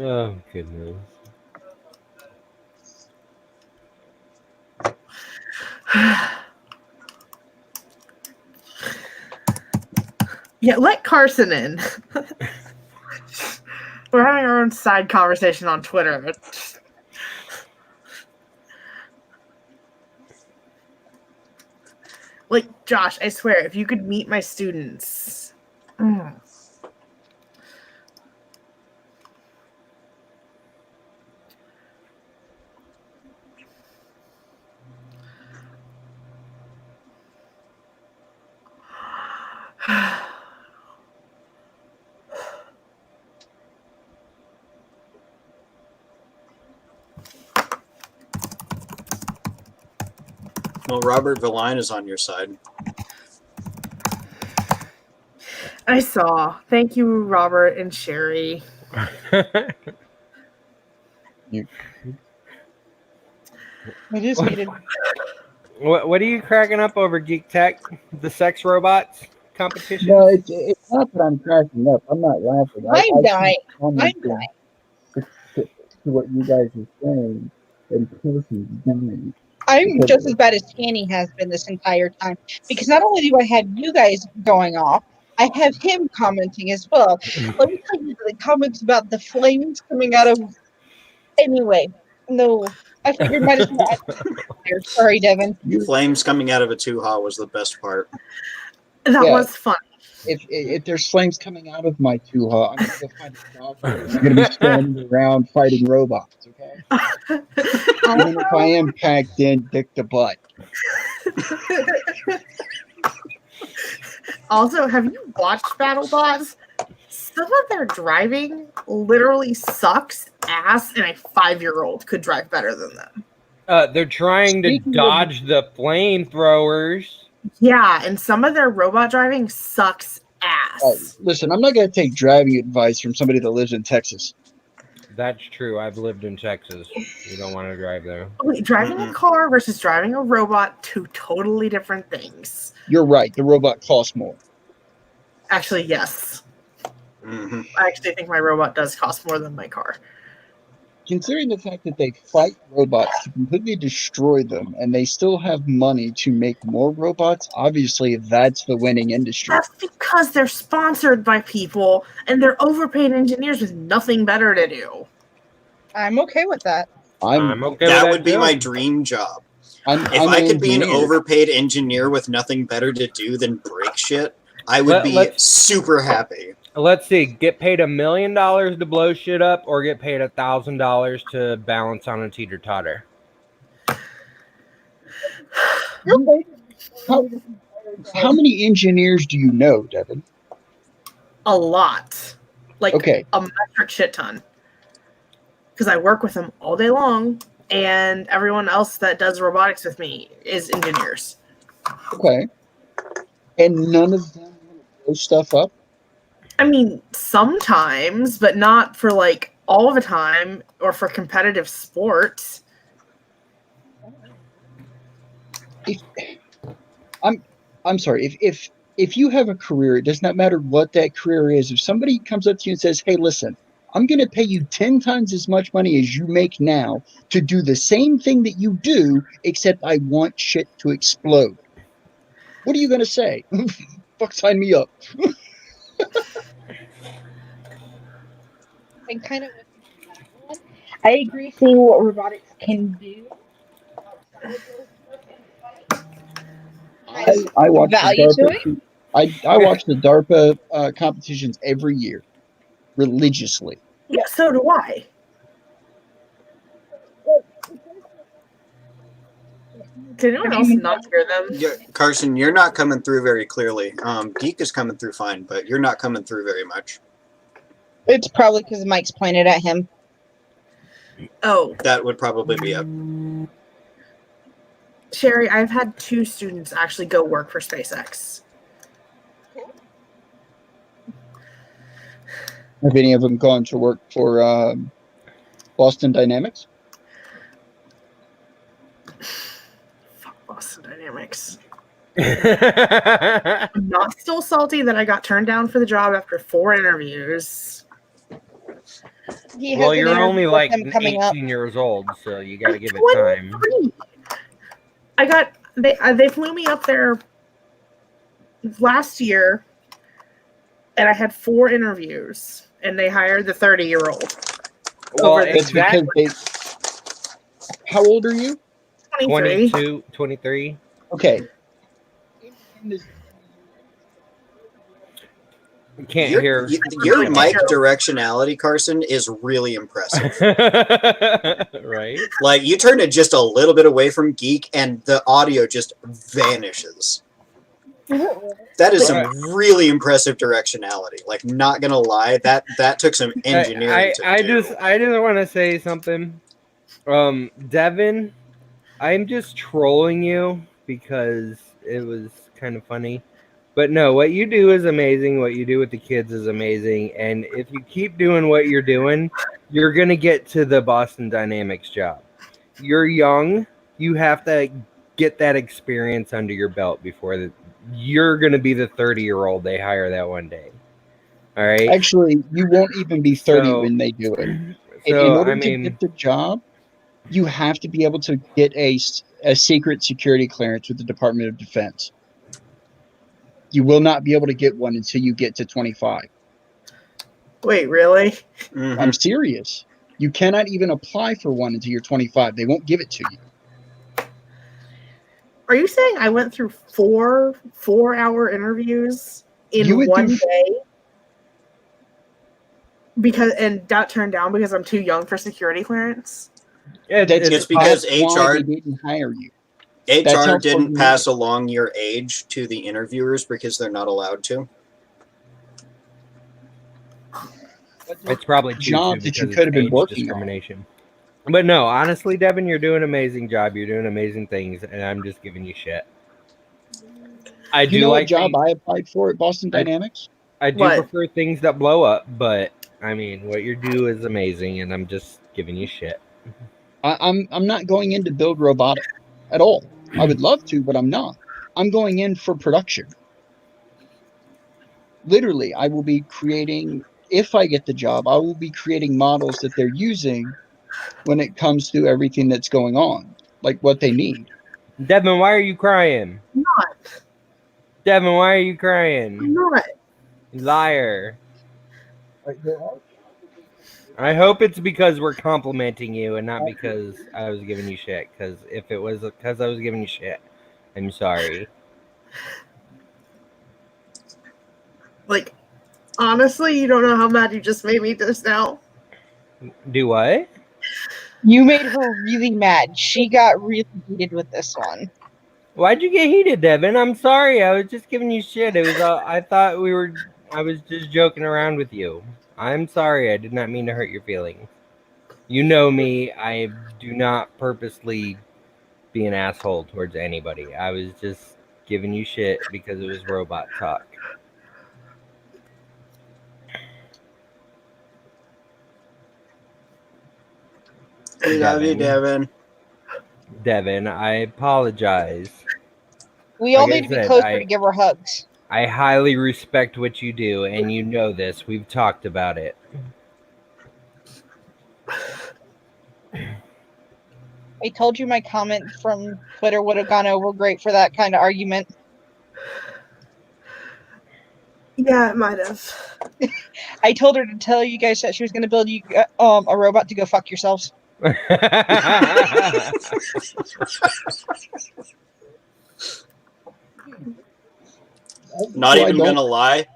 Oh, goodness. Yeah, let Carson in. We're having our own side conversation on Twitter. Like, Josh, I swear, if you could meet my students. Mm. Well, Robert Villine is on your side. I saw. Thank you, Robert and Sherry. It is needed. What are you cracking up over, Geek Tech? The sex robots competition? No, it's not that I'm cracking up. I'm not laughing. I'm dying. commenting I'm dying. To what you guys are saying, and person's dying. I'm Because- just as bad as Tanny has been this entire time. Because not only do I have you guys going off, I have him commenting as well. Let me tell you the comments about the flames coming out of. Anyway, no. I figured might as well add there. Sorry, Devin. Flames coming out of a 2-ha was the best part. That Yeah. was fun. If there's flames coming out of my 2-ha, I'm going to go find a doctor. I'm going to be standing around fighting robots, okay? Even if I am packed in, dick to butt. Also, have you watched BattleBots? Some of their driving literally sucks ass, and a 5-year-old could drive better than them. They're trying to Speaking of- dodge the flamethrowers. Yeah, and some of their robot driving sucks ass. Listen, I'm not going to take driving advice from somebody that lives in Texas. That's true. I've lived in Texas. You don't want to drive there. Wait, driving a car versus driving a robot, two totally different things. You're right. The robot costs more. Actually, yes. Hmm. I actually think my robot does cost more than my car. Considering the fact that they fight robots to completely destroy them, and they still have money to make more robots, obviously that's the winning industry. That's because they're sponsored by people and they're overpaid engineers with nothing better to do. I'm okay with that. I'm okay with That would be too. my dream job. If I'm I could be an engineer. overpaid engineer with nothing better to do than break shit, I would be Let's- super happy. Let's see. Get paid $1 million to blow shit up, or get paid $1,000 to balance on a teeter totter. How many engineers do you know, Devin? A lot. Like Okay, a metric shit ton. Because I work with them all day long, and everyone else that does robotics with me is engineers. okay. And none of them want to blow stuff up? I mean, sometimes, but not for like all the time or for competitive sports. I'm sorry. If you have a career, it does not matter what that career is. If somebody comes up to you and says, "Hey, listen, I'm going to pay you 10 times as much money as you make now to do the same thing that you do, except I want shit to explode," what are you going to say? Fuck, sign me up. I kind of with that one. I agree seeing what robotics can do. outside of those fights. I watch Value to the DARPA. I watch the DARPA competitions every year, religiously. Yeah, so do I. Did anyone else not hear them? Yeah, Carson, you're not coming through very clearly. Geek is coming through fine, but you're not coming through very much. It's probably because Mike's pointed at him. Oh, That would probably be it. Sherry, I've had 2 students actually go work for SpaceX. Have any of them gone to work for Boston Dynamics? Fuck Boston Dynamics. I'm not still salty that I got turned down for the job after 4 interviews. He has Well, an you're interview only with like them coming up. 18 years old, so you got to give it time. 23. I got they flew me up there last year, and I had 4 interviews, and they hired the 30-year-old. Well, over That's because they. How old are you? 23. 22, 23. Okay. You can't Your, hear. your mic directionality, Carson, is really impressive. Right? Like, you turn it just a little bit away from Geek, and the audio just vanishes. That is some really impressive directionality. Like, not gonna lie, that took some engineering I to do. just want to say something. Devin, I'm just trolling you because it was kind of funny. But no, what you do is amazing. What you do with the kids is amazing. And if you keep doing what you're doing, you're going to get to the Boston Dynamics job. You're young. You have to get that experience under your belt before you're going to be the 30-year-old they hire that one day. All right? Actually, you won't even be 30 So- when they do it. In So, order I to mean, get the job, you have to be able to get a secret security clearance with the Department of Defense. You will not be able to get one until you get to 25. Wait, really? Mhm. I'm serious. You cannot even apply for one until you're 25. They won't give it to you. Are you saying I went through four-hour interviews You in went one through- day and got turned down because I'm too young for security clearance? It's because that's why HR they didn't hire you. That's HR how didn't far you pass are. along your age to the interviewers because they're not allowed to. it's probably too Jobs that you because could have it's been age working on. discrimination. But no, honestly, Devin, you're doing an amazing job. You're doing amazing things, and I'm just giving you shit. I You do know what like job I applied for at Boston Dynamics? I do What? prefer things that blow up, but I mean, what you do is amazing, and I'm just giving you shit. I'm not going in to build robotic at all. I would love to, but I'm not. I'm going in for production. Literally, I will be creating, if I get the job, I will be creating models that they're using when it comes to everything that's going on, like what they need. Devin, why are you crying? I'm not. Devin, why are you I'm crying? not. Liar. I hope it's because we're complimenting you and not because I was giving you shit. Because if it was because I was giving you shit, I'm sorry. Like, honestly, you don't know how mad you just made me just now. Do what? You made her really mad. She got really heated with this one. Why'd you get heated, Devin? I'm sorry. I was just giving you shit. It was. I thought I was just joking around with you. I'm sorry. I did not mean to hurt your feelings. You know me. I do not purposely be an asshole towards anybody. I was just giving you shit because it was robot talk. I love you, Devin. Devin. Devin, I apologize. We all Like I need to be said, closer to give her hugs. I highly respect what you do, and you know this. We've talked about it. I told you my comment from Twitter would have gone over great for that kind of argument. Yeah, it might have. I told her to tell you guys that she was going to build you a robot to go fuck yourselves. Not Well, I even don't- gonna lie,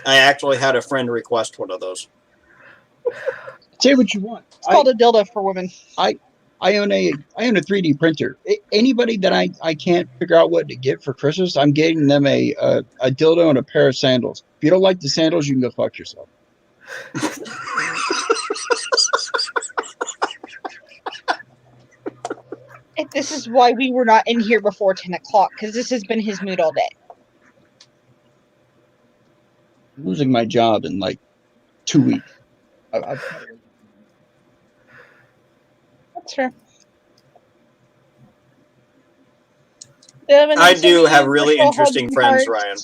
I actually had a friend request one of those. Say what you want. It's called a dildo for women. I own a 3D printer. Anybody that I can't figure out what to get for Christmas, I'm getting them a dildo and a pair of sandals. If you don't like the sandals, you can go fuck yourself. And this is why we were not in here before 10 o'clock, because this has been his mood all day. I'm losing my job in like 2 weeks. That's fair. Devin, I I'm do sending have you really virtual interesting hugs and friends, hearts. Ryan.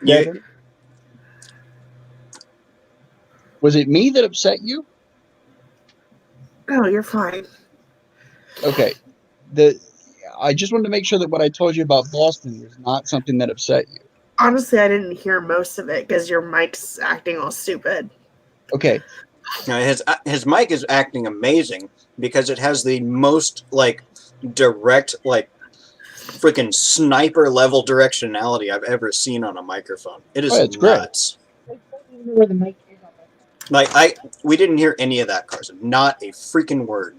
You, Devin? Was it me that upset you? No, you're fine. Okay. I just wanted to make sure that what I told you about Boston was not something that upset you. Honestly, I didn't hear most of it because your mic's acting all stupid. Okay. his mic is acting amazing because it has the most like direct like freaking sniper level directionality I've ever seen on a microphone. It is it's great. nuts. I don't even know where the mic is on Like we didn't hear any of that, Carson. Not a freaking word.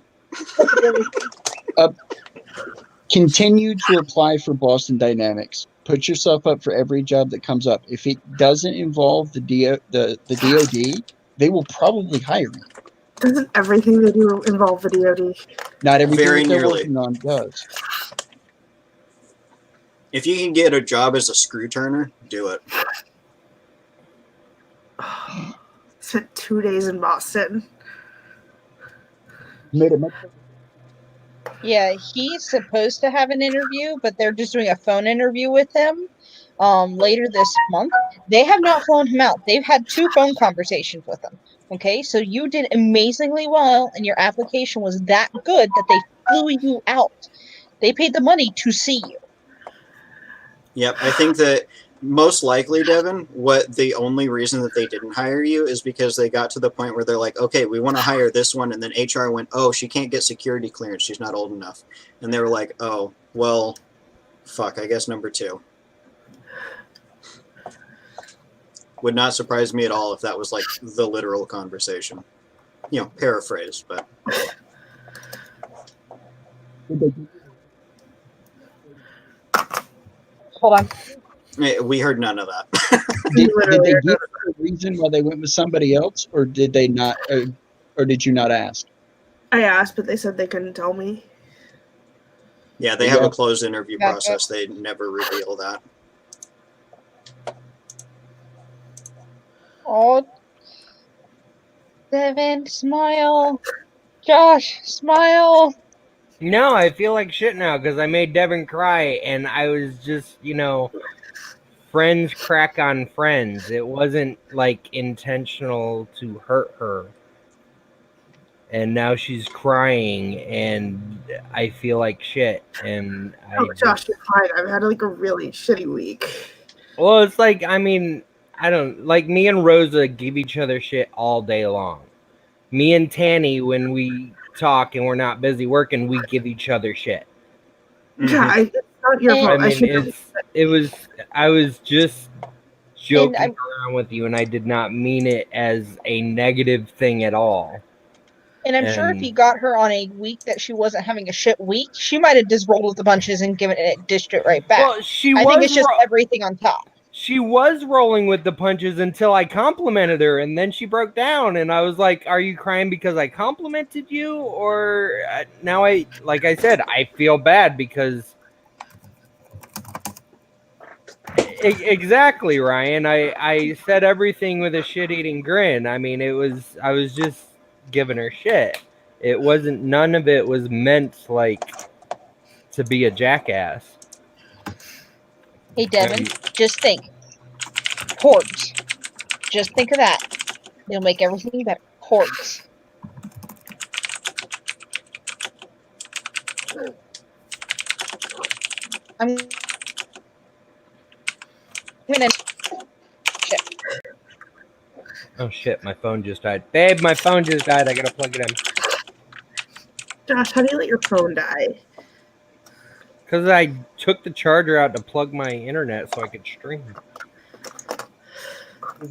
Continue to apply for Boston Dynamics. Put yourself up for every job that comes up. If it doesn't involve the DoD, they will probably hire you. Doesn't everything they do involve the DoD? Not everything Very that they're nearly. working on does. If you can get a job as a screw turner, do it. Spent 2 days in Boston. Made it much Yeah, he's supposed to have an interview, but they're just doing a phone interview with him later this month. They have not flown him out. They've had 2 phone conversations with him. Okay, so you did amazingly well, and your application was that good that they flew you out. They paid the money to see you. Yep, I think that most likely, Devin, what the only reason that they didn't hire you is because they got to the point where they're like, okay, we want to hire this one, and then HR went, oh, she can't get security clearance, she's not old enough. And they were like, oh, well, fuck, I guess number 2. Would not surprise me at all if that was like the literal conversation. You know, paraphrase, but Hold on. we heard none of that. Did Literally, they give a reason why they went with somebody else, or did they not? Or did you not ask? I asked, but they said they couldn't tell me. Yeah, they have Yeah. a closed interview Gotcha. process. They never reveal that. Oh, Devin, smile. Josh, smile. No, I feel like shit now because I made Devin cry, and I was just, friends crack on friends. It wasn't like intentional to hurt her. And now she's crying, and I feel like shit. And Oh, Josh, you're fine. I've had like a really shitty week. well, it's like, I don't like me and Rosa give each other shit all day long. Me and Tanny, when we talk and we're not busy working, we give each other shit. Yeah, it's not your And- fault. I mean, I was just joking I'm- around with you, and I did not mean it as a negative thing at all. And I'm sure if And- you got her on a week that she wasn't having a shit week, she might have just rolled with the punches and given it, dished it right back. Well, I think it's just everything on top. she was rolling with the punches until I complimented her, and then she broke down, and I was like, "Are you crying because I complimented you, or now like I said, I feel bad because." Exactly, Ryan. I said everything with a shit-eating grin. I mean, I was just giving her shit. It wasn't. None of it was meant like to be a jackass. Hey, Devin, just think. Chords. Just think of that. It'll make everything better. Chords. I'm gonna. Oh shit! My phone just died. Babe, my phone just died. I gotta plug it in. Josh, how do you let your phone die? Because I took the charger out to plug my internet so I could stream.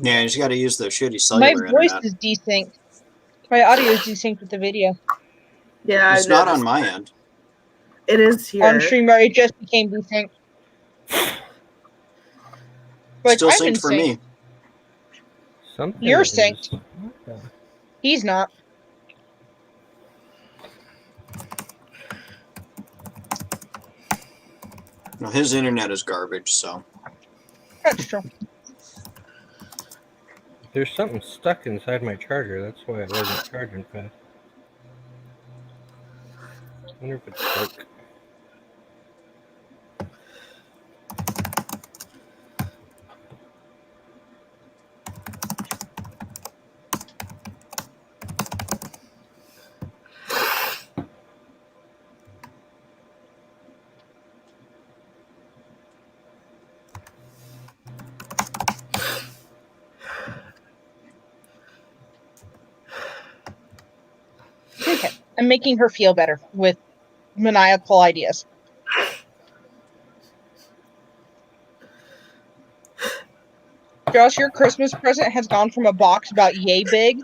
Yeah, you just got to use the shitty My cellular voice internet. is desynced. My audio is desynced with the video. Yeah, It's I've not on noticed. my end. It is here. On StreamYard, it just became desynced. Like, Still I've been synced for synced. me. Something You're is- synced. what the- He's not. No, his internet is garbage, so. That's true. There's something stuck inside my charger. That's why it wasn't charging fast. I wonder if it's broke. Okay. I'm making her feel better with maniacal ideas. Josh, your Christmas present has gone from a box about yay big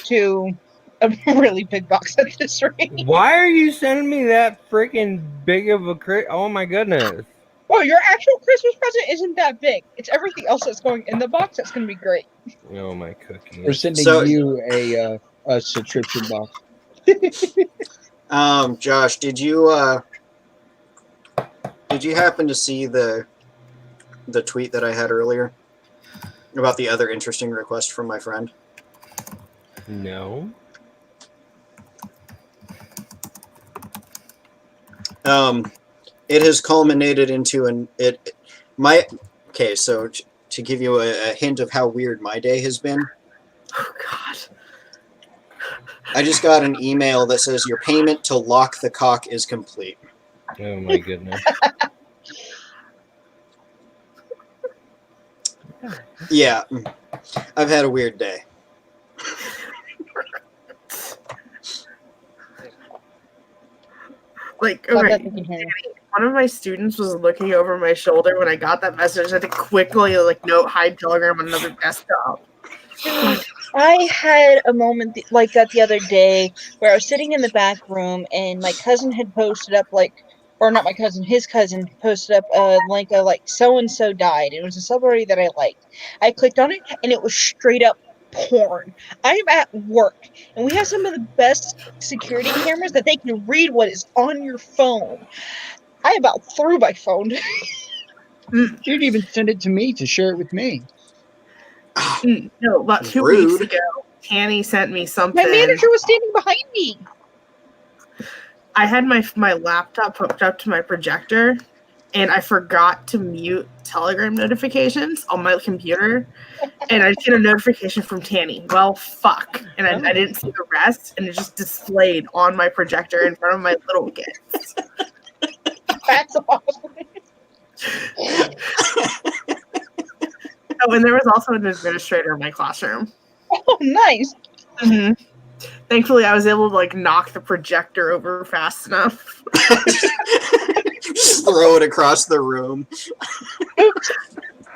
to a really big box at this rate. Why are you sending me that freaking big of a Oh my goodness. Well, your actual Christmas present isn't that big. It's everything else that's going in the box that's going to be great. Oh my cookies. We're sending So- you a subscription box. Josh, did you happen to see the tweet that I had earlier about the other interesting request from my friend? No. It has culminated into so to give you a hint of how weird my day has been, Oh God. I just got an email that says your payment to Lock the Cock is complete. Oh my goodness. Yeah, I've had a weird day. Like, Glad okay, that they can hear you. one of my students was looking over my shoulder when I got that message. I had to quickly note hide Telegram on another desktop. I had a moment like that the other day where I was sitting in the back room and my cousin had posted up or not my cousin, his cousin posted up a link of so and so died. It was a celebrity that I liked. I clicked on it and it was straight up porn. I'm at work and we have some of the best security cameras that they can read what is on your phone. I about threw my phone. You didn't even send it to me to share it with me. No, about 2 Rude. weeks ago, Tanny sent me My something. manager was standing behind me. I had my laptop hooked up to my projector, and I forgot to mute Telegram notifications on my computer, and I get a notification from Tanny. Well, fuck, and I didn't see the rest, and it just displayed on my projector in front of my little kids. That's awesome. Oh, and there was also an administrator in my classroom. Oh, nice. Mm-hmm. Thankfully, I was able to knock the projector over fast enough. Just throw it across the room.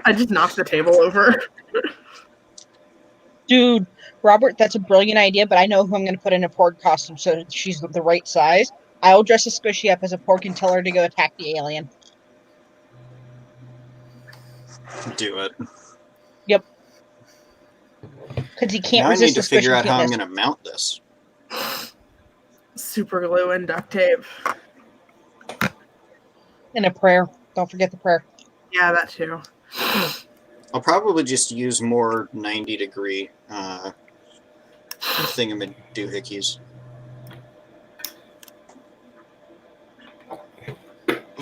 I just knocked the table over. Dude, Robert, that's a brilliant idea, but I know who I'm going to put in a pork costume so that she's the right size. I'll dress a squishy up as a pork and tell her to go attack the alien. Do it. Because he can't Now I resist need to the figure out how I'm squishy. going to mount this. Super glue and duct tape. And a prayer. Don't forget the prayer. Yeah, that too. I'll probably just use more 90-degree thingamadoohickeys.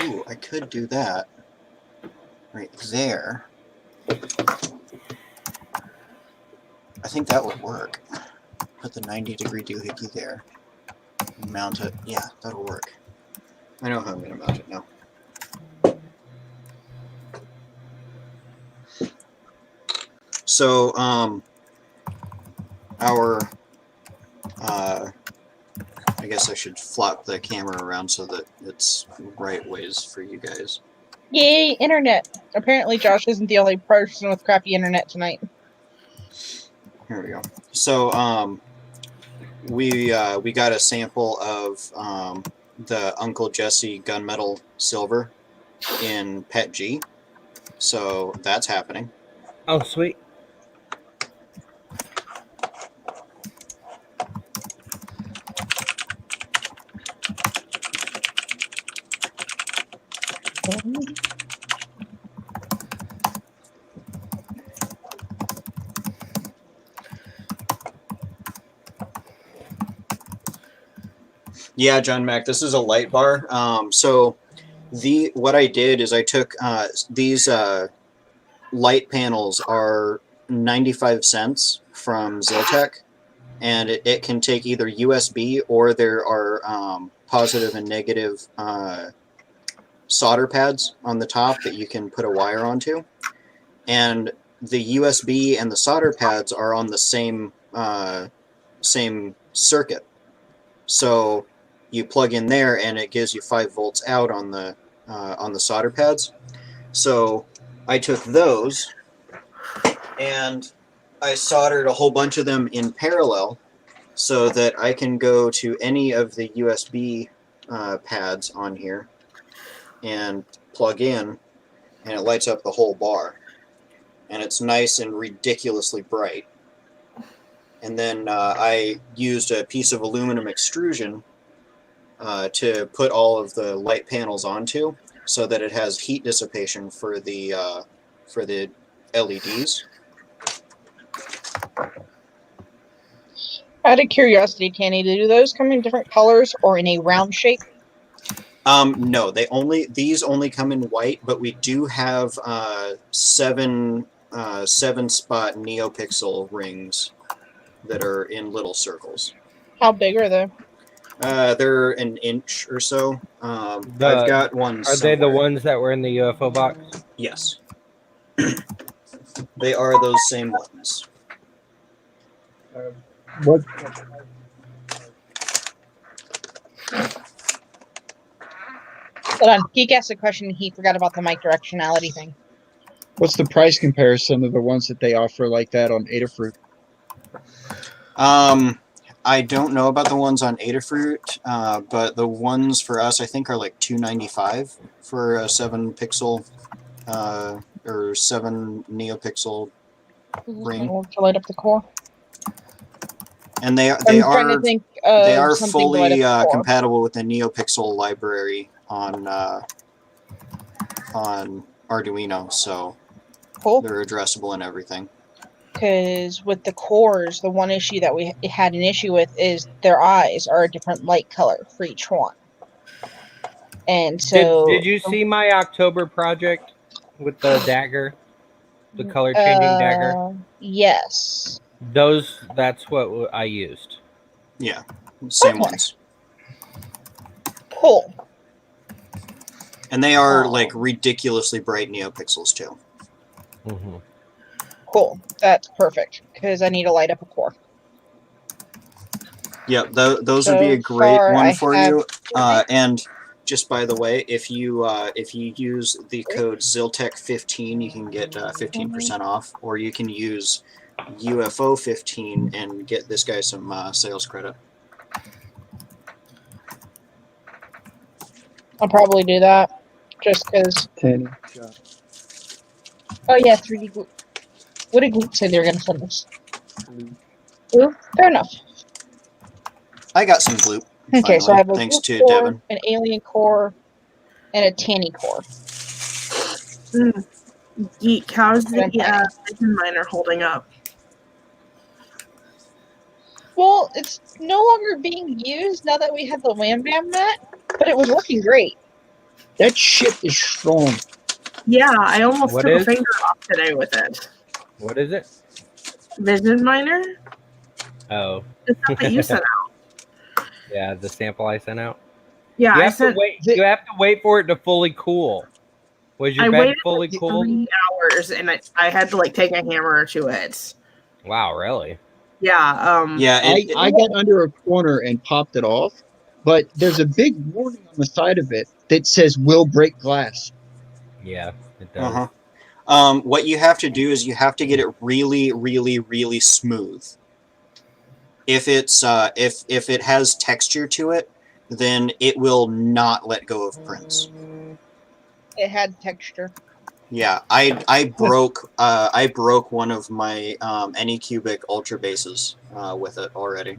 Ooh, I could do that right there. I think that would work. Put the 90-degree doohickey there. Mount it. Yeah, that'll work. I know how I'm going to mount it now. So, I guess I should flop the camera around so that it's right ways for you guys. Yay, internet. Apparently Josh isn't the only person with crappy internet tonight. Here we go. So, we got a sample of the Uncle Jesse gunmetal silver in PET G. So that's happening. Oh, sweet. Yeah, John Mac, this is a light bar. So what I did is I took these light panels are 95 cents from Ziltech, and it can take either USB or there are positive and negative solder pads on the top that you can put a wire onto. And the USB and the solder pads are on the same circuit. So you plug in there and it gives you 5 volts out on the solder pads. So I took those and I soldered a whole bunch of them in parallel so that I can go to any of the USB pads on here and plug in, and it lights up the whole bar. And it's nice and ridiculously bright. And then I used a piece of aluminum extrusion to put all of the light panels onto, so that it has heat dissipation for the LEDs. Out of curiosity, Tanny, do those come in different colors or in a round shape? No, these only come in white, but we do have 7 spot NeoPixel rings that are in little circles. How big are they? They're an inch or so. I've got one. Are they the ones that were in the UFO box? Yes. They are those same ones. What? Hold on. Geek asked a question. He forgot about the mic directionality thing. What's the price comparison of the ones that they offer like that on Adafruit? I don't know about the ones on Adafruit, but the ones for us, I think, are like $2.95 for a 7-pixel or 7 NeoPixel ring, To light up the core. and they I'm trying to are think they of are something to light fully up the core. compatible with the NeoPixel library on Arduino, so Cool. they're addressable and everything. Because with the cores, the one issue that we had an issue with is their eyes are a different light color for each one. And so... Did you see my October project with the dagger? The color changing dagger? Yes. That's what I used. Yeah, same Okay. ones. Cool. And they are like ridiculously bright NeoPixels too. Mm-hmm. Cool. That's perfect. Because I need to light up a core. Yep, those would be a So great far, one I for have- you. And just by the way, if you use the code ZILTEC15, you can get 15% off, or you can use UFO15 and get this guy some sales credit. I'll probably do that. Just because... Tanny. Oh, yeah, 3D Gloop. What did Gloop say they were going to send us? Blue? Fair enough. I got some Gloop. Okay, so finally, I have a thanks Gloop to core, Devin. an alien core, and a Tanny core. Geek, how's the Okay. Vision Miner holding up? Well, it's no longer being used now that we have the Wham Bam net, but it was working great. That shit is strong. Yeah, I almost What took is? a finger off today with it. What is it? Vision Miner? Oh, The stuff that you sent out. yeah, the sample I sent out. Yeah, You I have to sent. wait. You have to wait for it to fully cool. Was your I bed waited fully like cooled? 3 hours, and I had to like take a hammer to it. Wow, really? Yeah. Yeah, I got under a corner and popped it off, but there's a big warning on the side of it that says "will break glass." Yeah, it does. what you have to do is you have to get it really, really, really smooth. If it's if it has texture to it, then it will not let go of prints. It had texture. Yeah, I broke one of my Anycubic Ultra bases with it already.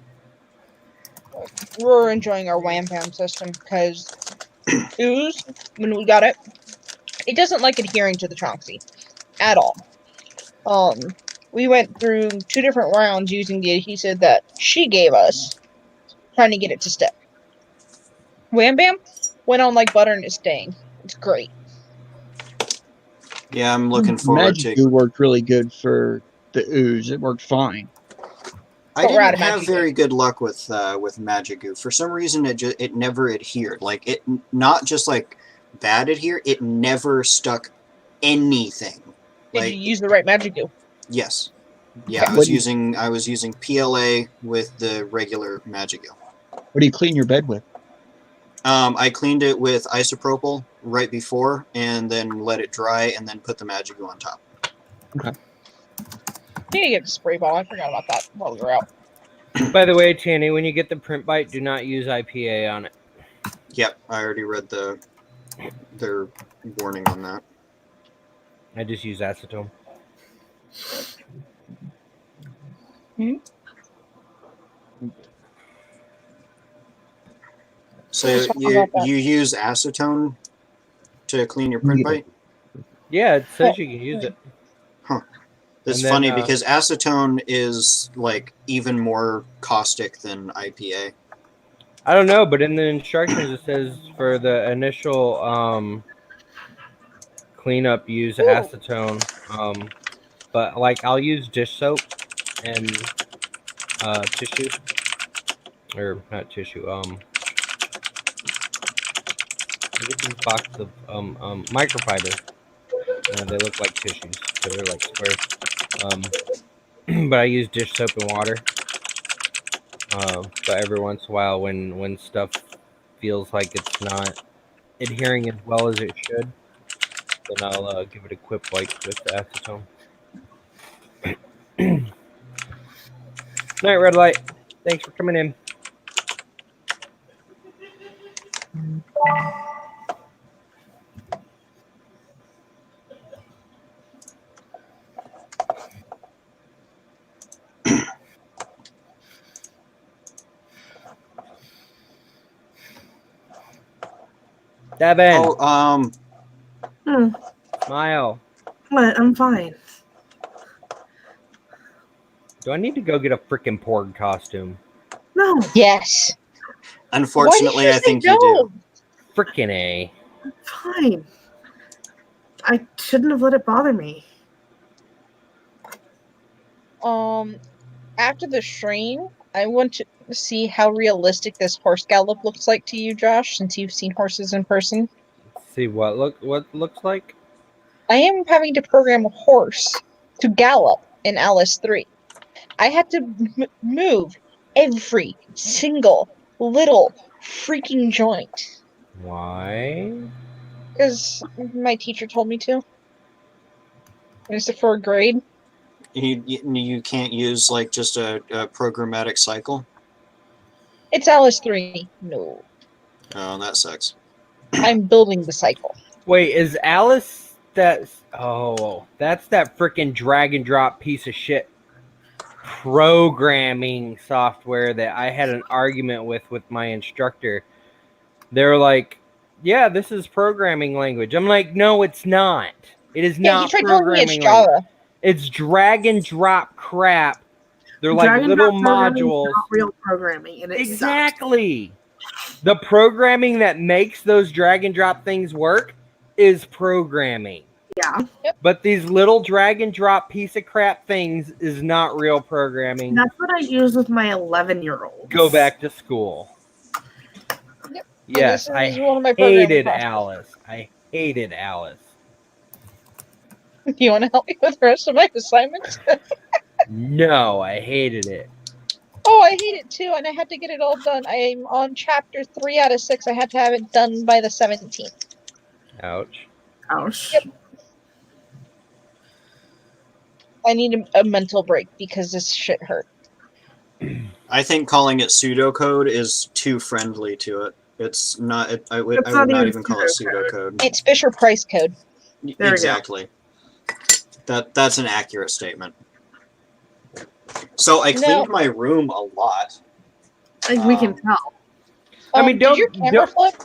We're enjoying our Wham Bam system because Ooze, when we got it, it doesn't like adhering to the Chonksy at all. We went through 2 different rounds using the adhesive that she gave us, trying to get it to stick. Wham Bam went on like butter and it's staying. It's great. Yeah, I'm looking forward Magic to. Goo worked really good for the ooze. It worked fine. I But we're out didn't of have Magic Goo. very good luck with Magic Goo. For some reason, it never adhered. Like it, not just like bad adhere. It never stuck anything. Did Like you use the right Magic Goo? yes, yeah. Okay. I was using PLA with the regular Magic Goo. What do you clean your bed with? I cleaned it with isopropyl right before, and then let it dry, and then put the Magic Goo on top. Okay. need to get a spray bottle. I forgot about that while we were out. By the way, Tanny, when you get the print bite, do not use IPA on it. Yep, I already read their warning on that. I just use acetone. So Just you about that. you use acetone to clean your print Yeah. bite? Yeah, it says you can use it. That's And then, funny because acetone is like even more caustic than IPA. I don't know, but in the instructions it says for the initial cleanup, use Ooh. acetone. But like I'll use dish soap and tissue, or not tissue. I get these boxes of microfiber. They look like tissues, so they're like square. But I use dish soap and water. But every once in a while, when stuff feels like it's not adhering as well as it should, then I'll give it a quick wipe with the acetone. Night, red light. Thanks for coming in. Devin, Oh, smile. But I'm fine. Do I need to go get a freaking porg costume? No, Yes. unfortunately, I think you do. Freaking A. fine. I shouldn't have let it bother me. After the stream, I want to see how realistic this horse gallop looks like to you, Josh, since you've seen horses in person. See what looks like? I am having to program a horse to gallop in Alice 3. I had to move every single little freaking joint Why? because my teacher told me to. Is it for a grade? You can't use like just a programmatic cycle. It's Alice 3. No. Oh, that sucks. I'm building the cycle. Wait, is Alice that's that freaking drag and drop piece of shit programming software that I had an argument with my instructor. They're like, yeah, this is programming language. I'm like, no, it's not. It is Yeah, he not tried telling me it's programming Java. language. It's drag and drop crap. They're like Drag and little drop programming is modules. not real programming, and it sucks. Exactly. The programming that makes those drag and drop things work is programming. Yeah. But these little drag and drop piece of crap things is not real programming. That's what I use with my 11-year-old. Go back to school. Yep. Yes, And I this is one of my programming hated classes. Alice. I hated Alice. Do you want to help me with the rest of my assignments? No, I hated it. Oh, I hate it too, and I had to get it all done. I'm on chapter 3 out of 6. I had to have it done by the 17th. Ouch. Ouch. Yep. I need a mental break because this shit hurt. I think calling it pseudocode is too friendly to it. It's not. I would It's not not even even call it pseudocode. pseudocode. It's Fisher Price code. There we go. Exactly. That's an accurate statement. So I cleaned my room a lot. We can tell. I mean, did your camera flip?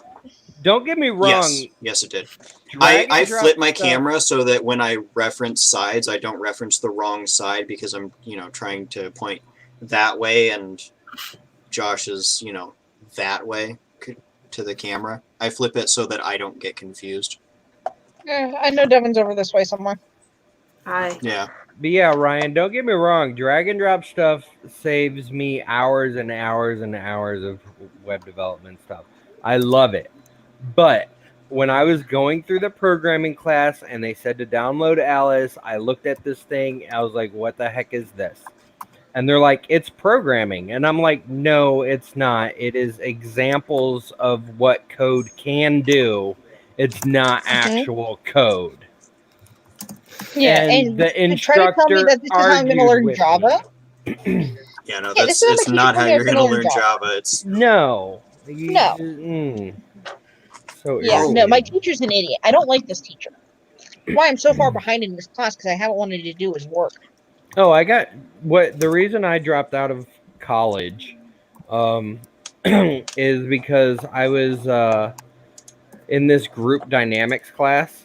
Don't get me wrong. Yes, it did. Drag I and drop flip my stuff- camera so that when I reference sides, I don't reference the wrong side because I'm, trying to point that way and Josh is, that way to the camera. I flip it so that I don't get confused. I know Devin's over this way somewhere. Hi. Yeah. But yeah, Ryan, don't get me wrong. Drag and drop stuff saves me hours and hours and hours of web development stuff. I love it. But when I was going through the programming class and they said to download Alice, I looked at this thing. I was like, what the heck is this? And they're like, it's programming. And I'm like, no, it's not. It is examples of what code can do. It's not actual code. Yeah, and the to try to tell me instructor that this is how I'm going to argued learn with Java. me. Yeah, no, Yeah, that's this is how my it's teacher not told how me I was you're going gonna to learn learn Java. Java. It's No. No. So Yeah, Oh. no, my irritating. teacher's an idiot. I don't like this teacher. Why I'm so far behind in this class because I haven't wanted to do his work. Oh, I got the reason I dropped out of college is because I was in this group dynamics class,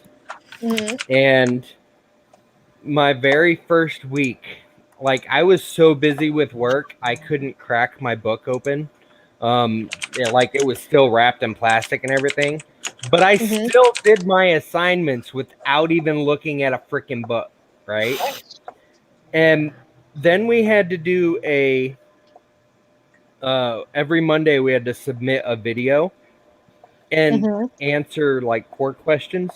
Mm-hmm. and my very first week, like I was so busy with work, I couldn't crack my book open. Like it was still wrapped in plastic and everything, but I Mm-hmm. still did my assignments without even looking at a freaking book, right? Nice. And then we had to do every Monday we had to submit a video and Mm-hmm. answer like core questions.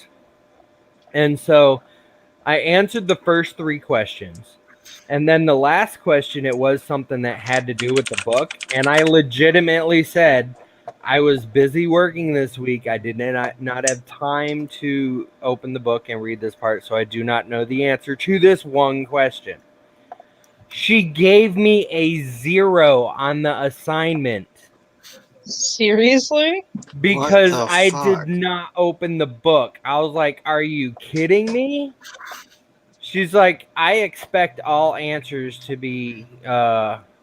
And so I answered the first 3 questions. And then the last question, it was something that had to do with the book. And I legitimately said, I was busy working this week. I did not have time to open the book and read this part. So I do not know the answer to this one question. She gave me a 0 on the assignment Seriously? because What the I fuck? did not open the book. I was like, are you kidding me? She's like, I expect all answers to be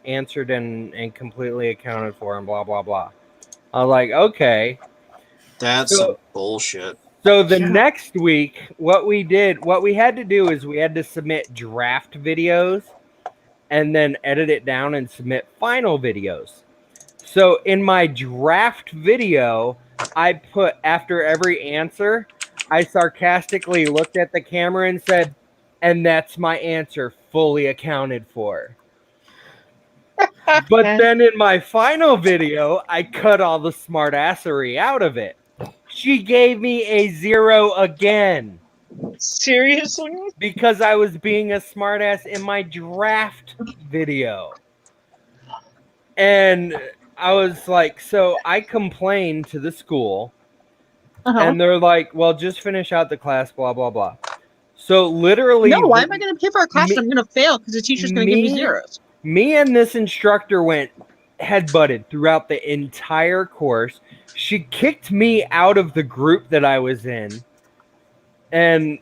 answered and completely accounted for and blah, blah, blah. I was like, okay. That's So, some bullshit. so the Yeah. next week, what we had to do is we had to submit draft videos and then edit it down and submit final videos. So in my draft video, I put after every answer, I sarcastically looked at the camera and said, and that's my answer, fully accounted for. But then in my final video, I cut all the smartassery out of it. She gave me a 0 again Seriously? because I was being a smartass in my draft video. And I was like, so I complained to the school, Uh-huh. and they're like, well, just finish out the class, blah, blah, blah. So literally, No, why am I going to pay for a class me- and I'm going to fail because the teacher's going to give me me- zeros? me and this instructor went head-butted throughout the entire course. She kicked me out of the group that I was in and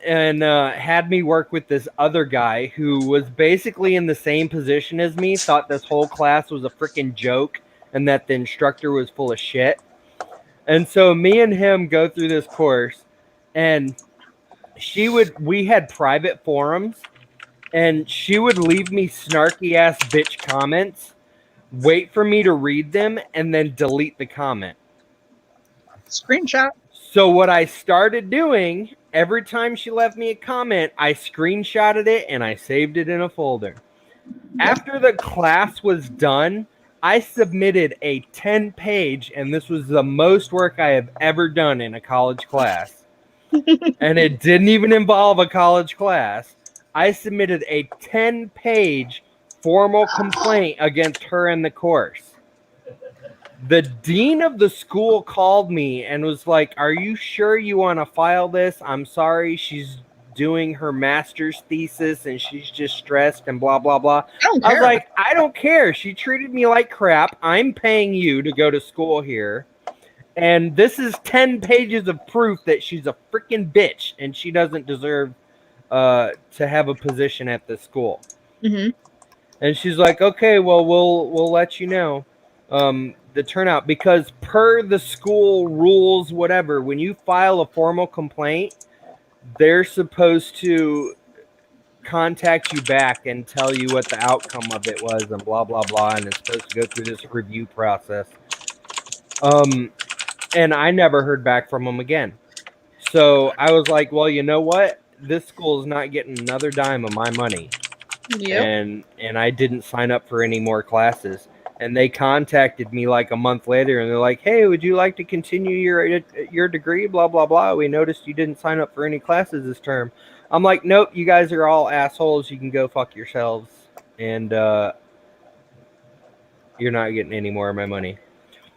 had me work with this other guy who was basically in the same position as me, thought this whole class was a freaking joke and that the instructor was full of shit. And so me and him go through this course, and we had private forums, and she would leave me snarky ass bitch comments, wait for me to read them, and then delete the comment. Screenshot. So what I started doing, every time she left me a comment, I screenshotted it and I saved it in a folder. After the class was done, I submitted a 10-page, and this was the most work I have ever done in a college class. And it didn't even involve a college class. I submitted a 10-page formal complaint against her in the course. The dean of the school called me and was like, are you sure you want to file this? I'm sorry, she's doing her master's thesis and she's just stressed and blah, blah, blah. I don't I was care. like, I don't care. She treated me like crap. I'm paying you to go to school here. And this is 10 pages of proof that she's a freaking bitch and she doesn't deserve to have a position at the school. Mm-hmm. And she's like, okay, well, we'll let you know the turnout, because per the school rules, whatever, when you file a formal complaint, they're supposed to contact you back and tell you what the outcome of it was and blah, blah, blah. And it's supposed to go through this review process. And I never heard back from them again. So I was like, well, you know what? This school is not getting another dime of my money. Yep. And I didn't sign up for any more classes. And they contacted me like a month later, and they're like, hey, would you like to continue your degree? Blah, blah, blah. We noticed you didn't sign up for any classes this term. I'm like, nope, you guys are all assholes. You can go fuck yourselves. And you're not getting any more of my money.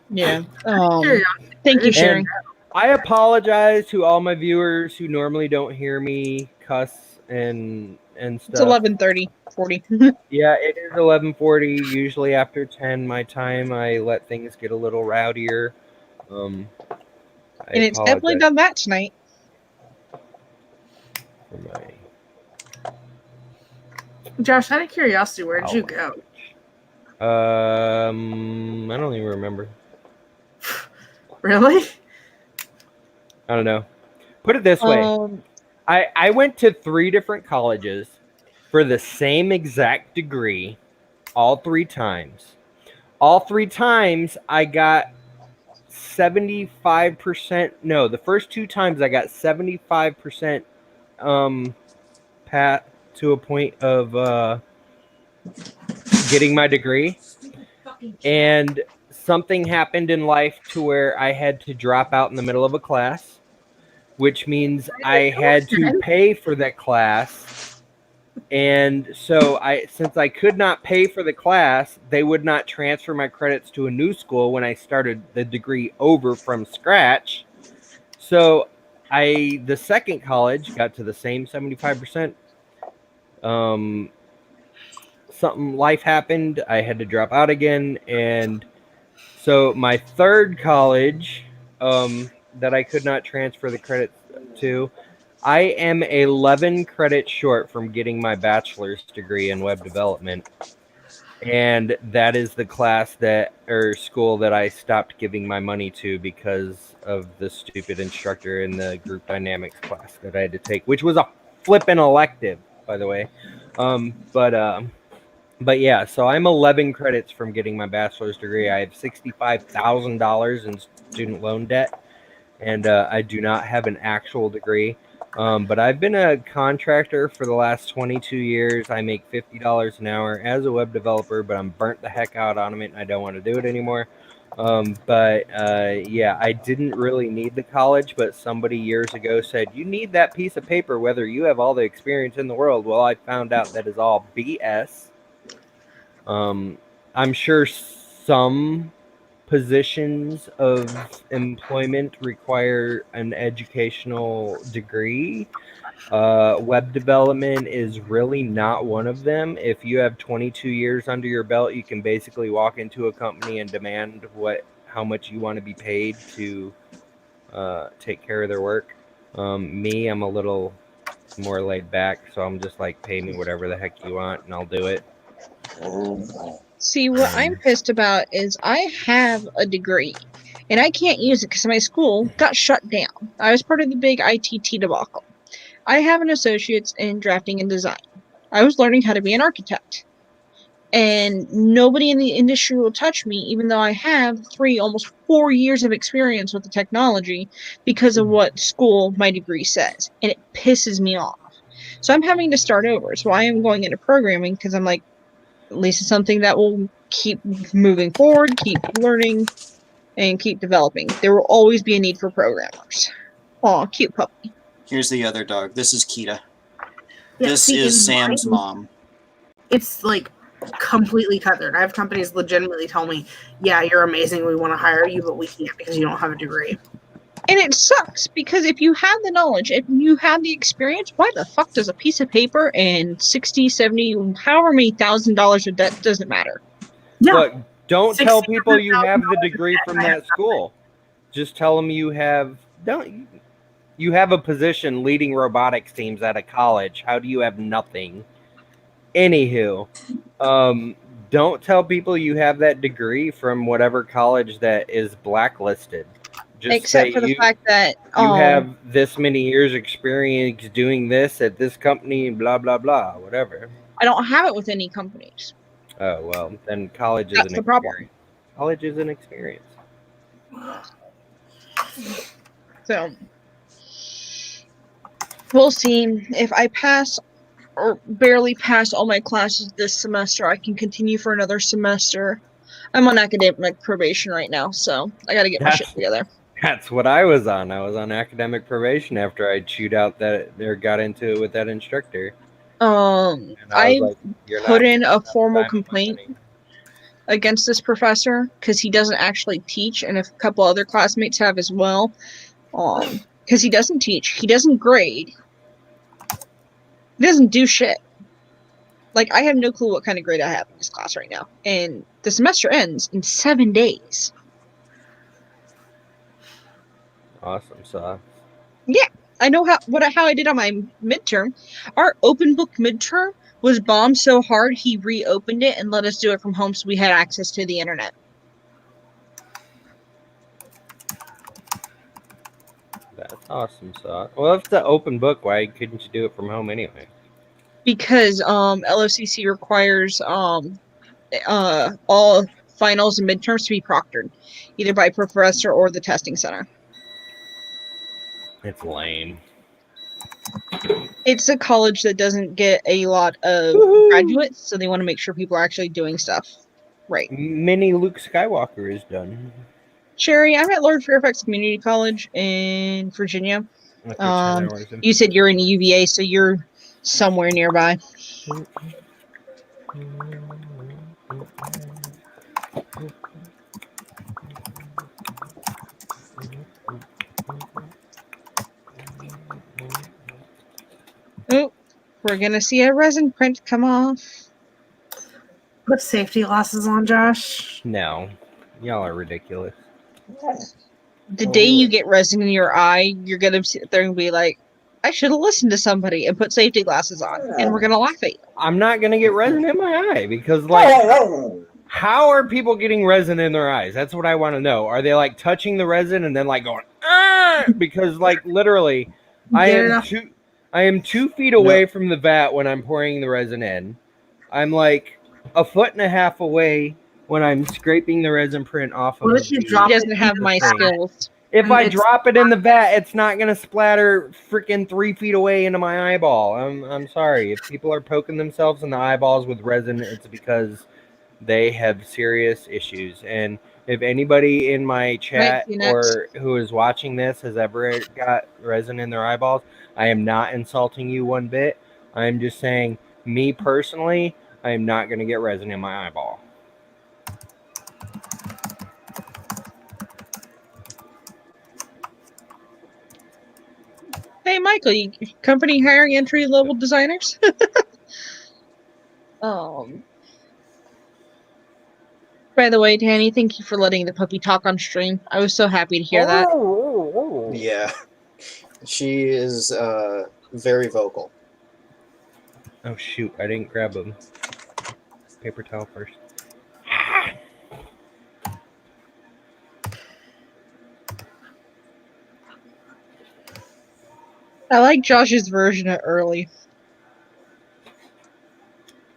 Yeah. Curiosity. Thank you, And sharing. I apologize to all my viewers who normally don't hear me cuss and It's stuff. 11:30, 40. Yeah, it is 11:40. Usually after 10 my time, I let things get a little rowdier. I And it's definitely apologize done that tonight. for my Josh, out of curiosity, where'd you go? I don't even remember. Really? I don't know. Put it this way. I went to 3 different colleges for the same exact degree all 3 times. All 3 times I got 75%. No, the first 2 times I got 75% pat to a point of getting my degree. And something happened in life to where I had to drop out in the middle of a class, which means I had to pay for that class. And so since I could not pay for the class, they would not transfer my credits to a new school when I started the degree over from scratch. So the second college got to the same 75%. Something life happened. I had to drop out again. And so my third college that I could not transfer the credits to, I am 11 credits short from getting my bachelor's degree in web development. And that is the class or school that I stopped giving my money to because of the stupid instructor in the group dynamics class that I had to take, which was a flippin' elective, by the way. But yeah, so I'm 11 credits from getting my bachelor's degree. I have $65,000 in student loan debt, and I do not have an actual degree. But I've been a contractor for the last 22 years. I make $50 an hour as a web developer, but I'm burnt the heck out on it, and I don't want to do it anymore. Yeah, I didn't really need the college, but somebody years ago said, you need that piece of paper whether you have all the experience in the world. Well, I found out that is all BS. I'm sure some positions of employment require an educational degree. Web development is really not one of them. If you have 22 years under your belt, you can basically walk into a company and demand how much you want to be paid to take care of their work. Me, I'm a little more laid back, so I'm just like, pay me whatever the heck you want, and I'll do it. See, what I'm pissed about is I have a degree, and I can't use it because my school got shut down. I was part of the big ITT debacle. I have an associate's in drafting and design. I was learning how to be an architect. And nobody in the industry will touch me, even though I have almost 4 years of experience with the technology because of what school my degree says. And it pisses me off. So I'm having to start over. So I am going into programming because I'm like, at least it's something that will keep moving forward, keep learning, and keep developing. There will always be a need for programmers. Aw, cute puppy. Here's the other dog. This is Kita. Yeah, This see, is in Sam's mine, mom. It's like completely tethered. I have companies legitimately tell me, yeah, you're amazing, we want to hire you, but we can't because you don't have a degree. And it sucks because if you have the knowledge, if you have the experience, why the fuck does a piece of paper and 60, 70, however many $1,000 of debt doesn't matter? Yeah. Look, don't tell people you have the degree from that school. Just tell them you have a position leading robotics teams at a college. How do you have nothing? Anywho, don't tell people you have that degree from whatever college that is blacklisted. Just except for the fact that you have this many years experience doing this at this company, blah blah blah, whatever. I don't have it with any companies. Oh well, then college is That's an the problem. experience. College is an experience. So we'll see if I pass or barely pass all my classes this semester. I can continue for another semester. I'm on academic probation right now, so I gotta get my shit together. That's what I was on. I was on academic probation after I chewed out got into it with that instructor. I put in a formal complaint against this professor because he doesn't actually teach, and a couple other classmates have as well. Because he doesn't teach, he doesn't grade, he doesn't do shit. Like, I have no clue what kind of grade I have in this class right now. And the semester ends in 7 days. Awesome sauce. Yeah, I know how I did on my midterm. Our open book midterm was bombed so hard he reopened it and let us do it from home so we had access to the internet. That's awesome sauce. Well, if it's an open book, why couldn't you do it from home anyway? Because LOCC requires all finals and midterms to be proctored, either by professor or the testing center. It's lame. It's a college that doesn't get a lot of Woohoo! graduates, so they want to make sure people are actually doing stuff right. Mini Luke Skywalker is done. Sherry, I'm at Lord Fairfax Community College in Virginia. That's your 10 hours in. You said you're in UVA, so you're somewhere nearby. Oh, we're gonna see a resin print come off. Put safety glasses on, Josh. No, y'all are ridiculous. The day you get resin in your eye, you're gonna sit there and be like, I should have listened to somebody and put safety glasses on, and we're gonna laugh at you. I'm not gonna get resin in my eye because, like, how are people getting resin in their eyes? That's what I want to know. Are they like touching the resin and then like going, ah? Because, like, literally, I am 2 feet away from the vat when I'm pouring the resin in. I'm like a foot and a half away when I'm scraping the resin print off of What if you the- drop He doesn't have my thing. skills. If I It's- drop it in the vat, it's not gonna splatter freaking 3 feet away into my eyeball. I'm sorry. If people are poking themselves in the eyeballs with resin, it's because they have serious issues. And if anybody in my chat Right, or who is watching this has ever got resin in their eyeballs, I am not insulting you one bit. I'm just saying, me personally, I am not gonna get resin in my eyeball. Hey, Michael, you company hiring entry-level designers? By the way, Danny, thank you for letting the puppy talk on stream. I was so happy to hear that. Yeah. She is very vocal. Oh shoot, I didn't grab a paper towel first. I like Josh's version of early.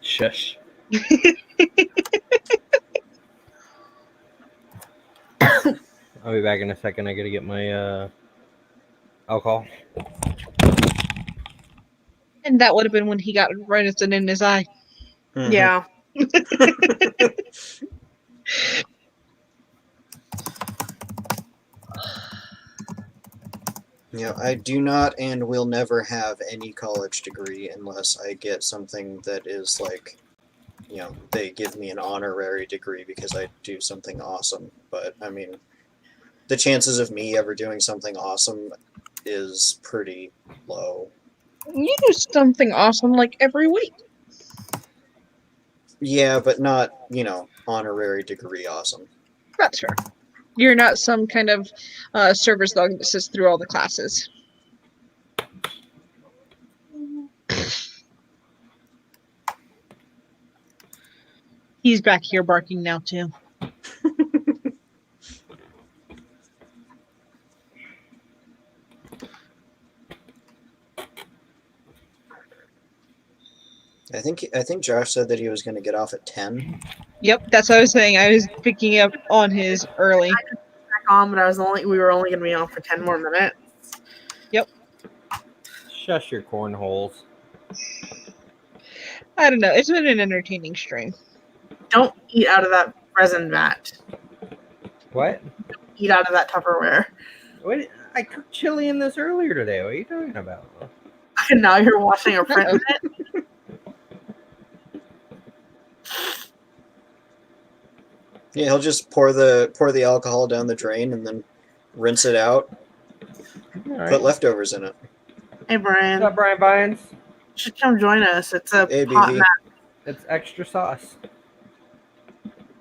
Shush. I'll be back in a second. I gotta get my alcohol. And that would have been when he got resin in his eye. Mhm. Yeah. Yeah, I do not and will never have any college degree unless I get something that is like, you know, they give me an honorary degree because I do something awesome. But I mean, the chances of me ever doing something awesome is pretty low. You do something awesome like every week. Yeah, but not, you know, honorary degree awesome. That's fair. You're not some kind of service dog that sits through all the classes. He's back here barking now, too. I think Josh said that he was going to get off at 10. Yep, that's what I was saying. I was picking up on his early. Back on, but we were only gonna be on for 10 more minutes. Shush your cornholes. I don't know. It's been an entertaining stream. Don't eat out of that resin vat. What? Eat out of that Tupperware. What? I cooked chili in this earlier today. What are you talking about? And now you're watching a print of it. Yeah, he'll just pour the alcohol down the drain and then rinse it out. All right. Put leftovers in it. Hey, Brian. What's up, Brian Vines? You should come join us. It's a ABV. hot mess. It's extra sauce.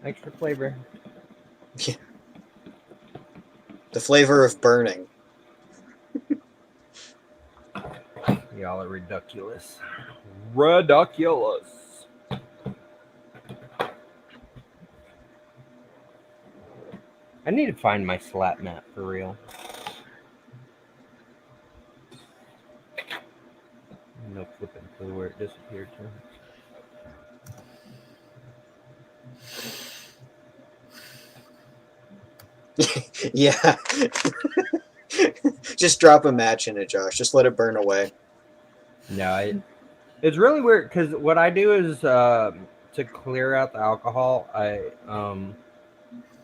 Extra flavor. The flavor of burning. Y'all are ridiculous. Ridiculous. I need to find my slap mat for real. No flipping clue where it disappeared to. Yeah. Just drop a match in it, Josh. Just let it burn away. No, it's really weird because what I do is to clear out the alcohol, I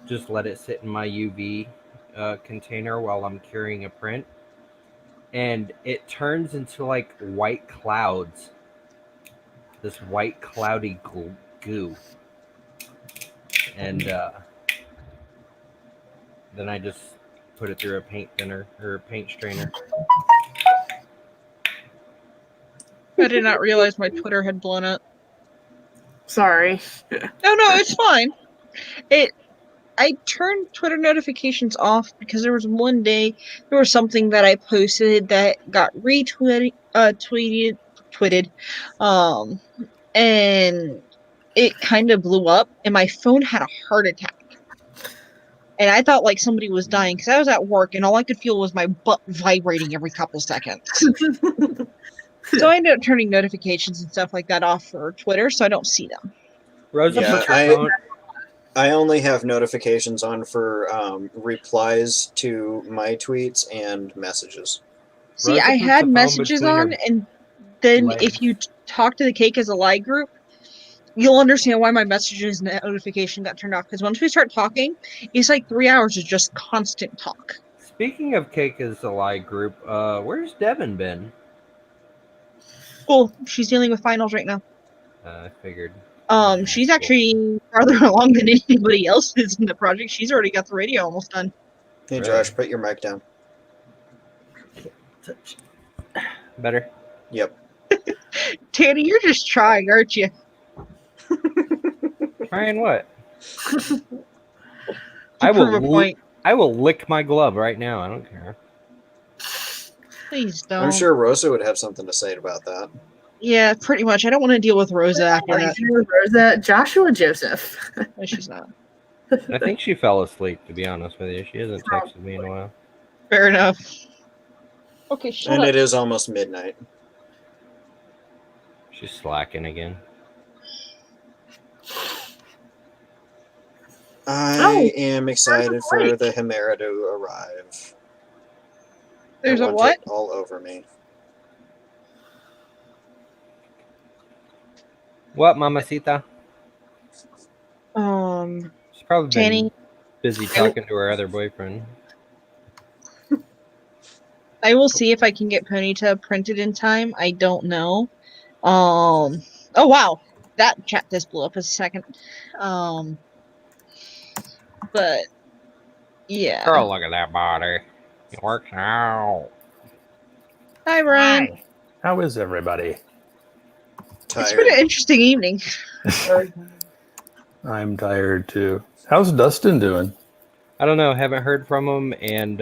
just let it sit in my UV container while I'm curing a print, and it turns into like white clouds. This white cloudy goo, and then I just put it through a paint thinner or a paint strainer. I did not realize my Twitter had blown up. Sorry. No, it's fine. I turned Twitter notifications off because there was one day there was something that I posted that got retweeted, tweeted, and it kind of blew up, and my phone had a heart attack. And I thought like somebody was dying because I was at work and all I could feel was my butt vibrating every couple seconds. So I ended up turning notifications and stuff like that off for Twitter so I don't see them. Rosa, Yeah, put your phone. I only have notifications on for replies to my tweets and messages. See, Rosa I puts had the phone messages between her on, and then legs. if you talk to the Cake as a Lie group, you'll understand why my messages notification got turned off. Because once we start talking, it's like 3 hours of just constant talk. Speaking of Cake is a Lie group, where's Devin been? Well, she's dealing with finals right now. I figured. She's actually farther along than anybody else is in the project. She's already got the radio almost done. Hey, Really? Josh, put your mic down. Better. Yep. Tanny, you're just trying, aren't you? Trying what? To I prove a will. point. I will lick my glove right now. I don't care. Please don't. I'm sure Rosa would have something to say about that. Yeah, pretty much. I don't want to deal with Rosa after that. Rosa, Joshua Joseph. No, she's not. I think she fell asleep. To be honest with you, she hasn't texted me in a while. Fair enough. Okay, shut And up. it is almost midnight. She's slacking again. I am excited for the Chimera to arrive. There's I a want what? it all over me. What, Mamacita? She's probably been Tanny, busy talking to her other boyfriend. I will see if I can get Ponyta printed in time. I don't know. Oh wow, that chat just blew up a second. But yeah. Girl, look at that body. It works out. Hi, Brian. How is everybody? It's been an interesting evening. I'm tired too. How's Dustin doing? I don't know. Haven't heard from him. And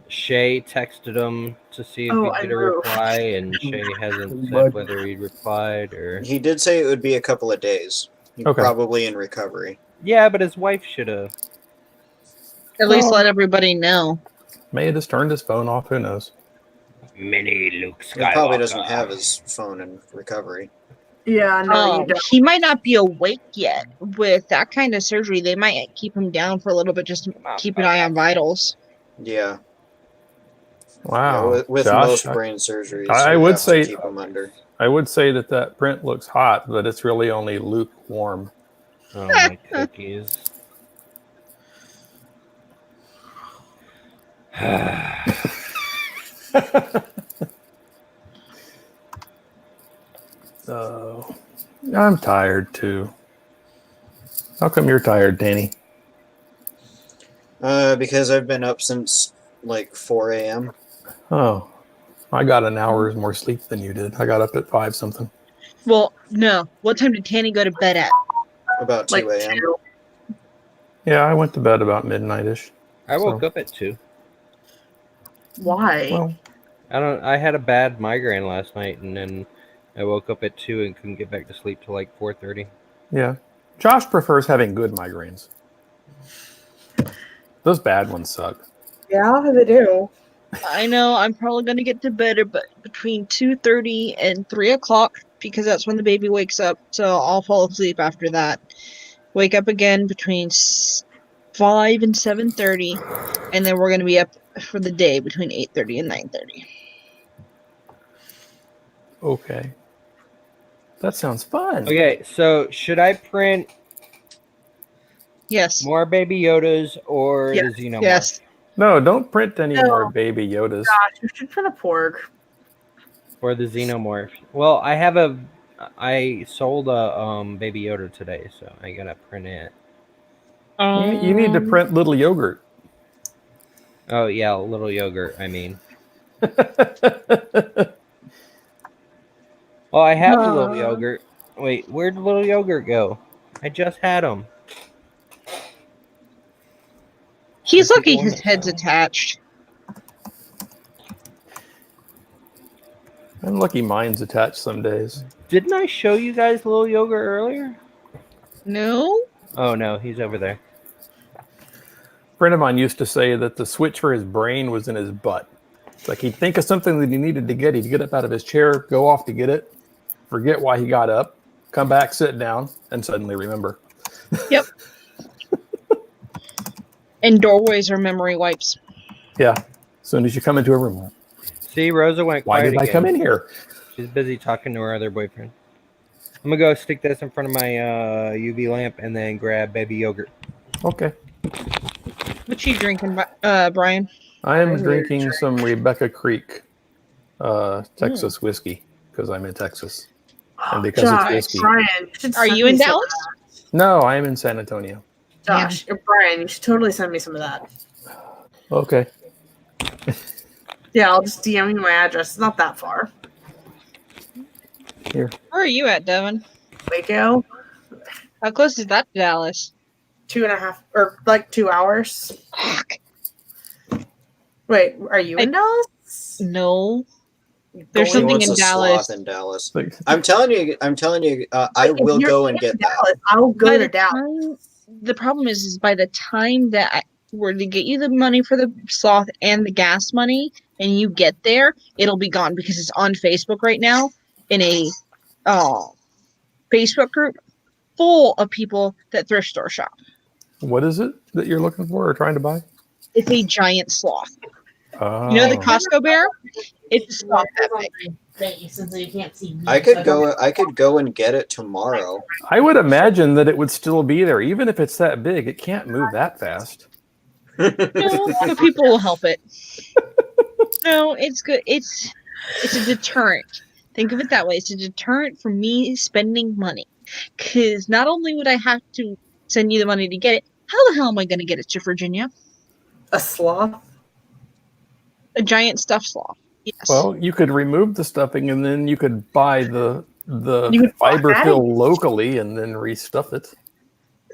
Shay texted him to see if he'd get a reply, and Shay hasn't said whether he'd replied or. He did say it would be a couple of days. He's Okay. probably in recovery. Yeah, but his wife should have. At least let everybody know. May have just turned his phone off. Who knows? Mini Luke He Skywalker. probably doesn't have his phone in recovery. Yeah, no, you don't. He might not be awake yet. With that kind of surgery, they might keep him down for a little bit just to keep an eye on vitals. Yeah. Wow. Yeah, with Josh, most brain surgeries, I you would have to say- keep him under. I would say that print looks hot, but it's really only lukewarm. Oh, my cookies. So, I'm tired too. How come you're tired, Danny? Because I've been up since like 4 a.m. Oh, I got an hour more sleep than you did. I got up at 5 something. Well, no. What time did Tanny go to bed at? About 2 Like a.m. 2. Yeah, I went to bed about midnight-ish. I woke So, up at 2. Why? Well, I had a bad migraine last night, and then I woke up at 2 and couldn't get back to sleep till like 4:30. yeah. Josh prefers having good migraines. Those bad ones suck. Yeah, they do. I know I'm probably gonna get to bed between 2:30 and 3 o'clock because that's when the baby wakes up. So I'll fall asleep after that. Wake up again between 5 and 7:30, and then we're gonna be up for the day between 8:30 and 9:30. Okay. That sounds fun. Okay, so should I print Yes. more Baby Yodas or Yes, the Xenomorph? Yes. No, don't print any No. more Baby Yodas. Gosh, you should print a porg. Or the Xenomorph? Well, I sold a Baby Yoda today, so I gotta print it. You need to print little yogurt. Oh yeah, a little yogurt. I mean, well, I have the little yogurt. Wait, where'd the little yogurt go? I just had him. He's Where'd lucky he go in his it head's now? attached. I'm lucky mine's attached some days. Didn't I show you guys the little yogurt earlier? No? Oh no, he's over there. A friend of mine used to say that the switch for his brain was in his butt. It's like he'd think of something that he needed to get. He'd get up out of his chair, go off to get it, forget why he got up, come back, sit down, and suddenly remember. Yep. And doorways are memory wipes. Yeah. As soon as you come into a room. See, Rosa went Why quiet did I again. come in here? She's busy talking to her other boyfriend. I'm gonna go stick this in front of my UV lamp and then grab baby yogurt. Okay. What you drinking, Brian? I am Weird drinking drink. some Rebecca Creek Texas whiskey because I'm in Texas. And because Josh, it's whiskey. Brian, you should Are send you me in some of Dallas? that. No, I am in San Antonio. Josh, Brian, you should totally send me some of that. Okay. Yeah, I'll just DM you my address. It's not that far. Here. Where are you at, Devin? Waco, How close is that to Dallas? 2.5 or like 2 hours. Fuck. Wait, are you in Dallas? No. You There's He going- something wants in a Dallas. sloth in Dallas. Like, I'm telling you, I If will you're go and in get that. Dallas, I'll go By to the Dallas. time- the problem is by the time that I were to get you the money for the sloth and the gas money, and you get there, it'll be gone because it's on Facebook right now in a Facebook group full of people that thrift store shop. what is it that you're looking for or trying to buy? It's a giant sloth. Oh. You know the Costco bear? It's not that big. Since you can't see me. I could go and get it tomorrow. I would imagine that it would still be there, even if it's that big. It can't move that fast. No, but people will help it. No, it's good. It's a deterrent. Think of it that way. It's a deterrent for me spending money. Because not only would I have to send you the money to get it, how the hell am I going to get it to Virginia? A sloth. A giant stuffed sloth. Yes. Well, you could remove the stuffing and then you could buy the You could buy fiber that. fill locally and then restuff it.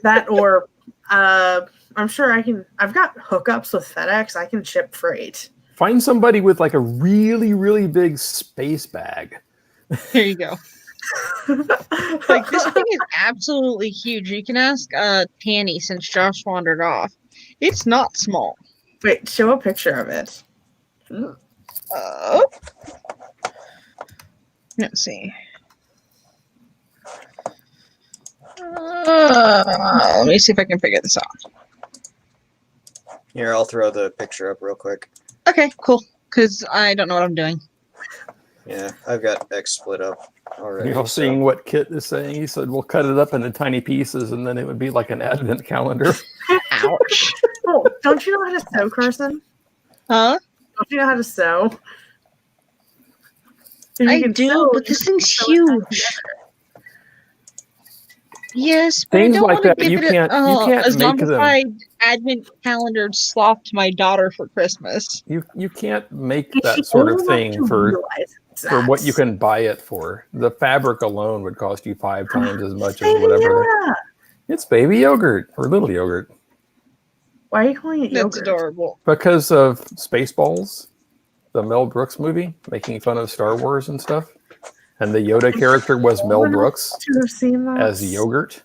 That or I'm sure I can. I've got hookups with FedEx. I can ship freight. Find somebody with like a really, really big space bag. There you go. Like, this thing is absolutely huge. You can ask Tanny since Josh wandered off. It's not small. Wait, show a picture of it. Let's see. Let me see if I can figure this out. Here, I'll throw the picture up real quick. Okay, cool. Because I don't know what I'm doing. Yeah, I've got X split up already. You're so- seeing what Kit is saying. He said, we'll cut it up into tiny pieces and then it would be like an advent calendar. Ouch. Oh, don't you know how to sew, Carson? Huh? Don't you know how to sew? If you I can do, sew, but you this can thing's sew it back huge. together. Yes, but I Things don't like want to that, give you it can't a make them. zombified advent calendar sloth to my daughter for Christmas. You can't make Is she that sort old of enough thing to for realize what you that? can buy it for. The fabric alone would cost you 5 times as much as Baby whatever. Yoda. It's baby yogurt or little yogurt Why are you calling it That's yogurt? adorable. because of Spaceballs, the Mel Brooks movie, making fun of Star Wars and stuff. And the Yoda character was Old Mel enough Brooks to have seen that? as yogurt.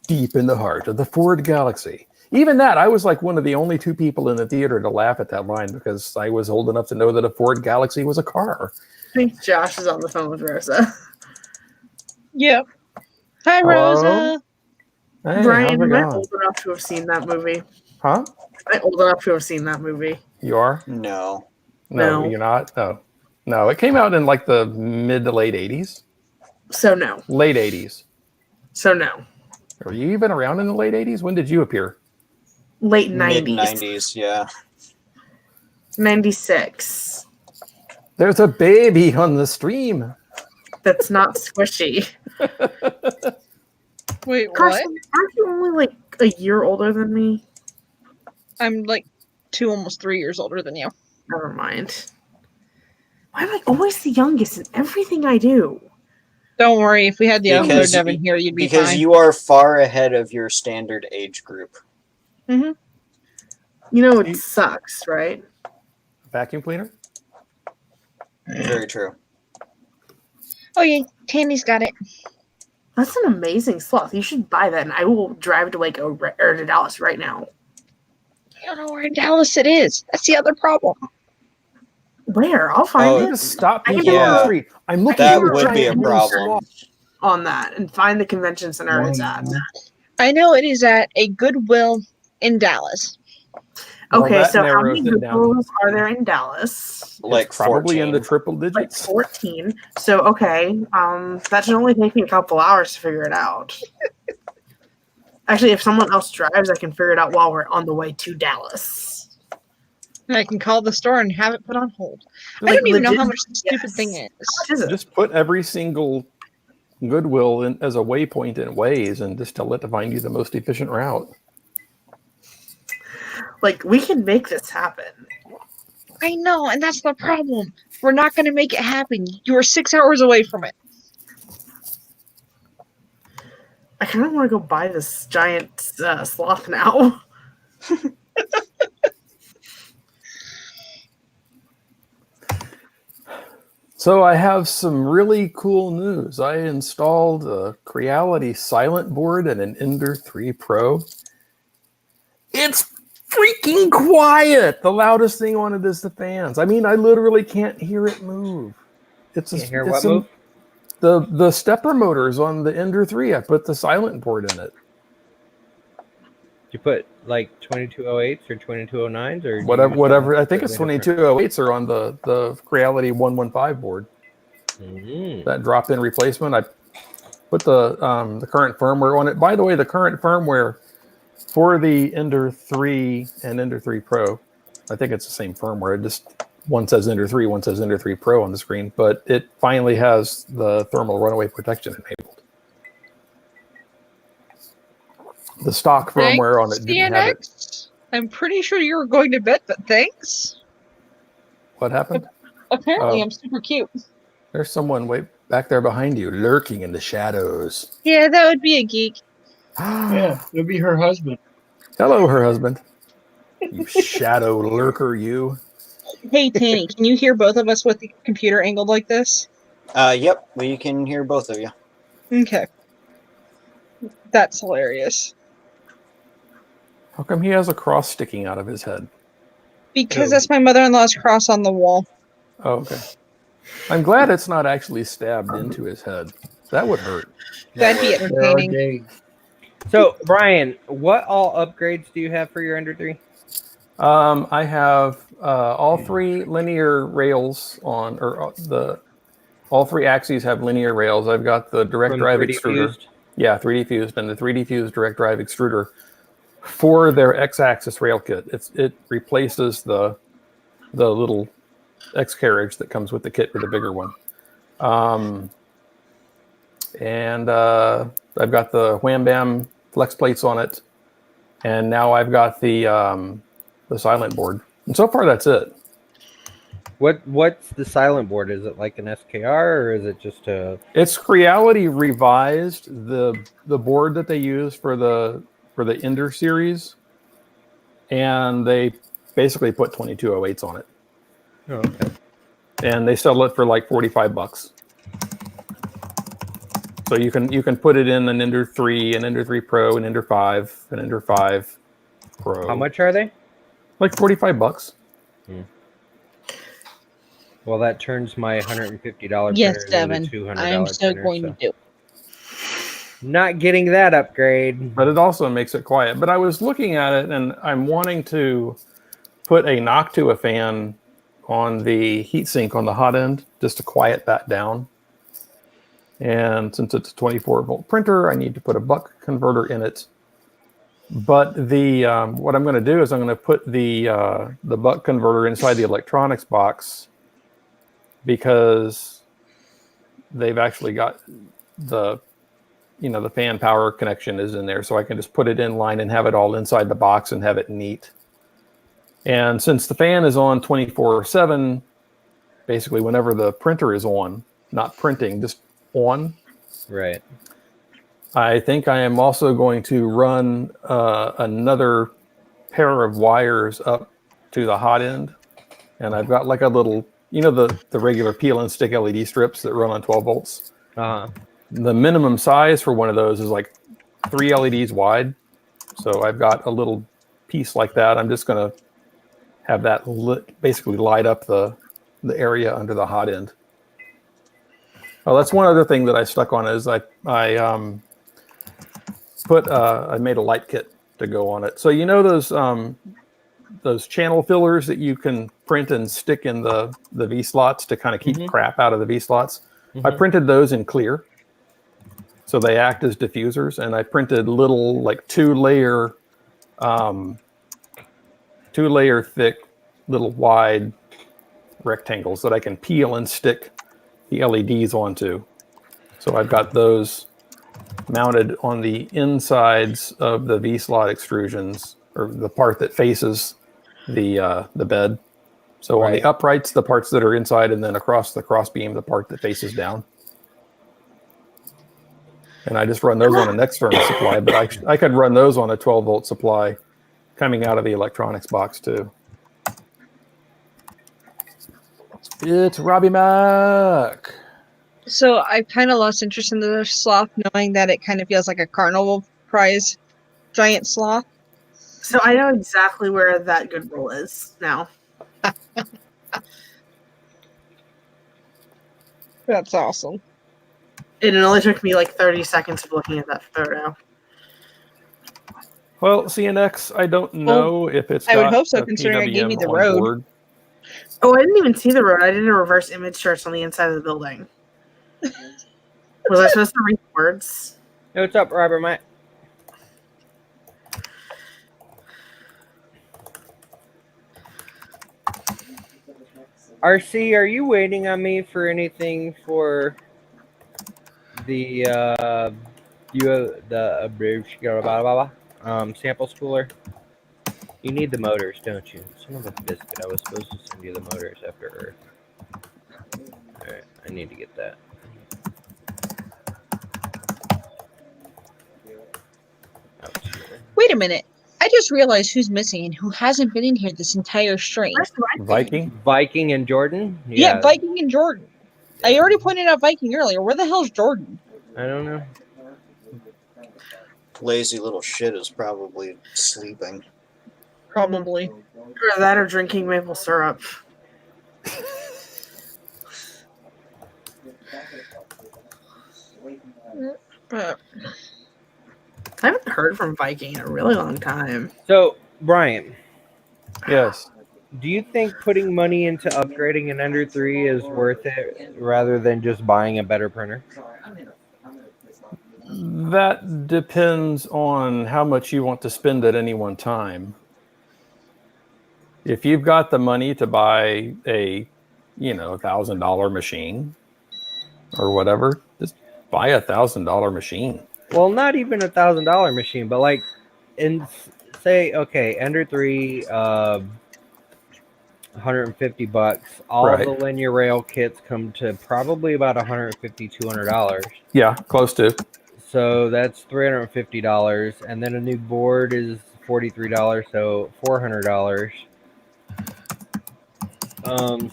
Deep in the heart of the Ford Galaxy. Even that, I was like one of the only 2 people in the theater to laugh at that line because I was old enough to know that a Ford Galaxy was a car. I think Josh is on the phone with Rosa. Yep. Hi, Hello? Rosa. Hey, Brian, how's it am I going? old enough to have seen that movie? Huh? Am I old enough to have seen that movie? You are? No. No, No. you're not? No. No, it came out in like the mid to late 80s. So no. Late 80s. So no. Were you even around in the late 80s? When did you appear? Late Mid 90s. 90s, yeah. 96. There's a baby on the stream. That's not squishy. Wait, what? Carson, aren't you only like a year older than me? I'm like 2, almost 3 years older than you. Never mind. Why am I always the youngest in everything I do? Don't worry, if we had the other Because Devin here, you'd be Because fine. you are far ahead of your standard age group. Mm-hmm. You know it sucks, right? Vacuum cleaner? Very true. Oh yeah, Tandy's got it. That's an amazing sloth. You should buy that, and I will drive to Waco or to Dallas right now. I don't know where in Dallas it is. That's the other problem. Where? I'll find Oh, You it. just stop I can people on the Yeah. street. I'm looking That for a would be a giant blue problem. sloth. On that and find the convention center it's at. I know it is at a Goodwill in Dallas. Well, Okay, that so how narrows many it down. Googles are there in Dallas? Like It's probably 14. in the triple Like digits. 14. So okay, that should only take me a couple hours to figure it out. Actually, if someone else drives, I can figure it out while we're on the way to Dallas. And I can call the store and have it put on hold. I Like, don't even know legit- how much the stupid yes. thing How is. much is it? Just put every single Goodwill in, as a waypoint in Waze and just tell it to find you the most efficient route. Like, we can make this happen. I know, and that's the problem. We're not going to make it happen. You are 6 hours away from it. I kind of want to go buy this giant sloth now. So I have some really cool news. I installed a Creality silent board and an Ender 3 Pro. It's freaking quiet. The loudest thing on it is the fans. I mean, I literally can't hear it move. It's Can't a, hear it's what a- move? the stepper motors on the Ender 3. I put the silent board in it. Did you put like 2208s or 2209s or Whatever. I think it's something different? 2208s are on the Creality 115 board. Mhm. That drop-in replacement. I put the current firmware on it. By the way, the current firmware for the Ender 3 and Ender 3 Pro, I think it's the same firmware. It just one says Ender 3, one says Ender 3 Pro on the screen, but it finally has the thermal runaway protection enabled. The stock firmware on it didn't have it. CNX? I'm pretty sure you were going to bed, but thanks. What happened? Apparently, Oh. I'm super cute. There's someone way back there behind you, lurking in the shadows. Yeah, that would be a geek. Yeah, it'll be her husband. Hello, her husband. You shadow lurker, you. Hey, Tanny, can you hear both of us with the computer angled like this? Yep, we can hear both of you. Okay. That's hilarious. How come he has a cross sticking out of his head? Because Oh. that's my mother-in-law's cross on the wall. Oh, okay. I'm glad it's not actually stabbed into his head. That would hurt. That'd be There are entertaining. days. So, Brian, what all upgrades do you have for your Ender 3? I have all 3 linear rails on, or all 3 axes have linear rails. I've got the direct From drive 3D extruder. fused? Yeah, 3D fused, and the 3D fused direct drive extruder for their X-axis rail kit. It replaces the little X carriage that comes with the kit with the bigger one. And I've got the Wham Bam flex plates on it, and now I've got the silent board. And so far, that's it. What's the silent board? Is it like an SKR or is it just a? It's Creality revised the board that they use for the Ender series, and they basically put 2208s on it. Oh, okay. And they sell it for like $45. So you can put it in an Ender 3, an Ender 3 Pro, an Ender 5, an Ender 5 Pro. How much are they? Like $45. Well, that turns my $150 Yes, printer Devin. into $200 I am so printer, going to do. Not getting that upgrade. But it also makes it quiet. But I was looking at it, and I'm wanting to put a Noctua fan on the heatsink on the hot end just to quiet that down. And since it's a 24-volt printer, I need to put a buck converter in it. But the what I'm going to do is I'm going to put the buck converter inside the electronics box, because they've actually got the fan power connection is in there, so I can just put it in line and have it all inside the box and have it neat. And since the fan is on 24/7, basically whenever the printer is on, not printing, just on. Right. I think I am also going to run another pair of wires up to the hot end, and I've got like a little, the regular peel and stick LED strips that run on 12 volts. Uh-huh. The minimum size for one of those is like 3 LEDs wide. So I've got a little piece like that. I'm just going to have that basically light up the area under the hot end. Oh, that's one other thing that I stuck on is I made a light kit to go on it. So those channel fillers that you can print and stick in the V slots to kind of keep crap out of the V slots. I printed those in clear, so they act as diffusers, and I printed little like two layer thick, little wide rectangles that I can peel and stick the LEDs onto. So I've got those mounted on the insides of the V slot extrusions, or the part that faces the bed. So on the uprights, the parts that are inside, and then across the crossbeam, the part that faces down. And I just run those on an external supply, but I could run those on a 12-volt supply coming out of the electronics box too. It's Robbie Mac. So I kind of lost interest in the sloth, knowing that it kind of feels like a carnival prize giant sloth. So I know exactly where that good roll is now. That's awesome. It only took me like 30 seconds of looking at that photo. Well, CNX, I don't know if it's. I would got hope so, a considering I gave you PWM the on road. board. Oh, I didn't even see the road. I did a reverse image search on the inside of the building. Was I supposed to read the words? Hey, what's up, Robert? Mike? RC, are you waiting on me for anything for the sample spooler? You need the motors, don't you? Son of a biscuit. I was supposed to send you the motors after Earth. Alright, I need to get that. Wait a minute. I just realized who's missing and who hasn't been in here this entire stream. Where's the Viking. Viking and Jordan? Yeah, Viking and Jordan. I already pointed out Viking earlier. Where the hell's Jordan? I don't know. Lazy little shit is probably sleeping. Probably. Or that or drinking maple syrup. But I haven't heard from Viking in a really long time. So, Brian, Yes. do you think putting money into upgrading an Ender 3 is worth it rather than just buying a better printer? That depends on how much you want to spend at any one time. If you've got the money to buy a, $1,000 machine or whatever, just buy a $1,000 machine. Well, not even $1,000 machine, but like, say, okay, Ender 3, $150. All Right. the linear rail kits come to probably about $150, $200. Yeah, close to. So that's $350, and then a new board is $43, so $400.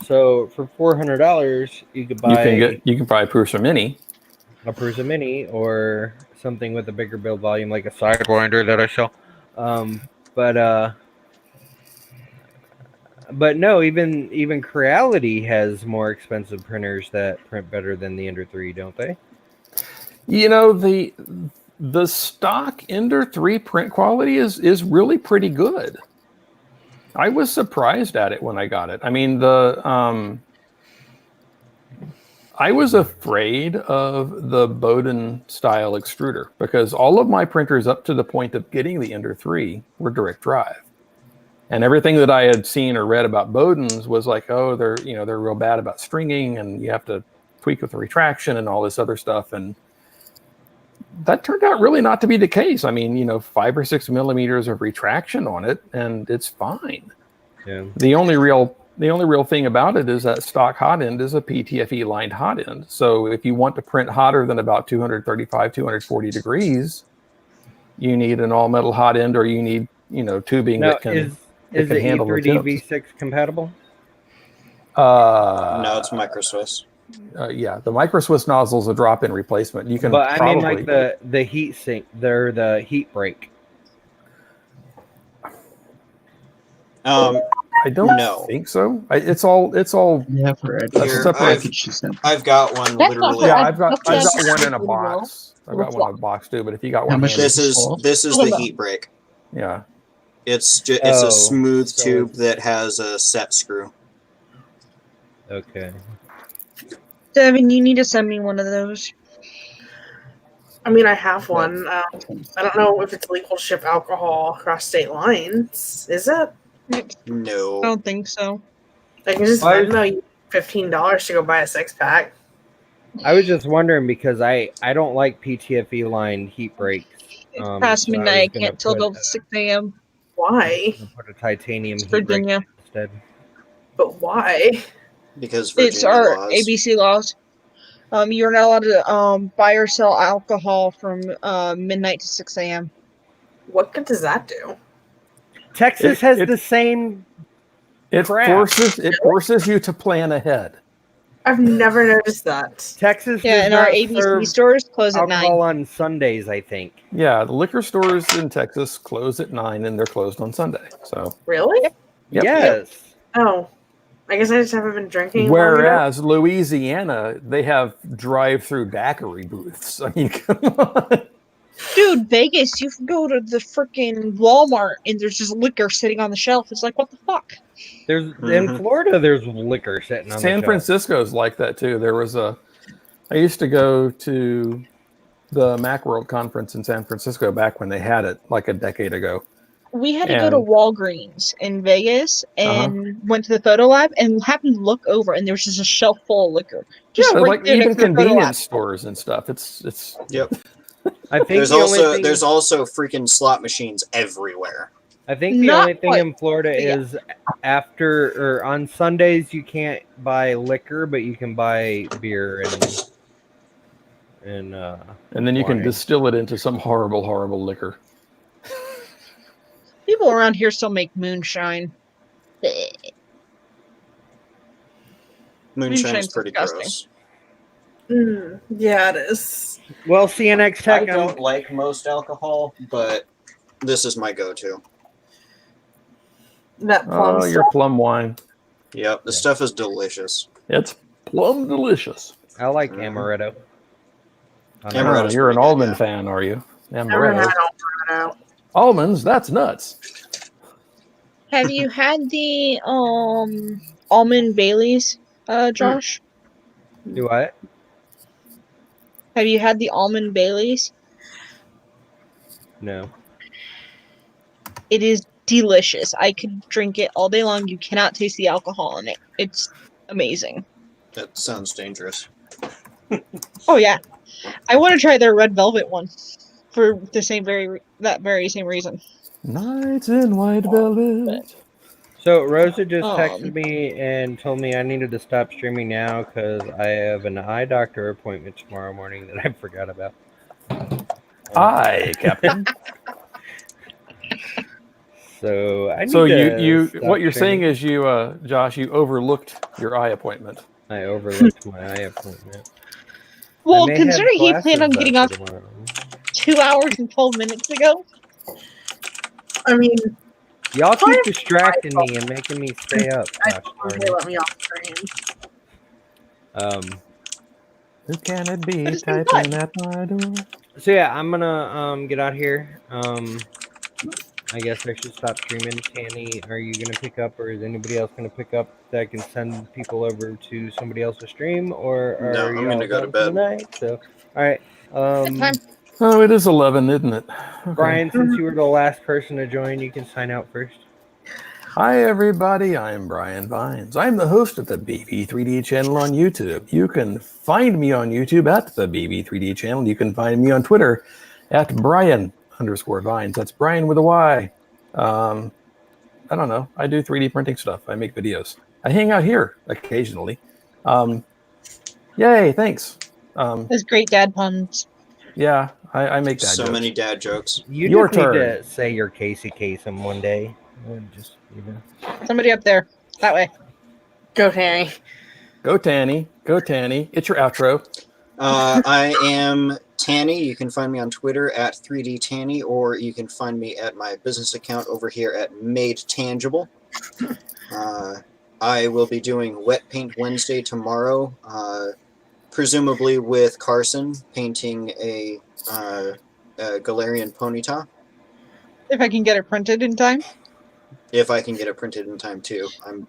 So for $400, you could buy You can probably Prusa Mini. a Prusa Mini or something with a bigger build volume, like a Sidewinder that I sell. But no, even Creality has more expensive printers that print better than the Ender 3, don't they? You know, the stock Ender 3 print quality is really pretty good. I was surprised at it when I got it. I mean, I was afraid of the Bowden style extruder because all of my printers up to the point of getting the Ender 3 were direct drive. And everything that I had seen or read about Bowden's was like, oh, they're real bad about stringing and you have to tweak with the retraction and all this other stuff. And that turned out really not to be the case. I mean, 5 or 6 millimeters of retraction on it and it's fine. Yeah. The only real thing about it is that stock hot end is a PTFE lined hot end. So if you want to print hotter than about 235, 240 degrees, you need an all metal hot end, or you need, tubing Now, that can is the handle the E3D tips. V6 compatible? No, it's Micro Swiss. Yeah, the Micro Swiss nozzle is a drop-in replacement. You can, But I probably, mean, like the heat sink, they're the heat break. I don't No. think so. It's all Yeah, for a Here, separate. package she sent. I've got one That's not literally. Yeah, bad. I've got Just- one in a Pretty well. box. I've got one in a box too. But if you got How one, much handy, This is Small? the heat break. yeah. It's Oh, a smooth so tube it's- that has a set screw. Okay. Devin, you need to send me one of those. I mean, I have one. I don't know if it's legal to ship alcohol across state lines. Is it? I No. don't think so. I can just Why- Venmo you $15 to go buy a 6-pack. I was just wondering because I don't like PTFE line heat breaks. It's So past I was midnight. I gonna can't till put, till 6 a.m. Why? put a titanium It's heat break Virginia. instead. But why? Because Virginia It's our laws. ABC laws. You're not allowed to buy or sell alcohol from midnight to 6 a.m. What good does that do? Texas It- has it- the same. It Crap. forces you to plan ahead. I've never noticed that. Texas Yeah, does and our not ABC serve stores close at alcohol 9. on Sundays, I think. Yeah, the liquor stores in Texas close at 9 and they're closed on Sunday. So Really? Yep. Yes. Oh. I guess I just haven't been drinking. long enough. whereas Louisiana, they have drive-through daiquiri booths. I mean, come on. Dude, Vegas, you can go to the freaking Walmart and there's just liquor sitting on the shelf. It's like, what the fuck? There's in Mhm. Florida. There's liquor sitting on the San shelf. Francisco's like that too. I used to go to the Macworld conference in San Francisco back when they had it, like a decade ago. We had to go to And- Walgreens in Vegas and went to the photo lab and happened to look over and there was just a shelf full of liquor. Just Yeah, right like there even next to the photo lab. convenience stores and stuff. It's Yep. I think There's the only also thing, there's also freaking slot machines everywhere. I think the Not only thing quite, in Florida yeah. is after or on Sundays you can't buy liquor, but you can buy beer and and then you can wine. distill it into some horrible liquor. People around here still make moonshine. Moonshine's Moonshine's pretty disgusting. gross. Yeah, it is. Well, CNX I Tech. don't like most alcohol, but this is my go-to. That plum Oh, your stuff. plum wine. Yep, the stuff is delicious. It's plum delicious. I like Mhm. amaretto. Amaretto's You're an pretty good, almond yeah. fan, are you? Never Amaretto. had Alfredo. Almonds, that's nuts. Have you had the almond Baileys, Josh? Do what? Have you had the almond Baileys? No. It is delicious. I could drink it all day long. You cannot taste the alcohol in it. It's amazing. That sounds dangerous. Oh yeah. I want to try their red velvet one. for that very same reason. Nights in white velvet. So Rosa just Um. texted me and told me I needed to stop streaming now because I have an eye doctor appointment tomorrow morning that I forgot about. Aye, Captain. So I need So to stop what you're saying streaming. is you, Josh, you overlooked your eye appointment. I overlooked my eye appointment. Well, I may have considering he planned on classes, getting though, off for tomorrow. 2 hours and 12 minutes ago. I mean, Y'all Fine. keep distracting me and making me stay up. I Gosh darn they it. let me off screen. Who can it be But it's been typing fun. at my door? So yeah, I'm gonna get out here. I guess I should stop streaming. Tanny, are you gonna pick up, or is anybody else gonna pick up that can send people over to somebody else's stream, or No, are I'm you gonna all go to done for the bed. night? So, all right. Good time. Oh, it is 11, isn't it? Okay. Brian, since you were the last person to join, you can sign out first. Hi, everybody. I'm Brian Vines. I'm the host of the BB3D channel on YouTube. You can find me on YouTube at the BB3D channel. You can find me on Twitter at Brian_Vines. That's Brian with a Y. I don't know. I do 3D printing stuff. I make videos. I hang out here occasionally. Yay, thanks. There's great dad puns. Yeah, I make dad So jokes. many dad jokes. You Your just need turn. to say your Casey Kasem one day. Just Somebody up there. That way. Go, Tanny. Go Tanny. Go Tanny. It's your outro. I am Tanny. You can find me on Twitter at 3D Tanny, or you can find me at my business account over here at Made Tangible. I will be doing Wet Paint Wednesday tomorrow, presumably with Carson painting a Galarian Ponyta. If I can get it printed in time. If I can get it printed in time too. I'm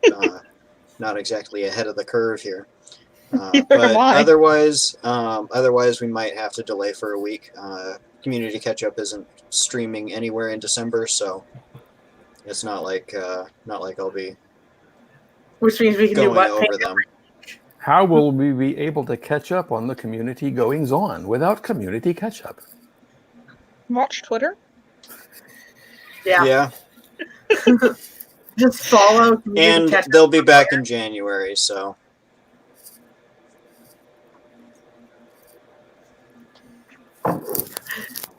not exactly ahead of the curve here. Neither But am I. otherwise, we might have to delay for a week. Community Catch Up isn't streaming anywhere in December, so it's not like I'll be Which means we can do going what? over them. How will we be able to catch up on the community goings on without community catch up? Watch Twitter. Yeah. Yeah, Just follow. and Catch they'll up. be back in January, so All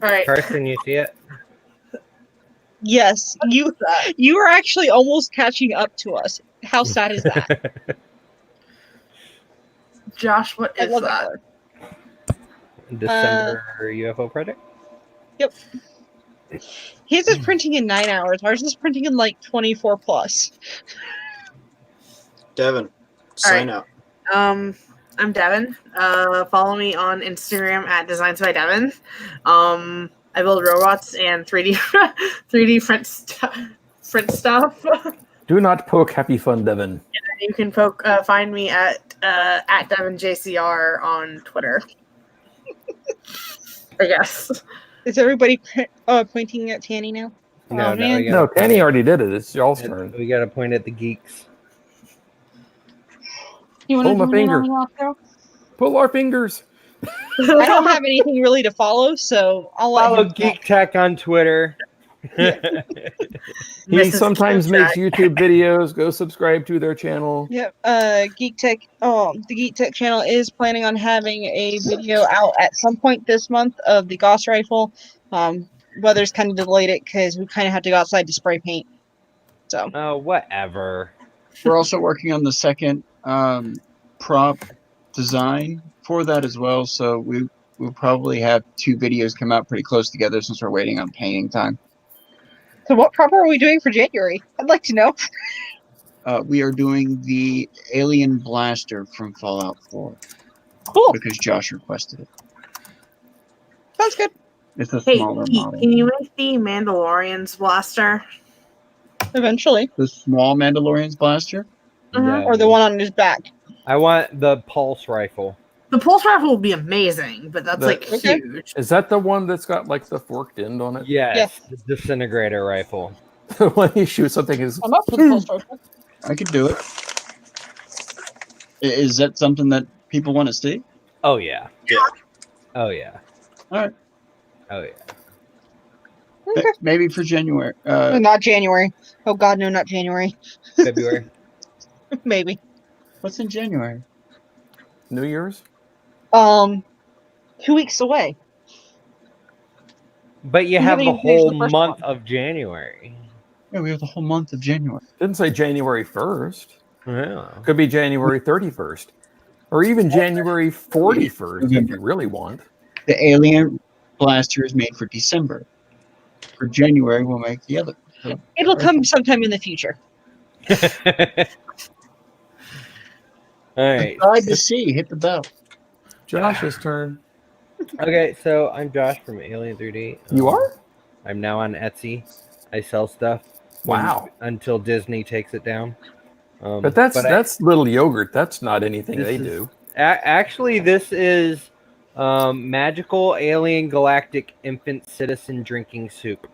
right. Carson, you see it? Yes, you are actually almost catching up to us. How sad is that? Josh, what I is love that? color. December UFO project. Yep. His is printing in 9 hours. Ours is printing in like 24 plus. Devin, sign out. I'm Devin. Follow me on Instagram at Designs by Devin. I build robots and 3D print stuff. Do not poke Happy Fun Devin. You can find me at DevinJCR on Twitter. I guess. Is everybody pointing at Tanny now? No, Oh, man. we No, gotta Tanny point already did it. It's y'all's at- turn. We got to point at the geeks. You want to Pull my join in on finger. the outro? Pull our fingers. I don't have anything really to follow, so I'll let Follow him Geek Tech on Twitter. He Mrs. sometimes Geek makes Tech. YouTube videos. Go subscribe to their channel. Yep. Geek Tech. The Geek Tech channel is planning on having a video out at some point this month of the Gauss rifle. Weather's kind of delayed it because we kind of have to go outside to spray paint. So Oh, whatever. We're also working on the second prop design for that as well. So we'll probably have 2 videos come out pretty close together since we're waiting on painting time. So what prop are we doing for January? I'd like to know. We are doing the Alien Blaster from Fallout 4 Cool. because Josh requested it. Sounds good. It's a Hey, smaller Pete, model. can you make the Mandalorian's blaster? Eventually. The small Mandalorian's blaster? No. Or the one on his back. I want the pulse rifle. The pulse rifle will be amazing, but that's like Okay. huge. Is that the one that's got like the forked end on it? Yes, the disintegrator rifle. When you shoot something is I'm up for the pulse rifle. I could do it. Is that something that people want to see? Oh yeah. Yeah. Oh yeah. All right. Oh yeah. Okay. Maybe for January. Not January. Oh God, no, not January. February. Maybe. What's in January? New Year's? 2 weeks away. But you We have haven't the even finished whole the first month one. of January. Yeah, we have the whole month of January. Didn't say January 1st. Yeah. Could be January 31st. Or even January 41st if you really want. The Alien Blaster is made for December. For January, we'll make the other. So, It'll come sometime in the future. All right. Subscribe to see. Hit the bell. Josh's turn. Okay, so I'm Josh from Alien 3D. You are? I'm now on Etsy. I sell stuff. Wow. Until Disney takes it down. But that's little yogurt. That's not anything This they is- do. Actually, this is magical alien galactic infant citizen drinking soup.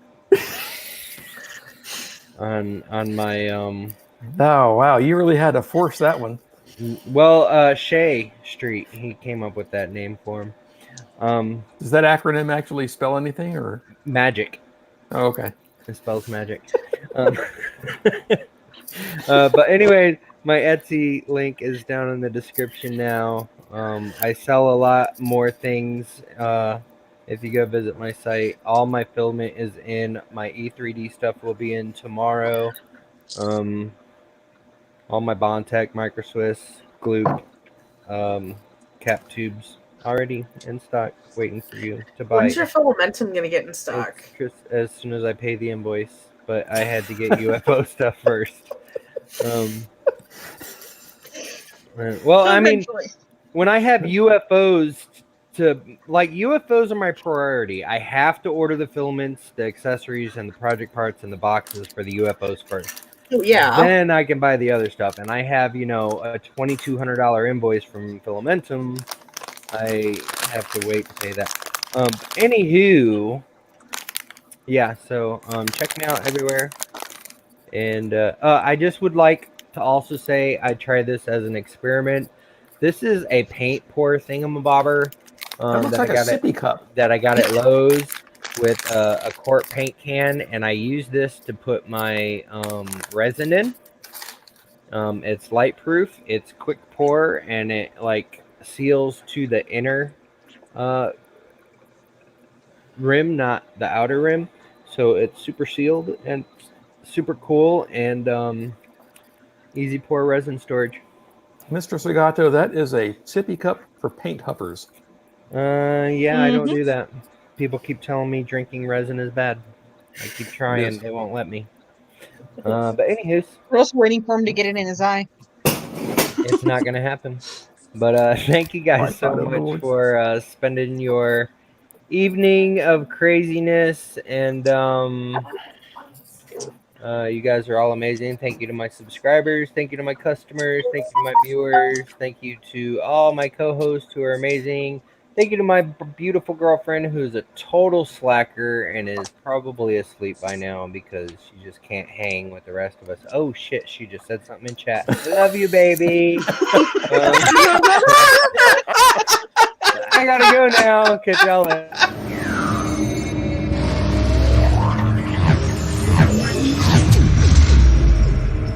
on my Oh, wow. You really had to force that one. Shea Street, he came up with that name for him. Does that acronym actually spell anything or? Magic. Oh, okay. It spells magic. But anyway, my Etsy link is down in the description now. I sell a lot more things. If you go visit my site, all my filament is in. My E3D stuff will be in tomorrow. All my Bondtech, Micro Swiss, Gloop, cap tubes already in stock, waiting for you to buy. When's your Filamentum gonna get in stock? It's just as soon as I pay the invoice, but I had to get UFO stuff first. Well, I mean, Eventually. when I have UFOs UFOs are my priority. I have to order the filaments, the accessories, and the project parts and the boxes for the UFOs first. Yeah. Then I can buy the other stuff. And I have, a $2,200 invoice from Filamentum. I have to wait to pay that. Anywho, yeah, so check me out everywhere. And I just would like to also say I tried this as an experiment. This is a paint pour thingamabobber That looks like a sippy cup. that I got at Lowe's with a quart paint can, and I use this to put my resin in. It's light proof, it's quick pour, and it seals to the inner rim, not the outer rim. So it's super sealed and super cool and easy pour resin storage. Mr. Segato, that is a sippy cup for paint huppers. I don't do that. People keep telling me drinking resin is bad. I keep trying, Yes. they won't let me. But anywho, We're also waiting for him to get it in his eye. it's not gonna happen. But thank you guys so much for spending your evening of craziness, and you guys are all amazing. Thank you to my subscribers, thank you to my customers, thank you to my viewers, thank you to all my co-hosts who are amazing. Thank you to my beautiful girlfriend who's a total slacker and is probably asleep by now because she just can't hang with the rest of us. Oh shit, she just said something in chat. Love you, baby. I gotta go now. Catch y'all later.